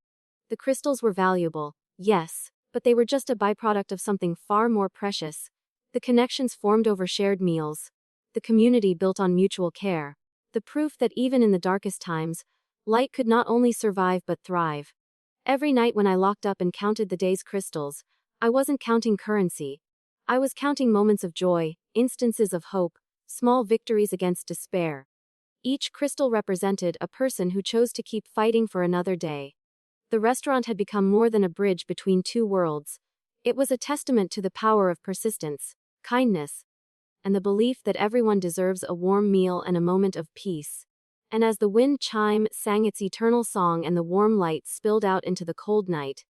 The crystals were valuable, yes, but they were just a byproduct of something far more precious. The connections formed over shared meals. The community built on mutual care. The proof that even in the darkest times, light could not only survive but thrive. Every night when I locked up and counted the day's crystals, I wasn't counting currency. I was counting moments of joy, instances of hope, small victories against despair. Each crystal represented a person who chose to keep fighting for another day. The restaurant had become more than a bridge between two worlds. It was a testament to the power of persistence, kindness, and the belief that everyone deserves a warm meal and a moment of peace. And as the wind chime sang its eternal song and the warm light spilled out into the cold night,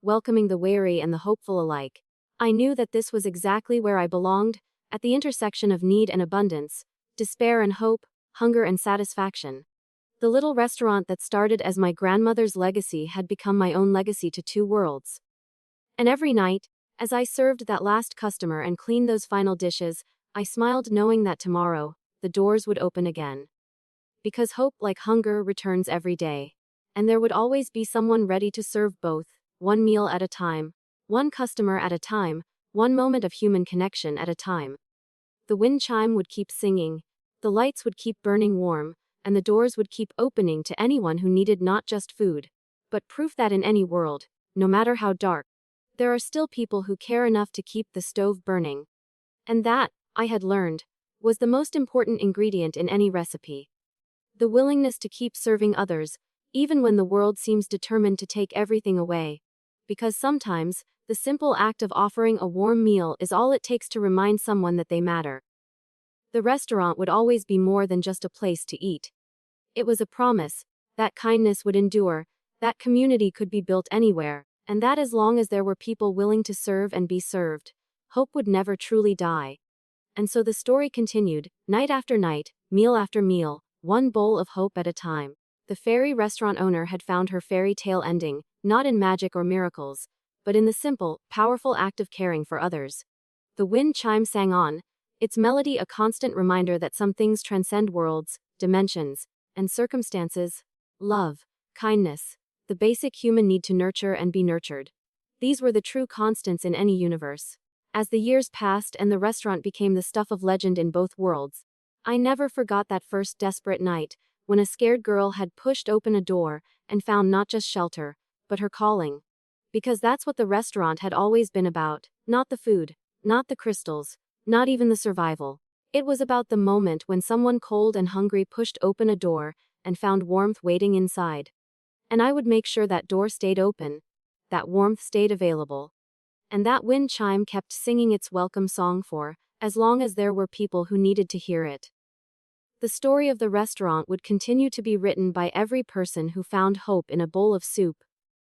welcoming the weary and the hopeful alike, I knew that this was exactly where I belonged, at the intersection of need and abundance, despair and hope, hunger and satisfaction. The little restaurant that started as my grandmother's legacy had become my own legacy to two worlds. And every night, as I served that last customer and cleaned those final dishes, I smiled knowing that tomorrow, the doors would open again. Because hope, like hunger, returns every day. And there would always be someone ready to serve both, one meal at a time, one customer at a time, one moment of human connection at a time. The wind chime would keep singing, the lights would keep burning warm, and the doors would keep opening to anyone who needed not just food, but proof that in any world, no matter how dark, there are still people who care enough to keep the stove burning. And that, I had learned, was the most important ingredient in any recipe. The willingness to keep serving others, even when the world seems determined to take everything away. Because sometimes, the simple act of offering a warm meal is all it takes to remind someone that they matter. The restaurant would always be more than just a place to eat. It was a promise that kindness would endure, that community could be built anywhere, and that as long as there were people willing to serve and be served, hope would never truly die. And so the story continued, night after night, meal after meal, one bowl of hope at a time. The fairy restaurant owner had found her fairy tale ending, not in magic or miracles, but in the simple, powerful act of caring for others. The wind chime sang on, its melody a constant reminder that some things transcend worlds, dimensions, and circumstances. Love, kindness, the basic human need to nurture and be nurtured. These were the true constants in any universe. As the years passed and the restaurant became the stuff of legend in both worlds, I never forgot that first desperate night, when a scared girl had pushed open a door and found not just shelter, but her calling. Because that's what the restaurant had always been about, not the food, not the crystals, not even the survival. It was about the moment when someone cold and hungry pushed open a door and found warmth waiting inside. And I would make sure that door stayed open, that warmth stayed available, and that wind chime kept singing its welcome song for as long as there were people who needed to hear it. The story of the restaurant would continue to be written by every person who found hope in a bowl of soup,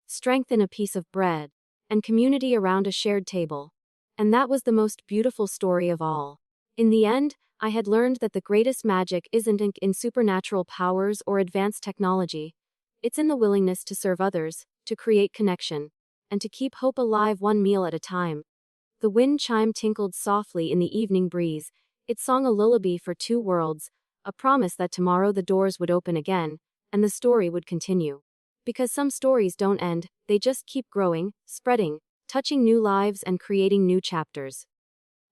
strength in a piece of bread, and community around a shared table. And that was the most beautiful story of all. In the end, I had learned that the greatest magic isn't in supernatural powers or advanced technology. It's in the willingness to serve others, to create connection, and to keep hope alive one meal at a time. The wind chime tinkled softly in the evening breeze. It sung a lullaby for two worlds, a promise that tomorrow the doors would open again, and the story would continue. Because some stories don't end, they just keep growing, spreading, touching new lives and creating new chapters.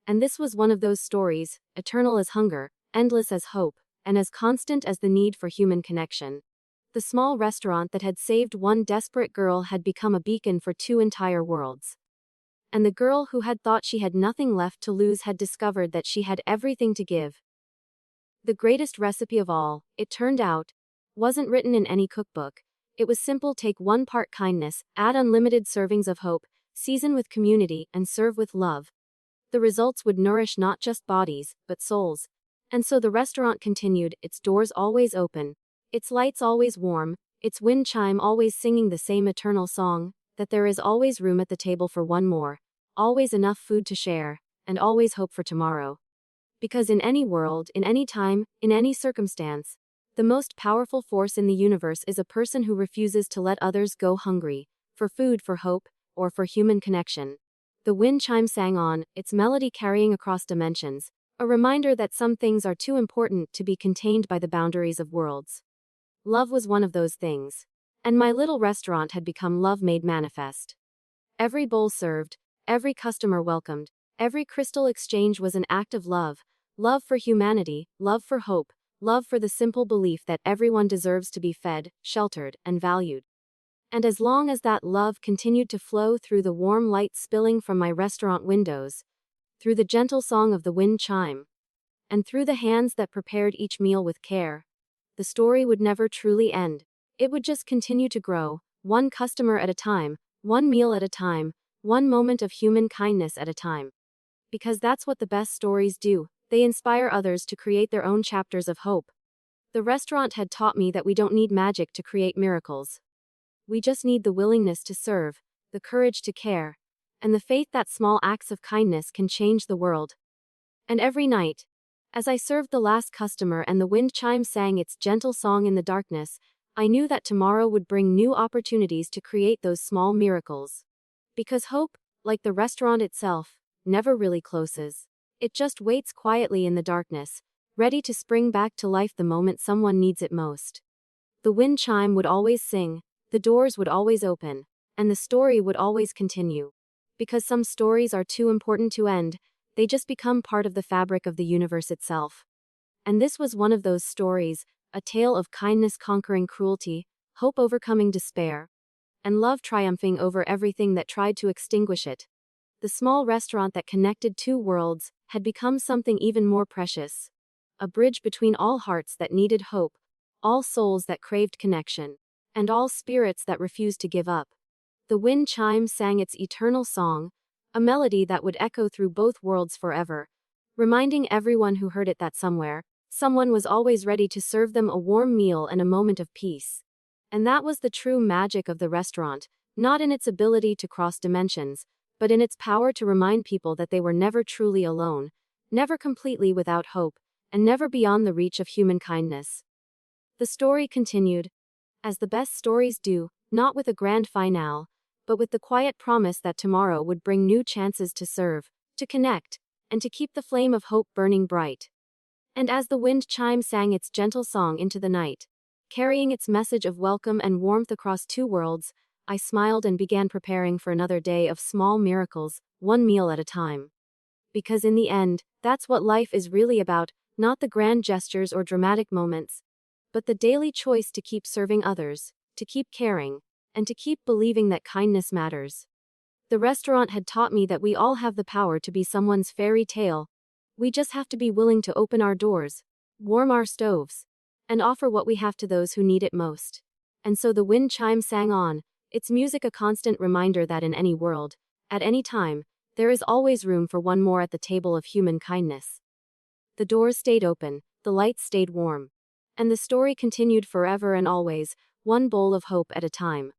And this was one of those stories, eternal as hunger, endless as hope, and as constant as the need for human connection. The small restaurant that had saved one desperate girl had become a beacon for two entire worlds. And the girl who had thought she had nothing left to lose had discovered that she had everything to give. The greatest recipe of all, it turned out, wasn't written in any cookbook. It was simple: take 1 part kindness, add unlimited servings of hope, season with community, and serve with love. The results would nourish not just bodies, but souls. And so the restaurant continued, its doors always open, its lights always warm, its wind chime always singing the same eternal song, that there is always room at the table for one more, always enough food to share, and always hope for tomorrow. Because in any world, in any time, in any circumstance, the most powerful force in the universe is a person who refuses to let others go hungry, for food, for hope, or for human connection. The wind chime sang on, its melody carrying across dimensions, a reminder that some things are too important to be contained by the boundaries of worlds. Love was one of those things. And my little restaurant had become love made manifest. Every bowl served, every customer welcomed, every crystal exchange was an act of love. Love for humanity, love for hope, love for the simple belief that everyone deserves to be fed, sheltered, and valued. And as long as that love continued to flow through the warm light spilling from my restaurant windows, through the gentle song of the wind chime, and through the hands that prepared each meal with care, the story would never truly end. It would just continue to grow, one customer at a time, one meal at a time, one moment of human kindness at a time. Because that's what the best stories do. they inspire others to create their own chapters of hope. The restaurant had taught me that we don't need magic to create miracles. We just need the willingness to serve, the courage to care, and the faith that small acts of kindness can change the world. And every night, as I served the last customer and the wind chime sang its gentle song in the darkness, I knew that tomorrow would bring new opportunities to create those small miracles. Because hope, like the restaurant itself, never really closes. It just waits quietly in the darkness, ready to spring back to life the moment someone needs it most. The wind chime would always sing, the doors would always open, and the story would always continue. Because some stories are too important to end, they just become part of the fabric of the universe itself. And this was one of those stories, a tale of kindness conquering cruelty, hope overcoming despair, and love triumphing over everything that tried to extinguish it. The small restaurant that connected two worlds had become something even more precious. A bridge between all hearts that needed hope, all souls that craved connection, and all spirits that refused to give up. The wind chime sang its eternal song, a melody that would echo through both worlds forever, reminding everyone who heard it that somewhere, someone was always ready to serve them a warm meal and a moment of peace. And that was the true magic of the restaurant, not in its ability to cross dimensions, but in its power to remind people that they were never truly alone, never completely without hope, and never beyond the reach of human kindness. The story continued, as the best stories do, not with a grand finale, but with the quiet promise that tomorrow would bring new chances to serve, to connect, and to keep the flame of hope burning bright. And as the wind chime sang its gentle song into the night, carrying its message of welcome and warmth across two worlds, I smiled and began preparing for another day of small miracles, one meal at a time. Because in the end, that's what life is really about, not the grand gestures or dramatic moments, but the daily choice to keep serving others, to keep caring, and to keep believing that kindness matters. The restaurant had taught me that we all have the power to be someone's fairy tale. We just have to be willing to open our doors, warm our stoves, and offer what we have to those who need it most. And so the wind chime sang on, its music a constant reminder that in any world, at any time, there is always room for one more at the table of human kindness. The doors stayed open, the lights stayed warm, and the story continued forever and always, one bowl of hope at a time.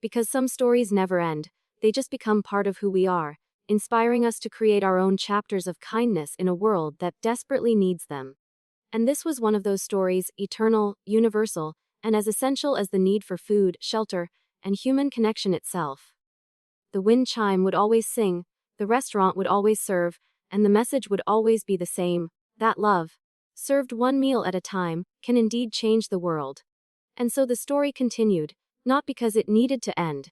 Because some stories never end, they just become part of who we are, inspiring us to create our own chapters of kindness in a world that desperately needs them. And this was one of those stories, eternal, universal, and as essential as the need for food, shelter, and human connection itself. The wind chime would always sing, the restaurant would always serve, and the message would always be the same, that love, served one meal at a time, can indeed change the world. And so the story continued, not because it needed to end,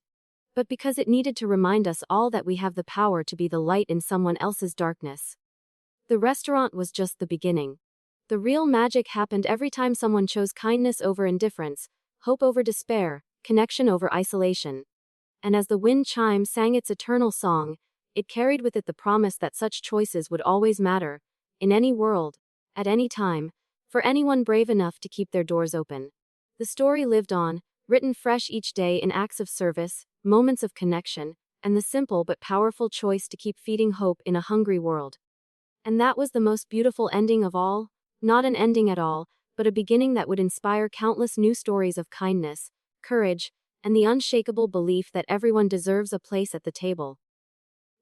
but because it needed to remind us all that we have the power to be the light in someone else's darkness. The restaurant was just the beginning. The real magic happened every time someone chose kindness over indifference, hope over despair, connection over isolation. And as the wind chime sang its eternal song, it carried with it the promise that such choices would always matter, in any world, at any time, for anyone brave enough to keep their doors open. The story lived on, written fresh each day in acts of service, moments of connection, and the simple but powerful choice to keep feeding hope in a hungry world. And that was the most beautiful ending of all, not an ending at all, but a beginning that would inspire countless new stories of kindness, courage, and the unshakable belief that everyone deserves a place at the table.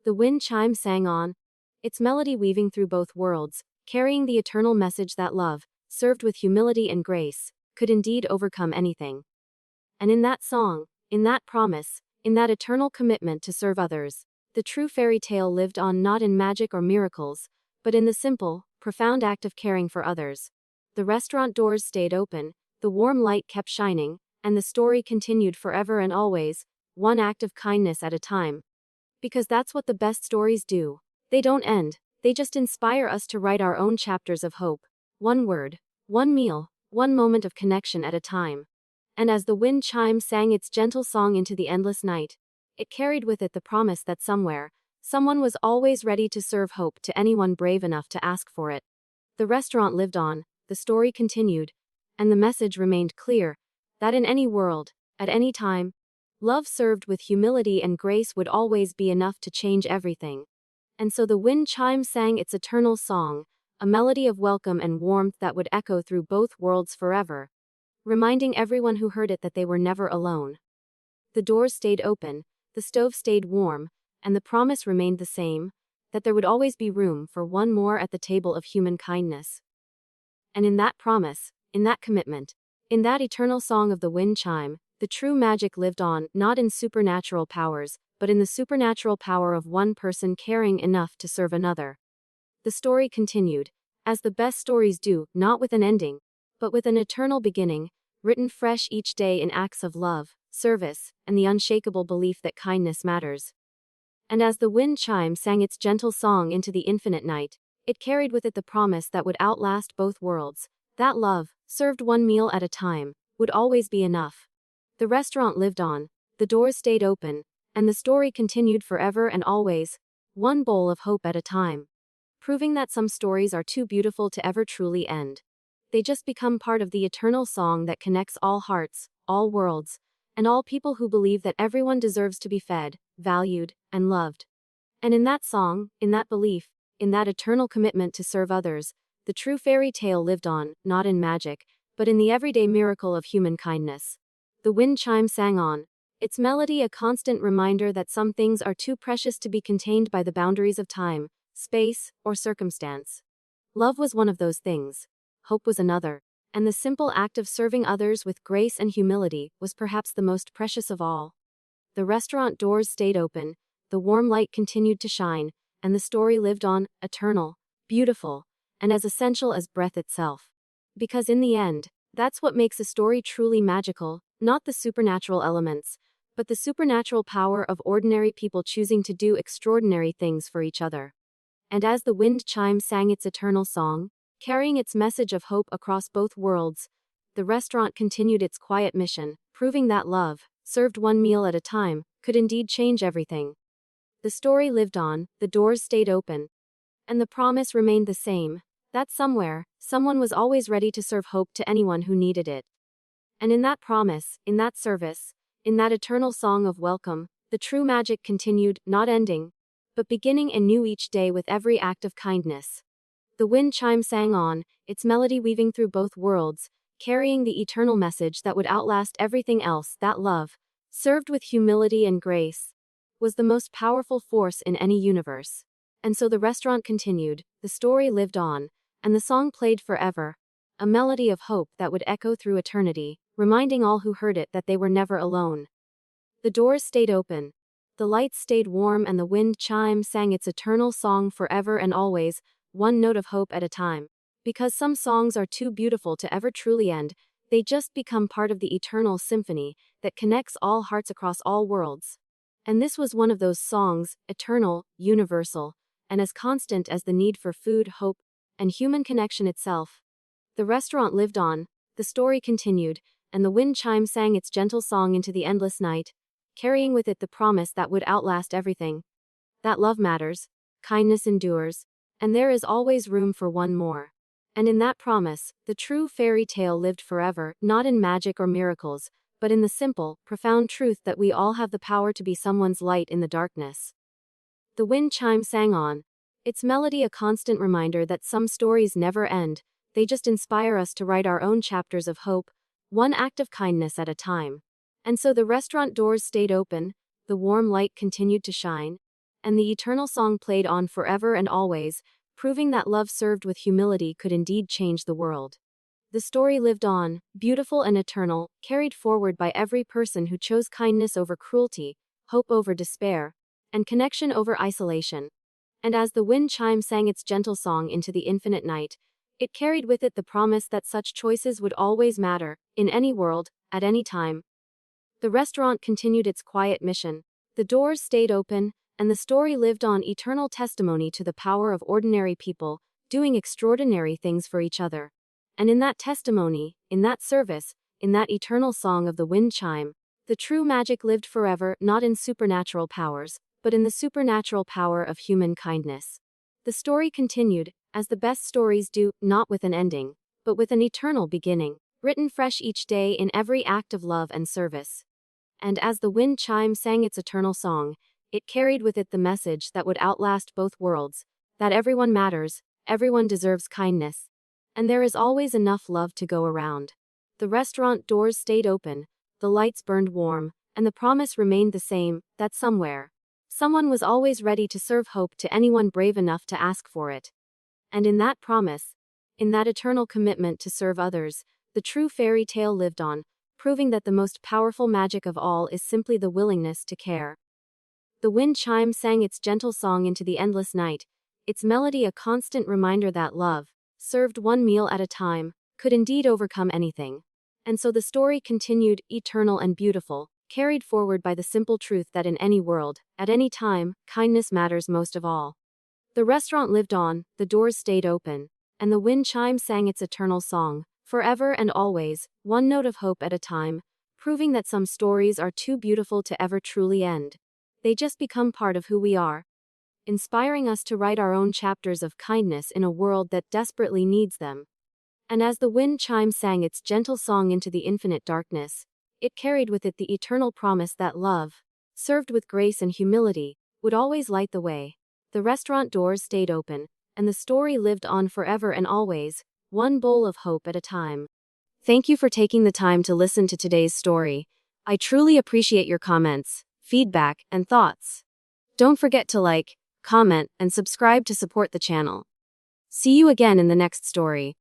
The wind chime sang on, its melody weaving through both worlds, carrying the eternal message that love, served with humility and grace, could indeed overcome anything. And in that song, in that promise, in that eternal commitment to serve others, the true fairy tale lived on, not in magic or miracles, but in the simple, profound act of caring for others. The restaurant doors stayed open, the warm light kept shining, and the story continued forever and always, one act of kindness at a time. Because that's what the best stories do. They don't end, they just inspire us to write our own chapters of hope. One word, one meal, one moment of connection at a time. And as the wind chime sang its gentle song into the endless night, it carried with it the promise that somewhere, someone was always ready to serve hope to anyone brave enough to ask for it. The restaurant lived on, the story continued, and the message remained clear, that in any world, at any time, love served with humility and grace would always be enough to change everything. And so the wind chime sang its eternal song, a melody of welcome and warmth that would echo through both worlds forever, reminding everyone who heard it that they were never alone. The doors stayed open, the stove stayed warm, and the promise remained the same, that there would always be room for one more at the table of human kindness. And in that promise, in that commitment, in that eternal song of the wind chime, the true magic lived on, not in supernatural powers, but in the supernatural power of one person caring enough to serve another. The story continued, as the best stories do, not with an ending, but with an eternal beginning, written fresh each day in acts of love, service, and the unshakable belief that kindness matters. And as the wind chime sang its gentle song into the infinite night, it carried with it the promise that would outlast both worlds, that love, served one meal at a time, would always be enough. The restaurant lived on, the doors stayed open, and the story continued forever and always, one bowl of hope at a time. Proving that some stories are too beautiful to ever truly end. They just become part of the eternal song that connects all hearts, all worlds, and all people who believe that everyone deserves to be fed, valued, and loved. And in that song, in that belief, in that eternal commitment to serve others, the true fairy tale lived on, not in magic, but in the everyday miracle of human kindness. The wind chime sang on, its melody a constant reminder that some things are too precious to be contained by the boundaries of time, space, or circumstance. Love was one of those things. Hope was another. And the simple act of serving others with grace and humility was perhaps the most precious of all. The restaurant doors stayed open, the warm light continued to shine, and the story lived on, eternal, beautiful, and as essential as breath itself. Because in the end, that's what makes a story truly magical, not the supernatural elements, but the supernatural power of ordinary people choosing to do extraordinary things for each other. And as the wind chime sang its eternal song, carrying its message of hope across both worlds, the restaurant continued its quiet mission, proving that love, served one meal at a time, could indeed change everything. The story lived on, the doors stayed open, and the promise remained the same, that somewhere, someone was always ready to serve hope to anyone who needed it. And in that promise, in that service, in that eternal song of welcome, the true magic continued, not ending, but beginning anew each day with every act of kindness. The wind chime sang on, its melody weaving through both worlds, carrying the eternal message that would outlast everything else, that love, served with humility and grace, was the most powerful force in any universe. And so the restaurant continued, the story lived on, and the song played forever, a melody of hope that would echo through eternity, reminding all who heard it that they were never alone. The doors stayed open, the lights stayed warm, and the wind chime sang its eternal song forever and always, one note of hope at a time. Because some songs are too beautiful to ever truly end, they just become part of the eternal symphony that connects all hearts across all worlds. And this was one of those songs, eternal, universal, and as constant as the need for food, hope, and human connection itself. The restaurant lived on, the story continued, and the wind chime sang its gentle song into the endless night, carrying with it the promise that would outlast everything. That love matters, kindness endures, and there is always room for one more. And in that promise, the true fairy tale lived forever, not in magic or miracles, but in the simple, profound truth that we all have the power to be someone's light in the darkness. The wind chime sang on, its melody a constant reminder that some stories never end, they just inspire us to write our own chapters of hope, one act of kindness at a time. And so the restaurant doors stayed open, the warm light continued to shine, and the eternal song played on forever and always, proving that love served with humility could indeed change the world. The story lived on, beautiful and eternal, carried forward by every person who chose kindness over cruelty, hope over despair, and connection over isolation. And as the wind chime sang its gentle song into the infinite night, it carried with it the promise that such choices would always matter, in any world, at any time. The restaurant continued its quiet mission. The doors stayed open, and the story lived on, eternal testimony to the power of ordinary people, doing extraordinary things for each other. And in that testimony, in that service, in that eternal song of the wind chime, the true magic lived forever, not in supernatural powers, but in the supernatural power of human kindness. The story continued, as the best stories do, not with an ending, but with an eternal beginning, written fresh each day in every act of love and service. And as the wind chime sang its eternal song, it carried with it the message that would outlast both worlds, that everyone matters, everyone deserves kindness. And there is always enough love to go around. The restaurant doors stayed open, the lights burned warm, and the promise remained the same, that somewhere, someone was always ready to serve hope to anyone brave enough to ask for it. And in that promise, in that eternal commitment to serve others, the true fairy tale lived on, proving that the most powerful magic of all is simply the willingness to care. The wind chime sang its gentle song into the endless night, its melody a constant reminder that love, served one meal at a time, could indeed overcome anything. And so the story continued, eternal and beautiful, carried forward by the simple truth that in any world, at any time, kindness matters most of all. The restaurant lived on, the doors stayed open, and the wind chime sang its eternal song, forever and always, one note of hope at a time, proving that some stories are too beautiful to ever truly end. They just become part of who we are, inspiring us to write our own chapters of kindness in a world that desperately needs them. And as the wind chime sang its gentle song into the infinite darkness, it carried with it the eternal promise that love, served with grace and humility, would always light the way. The restaurant doors stayed open, and the story lived on forever and always, one bowl of hope at a time. Thank you for taking the time to listen to today's story. I truly appreciate your comments, feedback, and thoughts. Don't forget to like, comment, and subscribe to support the channel. See you again in the next story.